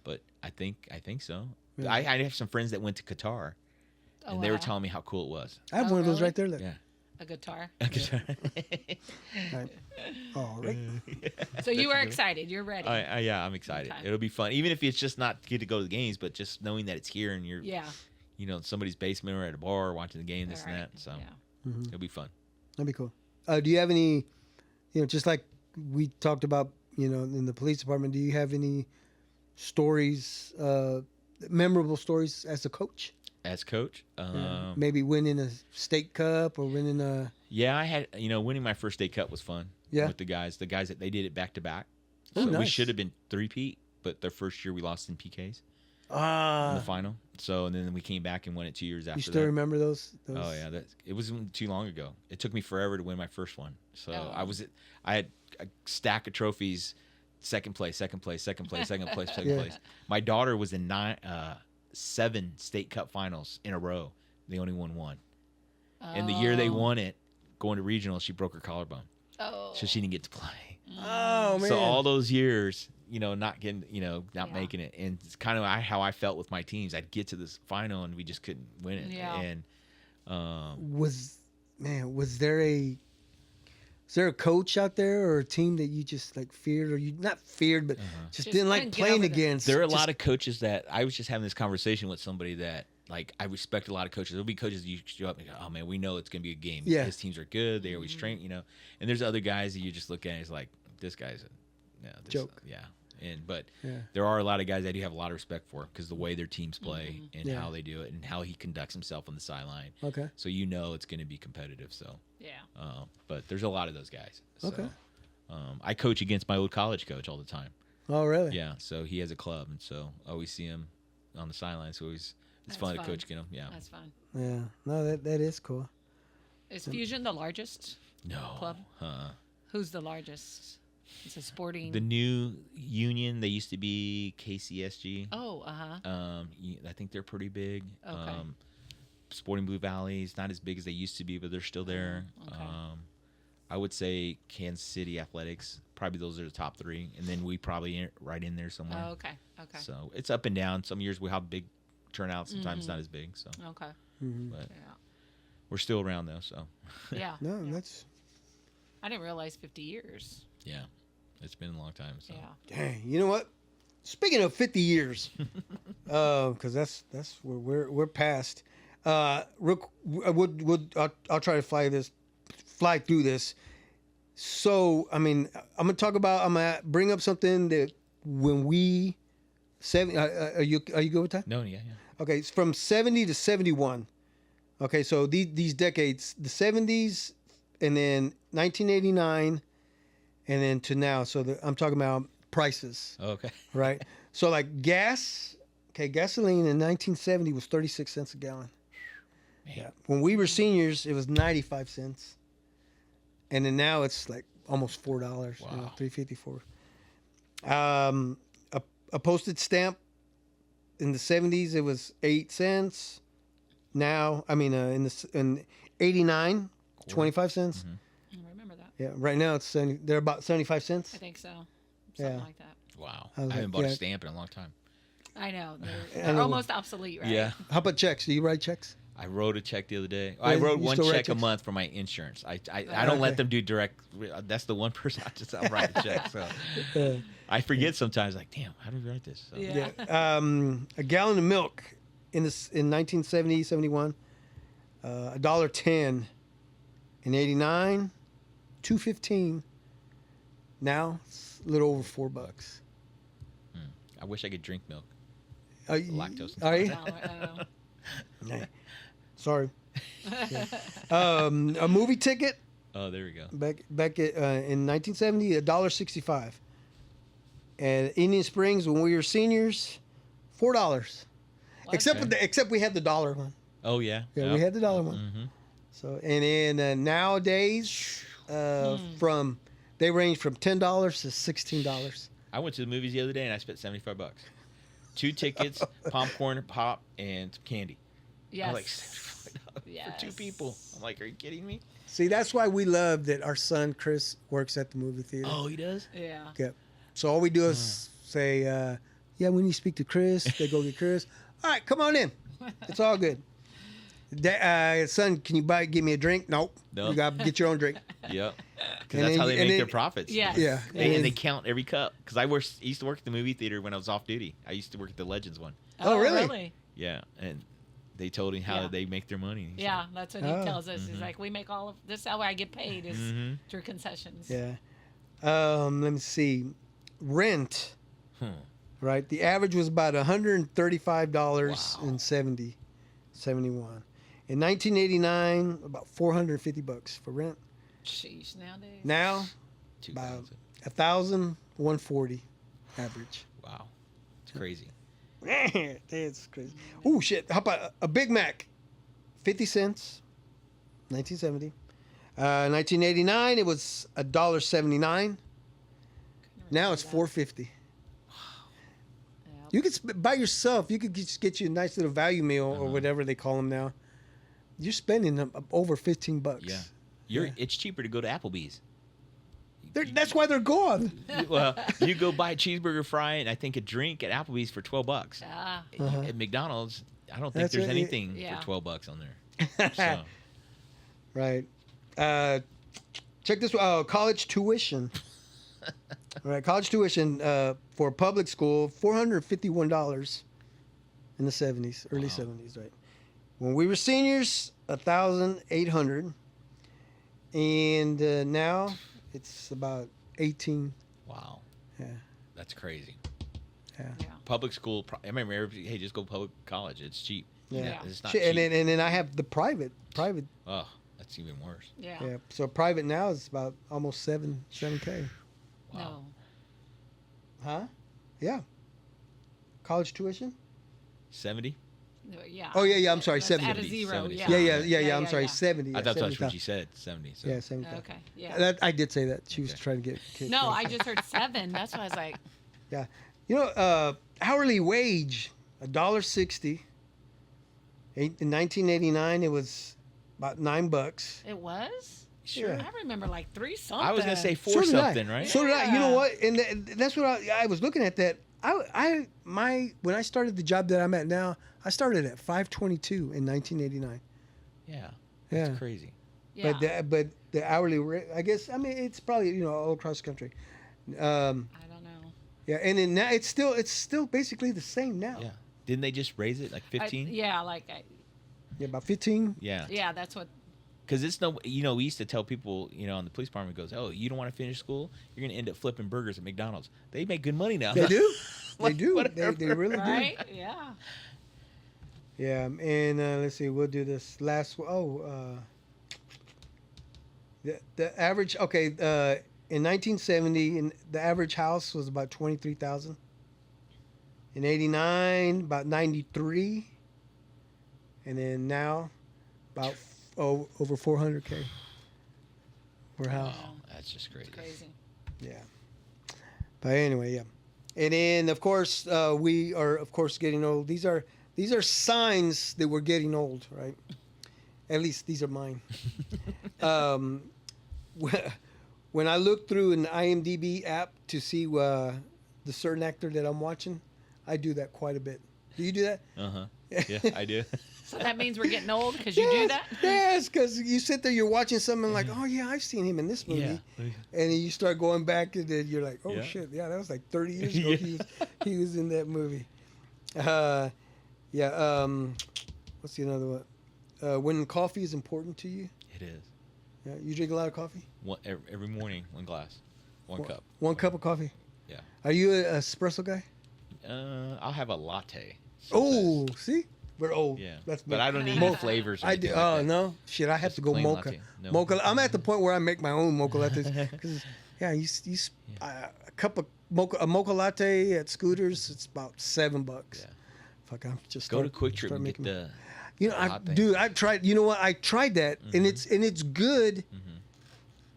but I think so. Yeah. I have some friends that went to Qatar, Oh, and they were wow. telling me how cool it was. I have Oh, one of those really? right there. Look. Yeah. A guitar. Right. All right. So you are excited. You're ready. Yeah, I'm excited. Okay. It'll be fun, even if it's just not get to go to the games, but just knowing that it's here and you're, Yeah. somebody's basement or at a bar watching the game, this All and right. that. So Yeah. it'll be fun. That'd be cool. Do you have any, just like we talked about, in the police department, do you have any stories, memorable stories as a coach? As coach, Maybe winning a state cup or winning a. yeah, I had, winning my first state cup was fun. Yeah. With the guys that they did it back to back. Oh, So we nice. should have been 3-peat, but their first year we lost in PKs in the final. So and then we came back and won it 2 years after You still that. remember those? Oh yeah, it wasn't too long ago. It took me forever to win my first one. So Oh. I had a stack of trophies, second place, second place, second place, second place, second Yeah. place. My daughter was in 7 state cup finals in a row. They only won one. And the year they won it, going to regional, she broke her collarbone, Oh. so she didn't get to play. Oh man. So all those years, not getting, not Yeah. making it, and it's kind of how I felt with my teams. I'd get to this final and we just couldn't win it. Yeah. And was there a coach out there or a team that you just like feared or you not feared but just didn't like couldn't get playing over the- against? there are a Just- lot of coaches that I was just having this conversation with somebody that like I respect a lot of coaches. There'll be coaches you show up and go, oh man, we know it's gonna be a game. Yeah. His teams are good. They always train, And there's other guys that you just look at and it's like, this guy's a Joke. Yeah. But Yeah. there are a lot of guys I do have a lot of respect for because the way their teams play and Yeah. how they do it and how he conducts himself on the sideline. Okay. So it's going to be competitive. So, Yeah. but there's a lot of those guys. So, Okay. I coach against my old college coach all the time. Oh really? Yeah. So he has a club, and so I always see him on the sideline. So it's That's fun to fun. coach against him. Yeah. That's fun. Yeah. No, that is cool. Is Fusion the largest? No. Club? Who's the largest? It's a sporting. The new union, they used to be KCSG. Oh, uh huh. I think they're pretty big. Okay. Sporting Blue Valley's not as big as they used to be, but they're still there. Okay. I would say Kansas City Athletics. Probably those are the top 3, and then we probably right in there somewhere. Oh, okay. Okay. So it's up and down. Some years we have big turnouts. Sometimes not as big. So, Okay. but Yeah. we're still around though. So, Yeah. No, yeah. that's I didn't realize 50 years. yeah, it's been a long time. So. Yeah. dang. You know what? Speaking of 50 years, because that's where we're past. I'll try to fly through this. So I mean, I'm gonna bring up something that when we are you good with that? No, yeah. Okay, it's from 70 to 71. Okay, so these decades, the 70s, and then 1989, and then to now. So I'm talking about prices, Okay. right? So like gasoline in 1970 was 36 cents a gallon. Man. Yeah. When we were seniors, it was 95 cents. And then now it's like almost $4, Wow. $3.54. A postage stamp in the 70s it was 8 cents. Now, in 89, 25 cents. I remember that. Yeah, right now they're about 75 cents. I think so. Yeah. Something like that. Wow. I I was haven't like, bought yeah. a stamp in a long time. I know. I They're know. almost obsolete, right? Yeah. How about checks? Do you write checks? I wrote a check the other day. Yeah, I wrote you one still write check a checks? month for my insurance. I Okay. don't let them do direct. That's the one person I'll write a check. So I forget sometimes. Like, damn, how did we write this? So, Yeah. A gallon of milk in 1970, 71, $1.10. In 89, $2.15. Now it's a little over $4. I wish I could drink milk. Uh, Lactose. Are you? No, Nah. Sorry. Yeah. A movie ticket Oh, there we go. back in 1970, $1.65. And Indian Springs when we were seniors, $4. Except Okay. except we had the dollar one. Oh yeah. Yeah, we had the dollar one. Mm-hmm. So and then nowadays, they range from $10 to $16. I went to the movies the other day and I spent $75. 2 tickets, popcorn, pop, and some candy. Yes. I was like $75 for 2 people. I'm like, are you kidding me? See, that's why we love that our son Chris works at the movie theater. Oh, he does. Yeah. Yep. So all we do is say, "Yeah, we need to speak to Chris." They go get Chris. All right, come on in. It's all good. Son, can you give me a drink? Nope. Nope. You got to get your own drink. Yep. Because And that's then- how they and make their then- profits. Yes. Yeah. And they count every cup. Because I used to work at the movie theater when I was off duty. I used to work at the Legends one. Oh, really? Yeah. And they told him how Yeah. they make their money. He's Yeah, that's what he Oh. tells us. He's like, we make all of this. Is how I get paid is through concessions. Yeah. Let me see. Rent. like, Right. The average was about $135 in 71. In 1989, about $450 for rent. Sheesh, nowadays. Now, 2000. $1,140 average. Wow. It's crazy. It's crazy. Oh shit! How about a Big Mac? 50 cents. 1970. 1989, it was $1.79. Now it's $4.50. Yep. You could by yourself. You could just get you a nice little value meal or whatever they call them now. You're spending over $15. Yeah. It's cheaper to go to Applebee's. That's why they're gone. Well, you go buy a cheeseburger, fry, and I think a drink at Applebee's for $12. Ah, At McDonald's, I don't think That's there's right. anything Yeah. for $12 on there. So, Right. Check this one. Oh, college tuition. All right, college tuition for public school, $451 in the 70s, early 70s, right? When we were seniors, $1,800, and now it's about 18. wow. Yeah, That's crazy. yeah. yeah. Public school, I remember, hey, just go public college. It's cheap. Yeah. Yeah. It's not Shit, cheap. and then I have the private. Oh, that's even worse. Yeah. Yeah. So private now is about almost 7K. Wow. No. Huh? Yeah. College tuition? 70? No, yeah. Oh yeah, I'm sorry, That's 70. At a zero, 70. yeah. Yeah. I'm sorry, 70. I Yeah, thought that's 70,000. what you said, 70. So. Yeah, 70,000. Okay. Yeah. That I did say that. She was Okay. trying to get kicked. No, I just heard 7. That's why I was like, You know, hourly wage, $1.60. In 1989, it was about $9. it was? Sure. Yeah. I remember like 3 something. I was going to say 4 So did I. something, right? So did I. You know Yeah. what? And that's what I was looking at. That when I started the job that I'm at now, I started at $5.22 in 1989. Yeah. Yeah. That's crazy. Yeah. But the hourly rate, I guess, I mean, it's probably all across the country. I don't know. Yeah, and then now it's still basically the same now. Yeah. Didn't they just raise it like 15? Yeah, Yeah, about 15. Yeah. yeah, that's what. Because it's no, we used to tell people, in the police department goes, oh, you don't want to finish school? You're going to end up flipping burgers at McDonald's. They make good money now. They do. They Like, do. whatever. They really Right? Yeah. do. Yeah, and let's see. We'll do this last one. Oh, the average. Okay, in 1970, the average house was about 23,000. In 89, about 93, and then now, about over 400K per house. Wow, that's just crazy. It's crazy. Yeah. But anyway, yeah. And then of course we are getting old. These are signs that we're getting old, right? At least these are mine. When I look through an IMDb app to see the certain actor that I'm watching, I do that quite a bit. Do you do that? Yeah, I do. So that means we're getting old because you do that? Yes, because you sit there, you're watching something like, oh yeah, I've seen him in this movie, Yeah. and then you start going back, and then you're like, oh Yeah. shit, yeah, that was like 30 years ago. Yeah. He was in that movie. What's the another one? When coffee is important to you. It is. Yeah, you drink a lot of coffee. Every morning, 1 glass, one cup. 1 cup of coffee. Yeah. Are you an espresso guy? I'll have a latte. Oh, sometimes. see, we're old. Yeah. That's But I don't need Mo- flavors. Or I do. anything like Oh that. no, shit! I have Just to go plain mocha. latte. No. Mocha. I'm at the point where I make my own mocha lattes. 'Cause, yeah, a cup of a mocha latte at Scooters. It's about $7. Yeah. Fuck, I'm just Go to Quick Trip and get making. the. You know, hot thing. dude, I tried. You know what? I tried that, and it's good, Mhm.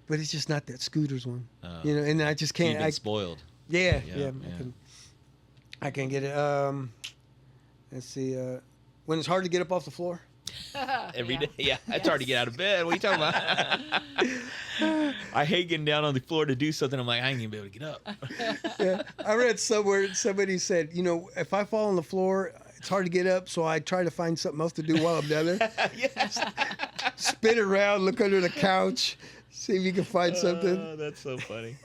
but it's just not that Scooters one. Uh, You know, and I just You've can't. been spoiled. Yeah, Yeah, yeah. yeah. I can get it. Let's see. When it's hard to get up off the floor. Every Yeah. day. Yeah, it's hard to get out of bed. What are you talking about? I hate getting down on the floor to do something. I'm like, I ain't gonna be able to get up. Yeah, I read somewhere somebody said, you know, if I fall on the floor, it's hard to get up, so I try to find something else to do while I'm down there. Yes. Spin around, look under the couch, see if you can find something. Oh, that's so funny.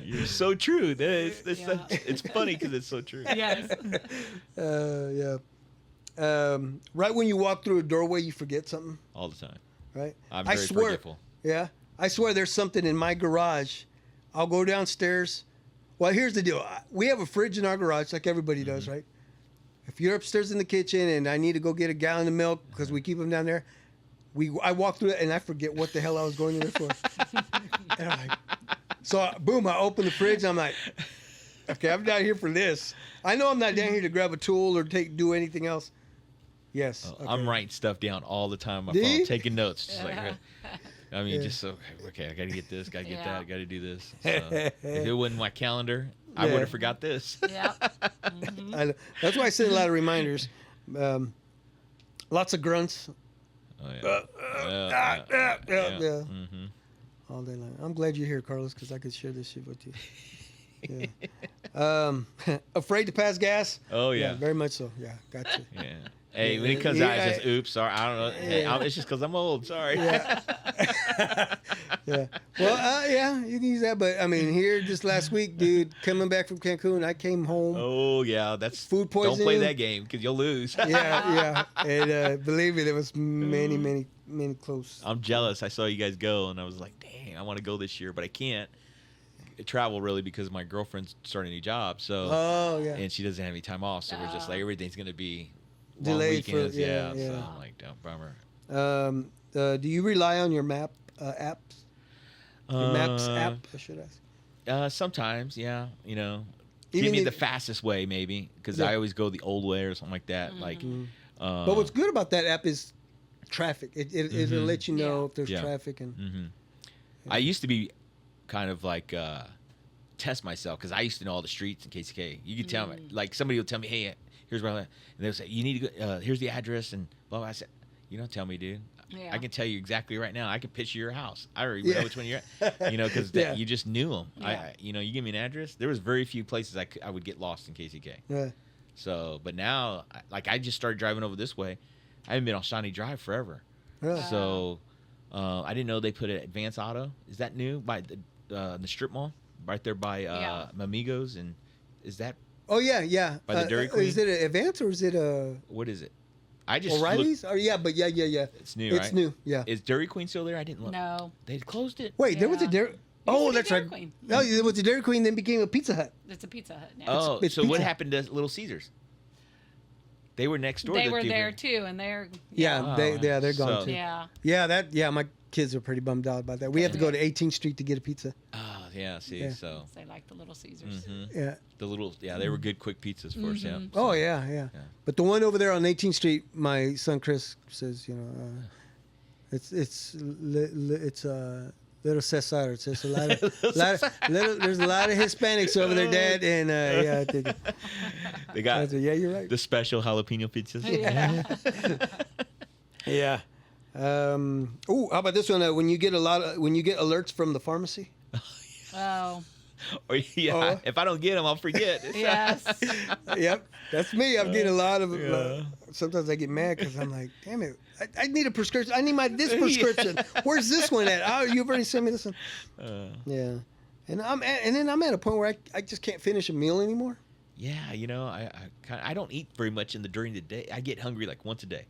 You're so true. Yeah. It's funny because it's so true. Yes. Yeah. Right when you walk through a doorway, you forget something, All the time. right? I'm I very swear. forgetful. Yeah, I swear there's something in my garage. I'll go downstairs. Well, here's the deal. We have a fridge in our garage, like everybody does, right? If you're upstairs in the kitchen and I need to go get a gallon of milk because we keep them down there, I walk through it and I forget what the hell I was going in there for. And I'm like, so boom, I open the fridge. And I'm like, okay, I'm down here for this. I know I'm not down here to grab a tool or do anything else. Yes. Oh, I'm writing stuff down all the time on my Do phone, you? taking notes. Just like, I mean, Yeah. just so okay, I got to get this, got to get Yeah. that, got to do this. So, if it wasn't my calendar, I Yeah. would have forgot this. Yeah. That's why I send a lot of reminders. Lots of grunts Oh, yeah. yeah. Mhm. all day long. I'm glad you're here, Carlos, because I could share this shit with you. Yeah. Afraid to pass gas? Oh yeah. Very much so. Yeah, gotcha. Yeah. Hey, when it comes Yeah, out, it's just oops. Sorry, I don't know. Hey, it's just because I'm old. Sorry. Yeah. Yeah. Well, yeah, you can use that. But I mean, here just last week, dude, coming back from Cancun, I came home. Oh yeah, that's Food Don't play poisoning. that game because you'll lose. Yeah. And believe me, there was many close. I'm jealous. I saw you guys go, and I was like, dang, I want to go this year, but I can't travel really because my girlfriend's starting a new job. So, Oh yeah. and she doesn't have any time off, so we're just like everything's gonna be long Delayed for- weekends. yeah, So yeah. I'm like, don't bummer. Do you rely on your map apps? Your Maps app, I should ask. Sometimes, yeah. You know, Even give me if- the fastest way maybe because Yeah. I always go the old way or something like that. Like, But what's good about that app is traffic. It'll let you know Yeah. if there's Yeah. traffic and. hmm I used to be kind of like test myself because I used to know all the streets in KCK. You could tell me, like somebody would tell me, "Hey, here's where I live," and they'll say, "You need to go. Here's the address," and blah blah. I said, "You don't tell me, dude. Yeah. I can tell you exactly right now. I can picture your house. I already Yeah. know which one you're at. You know, because Yeah. you just knew them. Yeah. You know, you give me an address. There was very few places I would get lost in KCK. Yeah. So, but now, I just started driving over this way. I haven't been on Shawnee Drive forever. Really? So, I didn't know they put it Advance Auto. Is that new by the strip mall right there by Yeah. Mamigos? And is that Oh yeah. By the Dairy Queen? Is it an Advance or is it a what is it? I just O'Reilly's? looked- Or yeah, but yeah. It's new, right? It's new. Yeah. Is Dairy Queen still there? I didn't look. No. They closed it. Wait, there was a Yeah. Dairy. to Oh, be that's Dairy right. Queen. No, there was a Dairy Queen, then became a Pizza Hut. It's a Pizza Hut now. Oh, it's so what pizza. happened to Little Caesars? They were next door. They to were the- there too, and they're Yeah, Oh, they're gone so- too. yeah. Yeah, my kids are pretty bummed out about that. We have to go to 18th Street to get a pizza. Oh, yeah. See, Yeah. so They like the Little Caesars. Yeah. the little, they were good quick pizzas for us. Yeah. Oh yeah. But the one over there on 18th Street, my son Chris says, you know, it's Little Cesar. It's just a lot of, there's a lot of Hispanics over there, Dad, and yeah, I think. They I got said, yeah, you're right. the special jalapeno pizzas. Yeah. Yeah. Oh, how about this one? When you get alerts from the pharmacy. Oh. Or yeah, Oh. if I don't get them, I'll forget. Yes. Yep, that's me. I'm getting a lot of. Yeah. Sometimes I get mad because I'm like, damn it, I need a prescription. I need this prescription. Where's this one at? Oh, you've already sent me this one. Yeah, and then I'm at a point where I just can't finish a meal anymore. Yeah, you know, I don't eat very much during the day. I get hungry like once a day.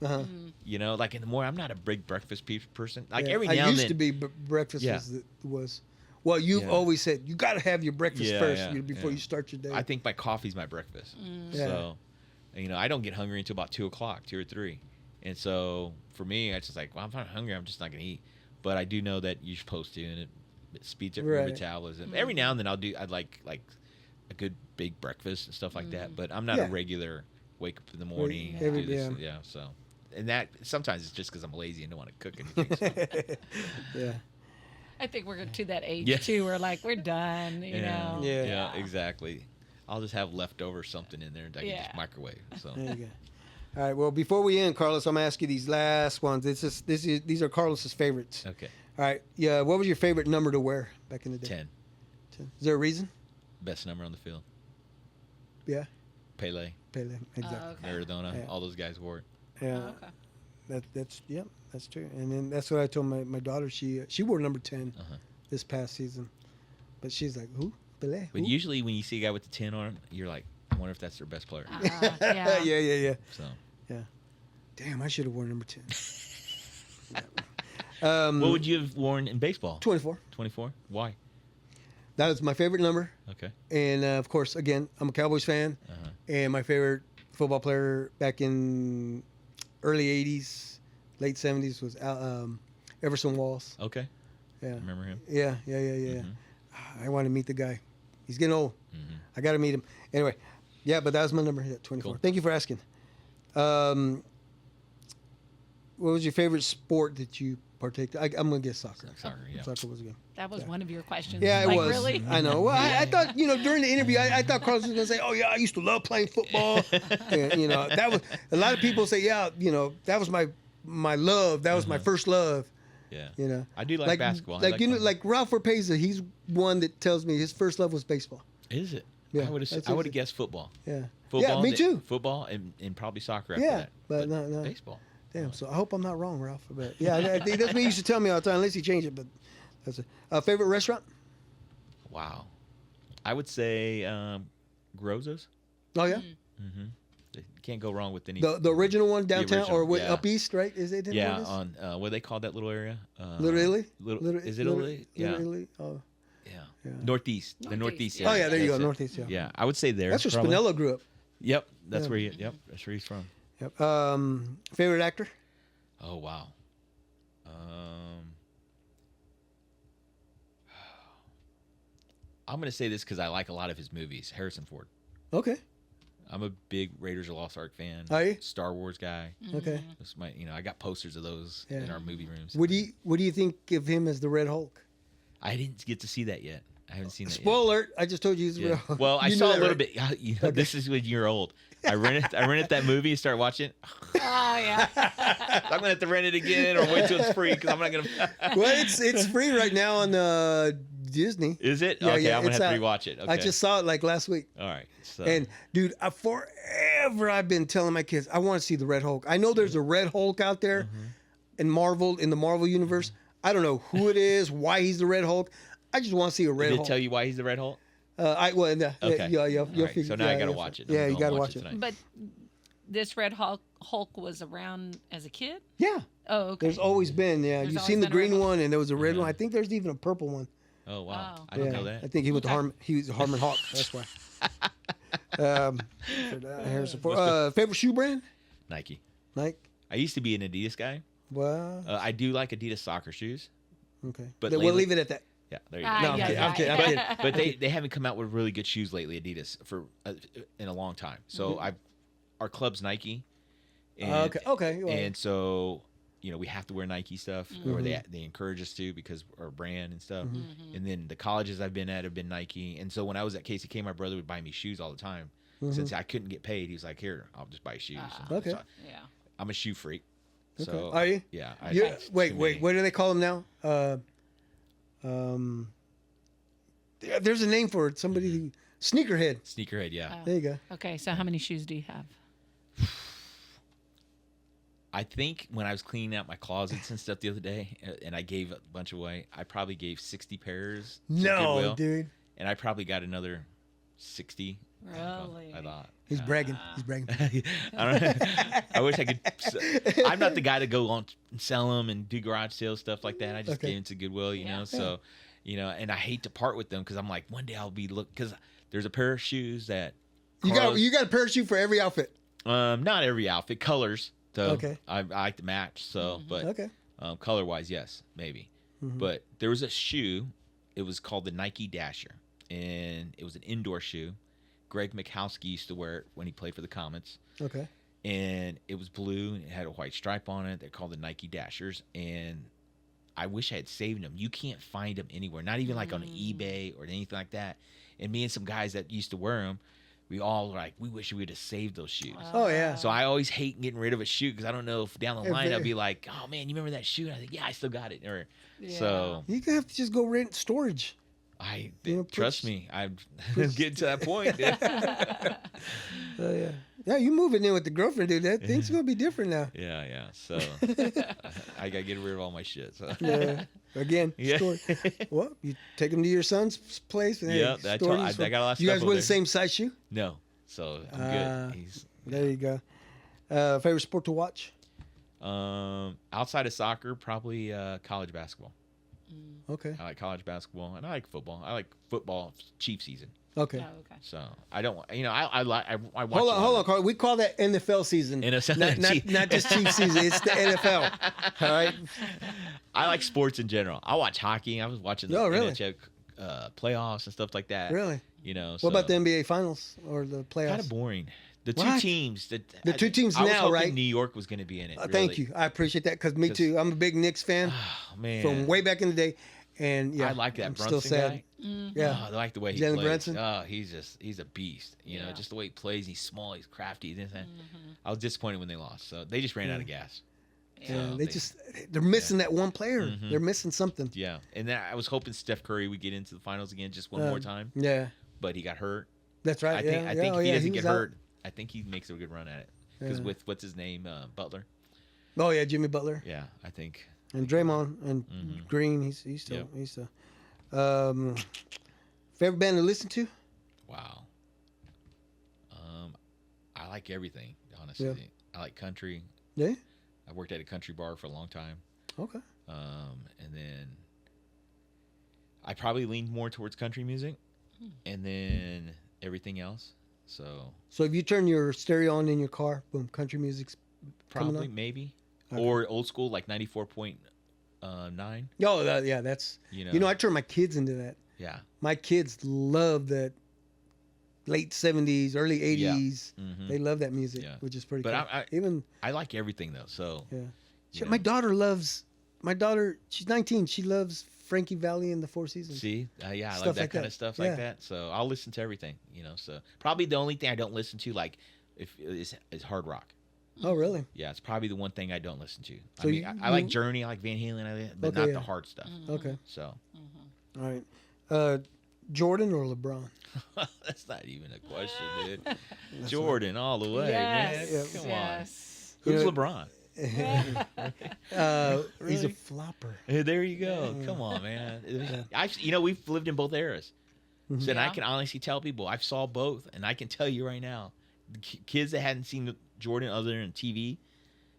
Uh-huh. You know, like in the morning, I'm not a big breakfast person. Like Yeah, every I now and used then. to be breakfast Yeah. was. Well, you've Yeah. always said you got to have your breakfast Yeah, first yeah, before yeah. you start your day. I think my coffee's my breakfast. Yeah. So, you know, I don't get hungry until about 2:00, 2 or 3. And so for me, I just like, well, if I'm hungry, I'm just not gonna eat. But I do know that you're supposed to, and it speeds up your Right. metabolism. Every now and then I'd like a good big breakfast and stuff like that. But I'm not Yeah. a regular wake up in the morning. Every- do this, yeah. yeah. So, and that sometimes it's just because I'm lazy and don't want to cook anything. So. Yeah. I think we're to that age Yeah. too. We're like, we're done. You know. Yeah. Yeah, exactly. I'll just have leftover something in there that I can Yeah. just microwave. So There you go. All right. Well, before we end, Carlos, I'm gonna ask you these last ones. These are Carlos's favorites. okay, All right. Yeah. What was your favorite number to wear back in the day? 10, 10. Is there a reason? best number on the field. Yeah. Pele, Pele. Exactly. Okay. Maradona, Yeah. all those guys wore it. Yeah. Oh, okay. That's true. And then that's what I told my daughter. She wore number 10 Uh-huh. this past season, but she's like, who? Pele? But Who? usually when you see a guy with the 10 on him, you're like, I wonder if that's their best player. Yeah. yeah. So Damn, I should have worn number 10. what would you have worn in baseball? 24. 24? Why? That was my favorite number. Okay. And of course, again, I'm a Cowboys fan. Uh-huh. And my favorite football player back in early 80s, late 70s was Everson Walls. Okay. Yeah. Remember him? Yeah. Mhm. I want to meet the guy. He's getting old. Mhm. I got to meet him. Anyway, yeah, but that was my number, 24. Cool. Thank you for asking. What was your favorite sport that you partake? I'm going to guess soccer. Soccer, yeah. Soccer was a game. That was one of your questions. Yeah, it like, was. Really? I know. Well, I thought, during the interview, I thought Carlos was going to say, oh, yeah, I used to love playing football. And, that was, a lot of people say, yeah, that was my love. That was my first love. Yeah. I do like basketball. I Like Ralph Orpeza, he's one that tells me his first love was baseball. Is it? Yeah, I would that's have easy. guessed football. Yeah. Football. Yeah, me too. Football and probably soccer after Yeah, that. but no. Baseball. Damn. So I hope I'm not wrong, Ralph. But yeah, that's what he used to tell me all the time. Unless he changed it, but that's it. Favorite restaurant? Wow. I would say Groza's. Oh yeah, Mm-hmm. Can't go wrong with any. the original one downtown original, or what, yeah. up east, right? Is it? yeah, what it is? on what do they call that little area? Little Italy. Is it Italy? Yeah. Little Italy. Oh, Yeah. Northeast. The Northeast, Northeast yeah. area. oh yeah, there you go, That's it. northeast. Yeah. Yeah, I would say there. That's where probably. Spinello grew up. Yep, that's Yeah. where he. Yep, that's where he's from. Yep. Favorite actor? Oh wow. I'm gonna say this because I like a lot of his movies. Harrison Ford. Okay. I'm a big Raiders of the Lost Ark fan. Are you? Star Wars guy. Okay. That's my. I got posters of those Yeah. in our movie rooms. What do you think of him as the Red Hulk? I didn't get to see that yet. I haven't seen that Spoiler alert! I just told you he's the yet. Red Yeah. Hulk. Well, I You knew saw a that, little right? bit. This is when you're old. I rented that movie and started watching it. Oh yeah. I'm gonna have to rent it again or wait till it's free because I'm not gonna. Well, it's free right now on Disney. Is it? Yeah, okay, yeah, I'm gonna it's have to out. rewatch it. Okay. I just saw it like last week. All right. So. And dude, forever I've been telling my kids I want to see the Red Hulk. I know there's a Red Hulk out there Mm-hmm. in the Marvel universe. I don't know who it is, why he's the Red Hulk. I just want to see a Red Did it Hulk. tell you why he's the Red Hulk? Okay. You'll All right, figure. so now I gotta watch it. Yeah, I'm you gonna gotta watch it. tonight. But this Red Hulk was around as a kid. Yeah, Oh, okay. there's always been. Yeah, There's you've always seen the been a Red green Hulk. one, and there was a red Uh-huh. one. I think there's even a purple one. Oh wow, Wow. I didn't Yeah, know that. I think he was Okay. He was Harmon Hawk. That's why. Harrison Ford. Favorite shoe brand? Nike. Nike. I used to be an Adidas guy. Well, I do like Adidas soccer shoes. okay. but We'll lately- leave it at that. Yeah, there you go. Ah, No, I'm yeah, kidding, I'm kidding, I'm yeah. kidding. But they haven't come out with really good shoes lately, Adidas, for in a long time. So Mm-hmm. our club's Nike. And, Okay. Well, And so we have to wear Nike stuff, or Mm-hmm. they encourage us to because our brand and stuff. And then the colleges I've been at have been Nike. And so when I was at KCK, my brother would buy me shoes all the time. Since I couldn't get paid, he was like, "Here, I'll just buy you shoes." And Okay. so Yeah. I'm a shoe freak. Okay. So Are you? Yeah. Wait. What do they call them now? There's a name for it. Somebody who sneakerhead. Sneakerhead, yeah. Oh. There you go. Okay, so how many shoes do you have? I think when I was cleaning out my closets and stuff the other day, and I gave a bunch away, I probably gave 60 pairs. To No, Goodwill, dude. and I probably got another 60. Really? I thought. He's Yeah. bragging. He's bragging. I don't know. I wish I could. I'm not the guy to go on and sell them and do garage sales stuff like that. I just Okay. gave them to Goodwill, you know. So, and I hate to part with them because I'm like, one day I'll be because there's a pair of shoes that You got a parachute for every outfit. not every outfit, colors though. Okay. I like to match, so but Okay. color wise, yes, maybe. But there was a shoe. It was called the Nike Dasher, and it was an indoor shoe. Greg Mikowski used to wear it when he played for the Comets. Okay. And it was blue and it had a white stripe on it. They're called the Nike Dashers. And I wish I had saved them. You can't find them anywhere, not even like on eBay or anything like that. And me and some guys that used to wear them, we all were like, we wish we would have saved those shoes. Oh yeah. So I always hate getting rid of a shoe because I don't know if down the If line I'll it- be like, oh man, you remember that shoe? And I think, yeah, I still got it. Or Yeah. so You can have to just go rent storage. You know, trust push- me, I'm getting to that point. Yeah. Yeah, you moving in with the girlfriend, dude. That things gonna be different now. Yeah. So I gotta get rid of all my shit. So. Yeah. Again, Yeah. storage. Well, you take them to your son's place. And Yeah, that's all- storage is I got a lot of You stuff guys over wear there. the same size shoe? No, so I'm Ah. good. He's There you go. Favorite sport to watch? outside of soccer, probably college basketball. Okay. I like college basketball, and I like football. I like football Chief season. Okay. Oh, okay. So I don't, I watch. Hold on, Carl. We call that NFL season. NFL not just Chief season. It's the NFL. All right. I like sports in general. I watch hockey. I was watching the Oh, really? NHL playoffs and stuff like that. Really? You know. What about the NBA Finals or the playoffs? Kind of boring. The two What? teams. The two teams I was now, hoping right? New York was going to be in it. Thank really. you. I appreciate that because me 'Cause- too. I'm a big Knicks fan Oh, man. from way back in the day, and yeah, I like that I'm Brunson still sad. guy. Yeah. Oh, I like the way he Jalen plays. Brunson? Oh, he's a beast. You know, Yeah. just the way he plays. He's small. He's crafty. This and that. I was disappointed when they lost. So they just ran out of gas. Yeah, So they're missing that one player. Mhm. They're missing something. Yeah, and then I was hoping Steph Curry would get into the finals again just one more time, Yeah, but he got hurt. that's right. I think yeah, I think yeah, if he yeah, doesn't was get out. hurt, I think he makes a good run at it. Because Yeah. with what's his name, Butler. Oh yeah, Jimmy Butler Yeah, I think. and Draymond and Mhm. Green. He's still Yep. he's still. Favorite band to listen to? Wow. I like everything. Honestly, Yeah. I like country. Yeah. I worked at a country bar for a long time. Okay. And then I probably leaned more towards country music, and then everything else. So So if you turn your stereo on in your car, boom, country music's coming probably on? maybe Okay. or old school like 94.9. Oh yeah, that's You know. you know I turn my kids into that. Yeah. My kids love that late 70s, early 80s. Mhm. They love that music, Yeah. which is pretty But cool. I Even I like everything though. So yeah. you Shit, know. my daughter, she's 19. She loves Frankie Valli and the Four Seasons. See, yeah, I Stuff like that like kind that. of stuff Yeah. like that. So I'll listen to everything. You know. So probably the only thing I don't listen to like if is hard rock. Oh, really? Yeah, it's probably the one thing I don't listen to. So I mean, I like you- Journey, I like Van Halen, but Okay, not yeah. the hard stuff. Okay. So All right. Jordan or LeBron? that's not even a question, dude. Jordan all the way, Yes. man. Come Yes. on. Who's You know- LeBron? He's a Really? flopper. Hey, there you go. Come on, man. We've lived in both eras. So and I Yeah. can honestly tell people I've saw both, and I can tell you right now, the kids that hadn't seen Jordan other than TV,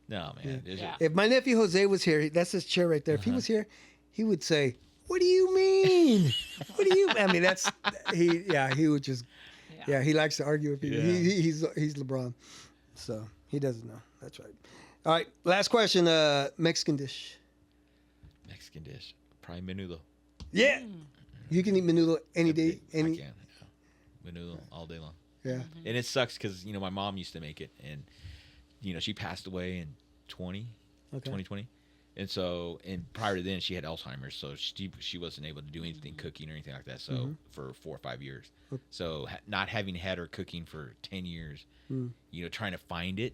no man. there's Yeah. If my nephew Jose was here, that's his chair right there. If he Uh-huh. was here, he would say, "What do you mean? What do you?" I mean, that's he. Yeah, he would just. Yeah, he likes to argue with people. Yeah. He's LeBron, so he doesn't know. That's right. All right, last question. Mexican dish. Mexican dish, probably menudo. Yeah, you can eat menudo any day. I Any. can. Yeah. Menudo all day long. Yeah. And it sucks because my mom used to make it, and she passed away in 2020, and so prior to then she had Alzheimer's, so she wasn't able to do anything cooking or anything like that. So for 4 or 5 years, so not having had her cooking for 10 years, trying to find it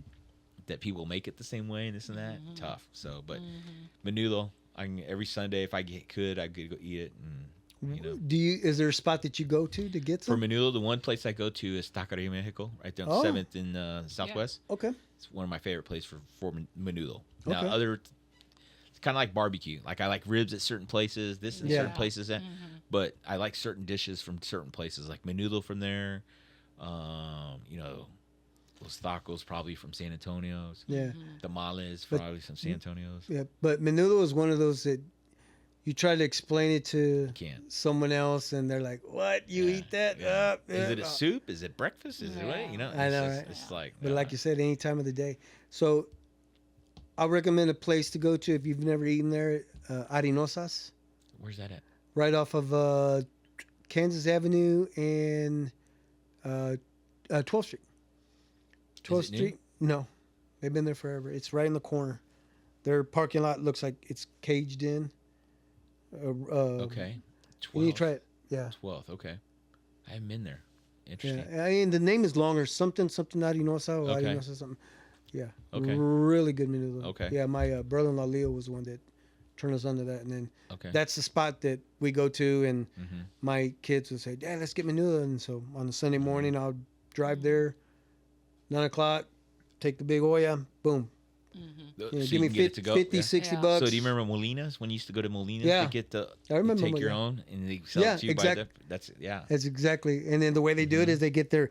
that people make it the same way and this and that, tough. So but menudo, every Sunday if I could go eat it. And You know, Is there a spot that you go to get for some? Menudo, the one place I go to is Taqueria Mexico, right there on Oh. 7th in Southwest. Okay. It's one of my favorite places for Menudo. Now, Okay. it's kind of like barbecue. Like I like ribs at certain places, this and Yeah. certain places that, but I like certain dishes from certain places, like Menudo from there. You know, Los Tacos probably from San Antonio's. Yeah. Tamales But- probably from San Antonio's. Yeah. But menudo is one of those that you try to explain it to Can't. someone else, and they're like, "What? You Yeah, eat that? yeah. Is Yeah. it a soup? Is it breakfast? Is it what? You know, I know, it's, right? it's like. But like you said, any time of the day. So, I'll recommend a place to go to if you've never eaten there. Arenosas, Where's that at? right off of Kansas Avenue and 12th Street. 12th it new? Street? No, they've been there forever. It's right in the corner. Their parking lot looks like it's caged in. Okay. You need to try it. Yeah. 12th. Okay. I haven't been there. Yeah, Interesting. I mean the name is longer. Something Arinosa or Okay. Arinosa something. Yeah. Okay. Really good menudo. Okay. Yeah, my brother-in-law Leo was the one that turned us onto that, and then Okay. that's the spot that we go to, and Mm-hmm. my kids would say, "Dad, let's get menudo." And so on a Sunday morning, I'll drive there, 9 o'clock, take the big Olla, boom. So You know, you give me can get it 50, to go. 50 Yeah. 60 Yeah. bucks. So do you remember Molina's when you used to go to Molina's Yeah. to get the I remember you take them, your yeah. own and they sell Yeah, it to you by the that's yeah. That's exactly. And then the way they do it is they get their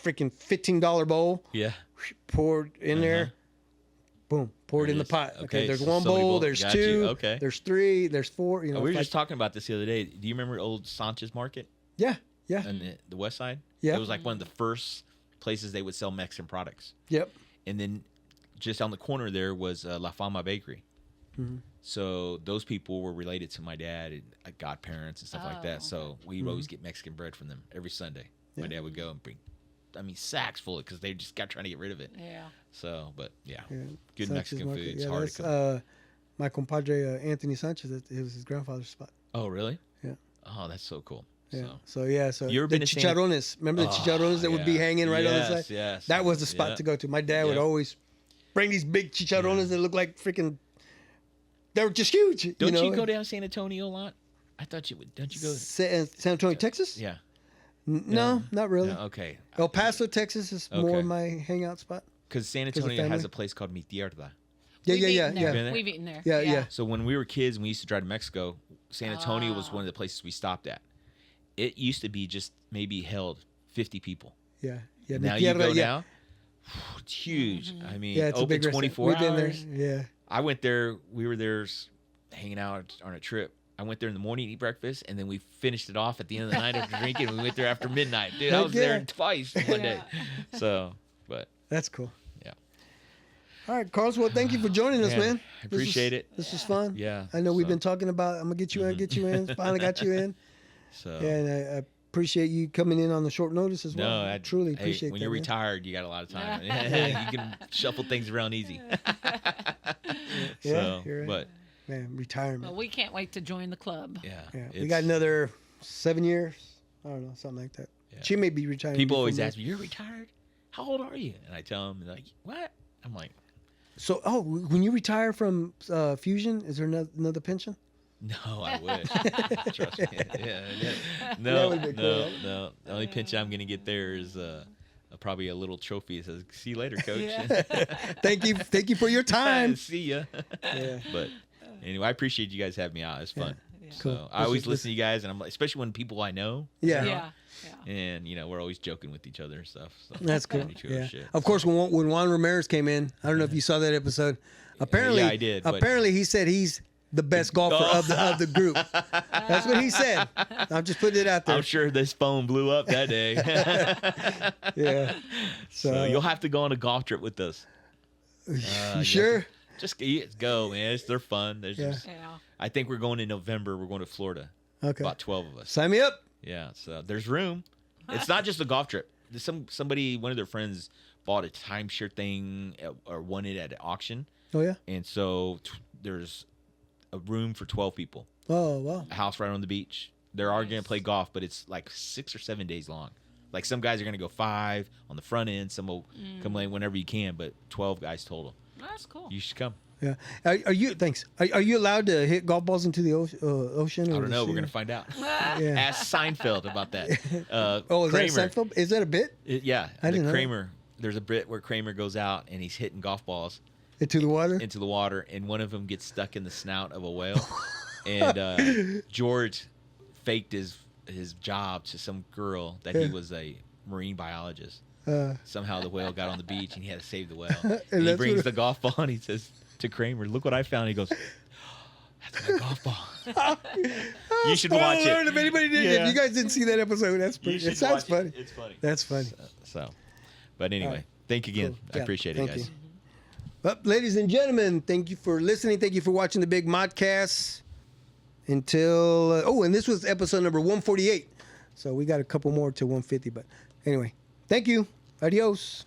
freaking $15 bowl, Yeah. poured in there, boom, poured There in it the is. pot. Okay, Okay, there's so one so many bowl, bowls. there's Got two, you. Okay. there's three, there's four. You know, We were if just talking about this the other day. Do you remember old Sanchez Market yeah, on the west side? Yeah. It was like one of the first places they would sell Mexican products. yep. And then just on the corner there was La Fama Bakery. Mm-hmm. So those people were related to my dad and godparents and stuff like that. So we would always get Mexican bread from them every Sunday. My dad would go and bring, sacks full of it because they just got trying to get rid of it. Yeah. So, but yeah, Yeah. good Sanchez Mexican Market. food. It's Yeah, hard that's to come. my compadre Anthony Sanchez. It was his grandfather's spot. Oh, really? Yeah. Oh, that's so cool. Yeah. So. So You ever the been to San- chicharrones. Remember the chicharrones that would be yeah. hanging right on the Yes, side? yes. That was the spot Yeah. to go to. My dad would Yep. always bring these big chicharrones that look like freaking. They were just huge. Don't you, know? you go down San Antonio a lot? I thought you would. Don't you go? San Antonio, Texas? Yeah. No, not really. No, okay. El Paso, Texas is more Okay. my hangout spot. Because San of Antonio has family? a place called Mi Tierra. Yeah, We've yeah, eaten there. Been there? We've eaten there. Yeah, yeah. So when we were kids and we used to drive to Mexico, San Antonio was one of the places we stopped at. It used to be just maybe held 50 people. Yeah. Yeah. Now Mi you Tierra, go yeah. now, it's huge. I mean, Yeah, it's a open big restaurant. 24 We've hours. been there. Yeah. I went there. We were there hanging out on a trip. I went there in the morning to eat breakfast, and then we finished it off at the end of the night after drinking. We went there after midnight. Dude, I Heck was there yeah. twice one day. So, but That's cool. yeah. All right, Carlos. Well, thank you for joining us, man. I appreciate it. This was fun. Yeah. I know we've so- been talking about. I'm gonna get you in, get you in. Finally got you in. So, And I appreciate you coming in on the short notice as well. no, I truly hey, appreciate when that. you're man. retired, you got a lot of time. you can shuffle things around easy. Yeah, So, you're right. but Man, retirement. Well, we can't wait to join the club. yeah, Yeah, we it's- got another 7 years. I don't know, something like that. Yeah. She may be retiring. People before always me. ask me, "You're retired? How old are you?" And I tell them, like, "What?" I'm like, So, when you retire from Fusion, is there another pension? "No, I wish." Trust me. Yeah. No, would be cool, no, right? no. The only pension I'm gonna get there is probably a little trophy that says, "See you later, coach." Thank you for your time. See ya. Yeah. But anyway, I appreciate you guys having me out. It's fun. Cool. So I always listen to you guys, and I'm like, especially when people I know. Yeah. Yeah. Yeah. And we're always joking with each other and stuff. So That's cool. each other's Yeah. shit. Of course, when Juan Ramirez came in, I don't know if you saw that episode. Apparently, I did, but- Apparently, he said he's the best golfer of the group. That's what he said. I'm just putting it out there. I'm sure this phone blew up that day. Yeah. So you'll have to go on a golf trip with us. You sure? Just go, man. They're fun. Yeah. Yeah. I think we're going in November. We're going to Florida. Okay. About 12 of us. Sign me up. Yeah. So there's room. It's not just a golf trip. Somebody, one of their friends, bought a timeshare thing or won it at an auction, Oh yeah. and so there's a room for 12 people. Oh wow. A house right on the beach. They're all going to play golf, but it's like 6 or 7 days long. Like some guys are going to go 5 on the front end. Some will come late whenever you can, but 12 guys total. That's cool. You should come. Yeah. Are you? Thanks. Are you allowed to hit golf balls into the ocean? I or don't know. the We're sea? gonna find out. Yeah. Ask Seinfeld about that. Oh, is Kramer, that Seinfeld? Is that a bit Yeah, I didn't know that. Kramer. There's a bit where Kramer goes out and he's hitting golf balls into the water? into the water, and one of them gets stuck in the snout of a whale. And George faked his job to some girl that he was a marine biologist. Somehow the whale got on the beach and he had to save the whale. And he that's brings what- the golf ball and he says to Kramer, "Look what I found." He goes, "That's my golf ball." You should watch Spoiler it. alert, if anybody did, Yeah. if you guys didn't see that episode, that's You pretty. should It sounds watch funny. It's funny. That's funny. So, but anyway, right. thank you again. Cool. I Yeah, appreciate it, thank guys. you. Well, ladies and gentlemen, thank you for listening. Thank you for watching the Big Modcast. Until and this was episode number 148. So we got a couple more to 150. But anyway, thank you. Adios.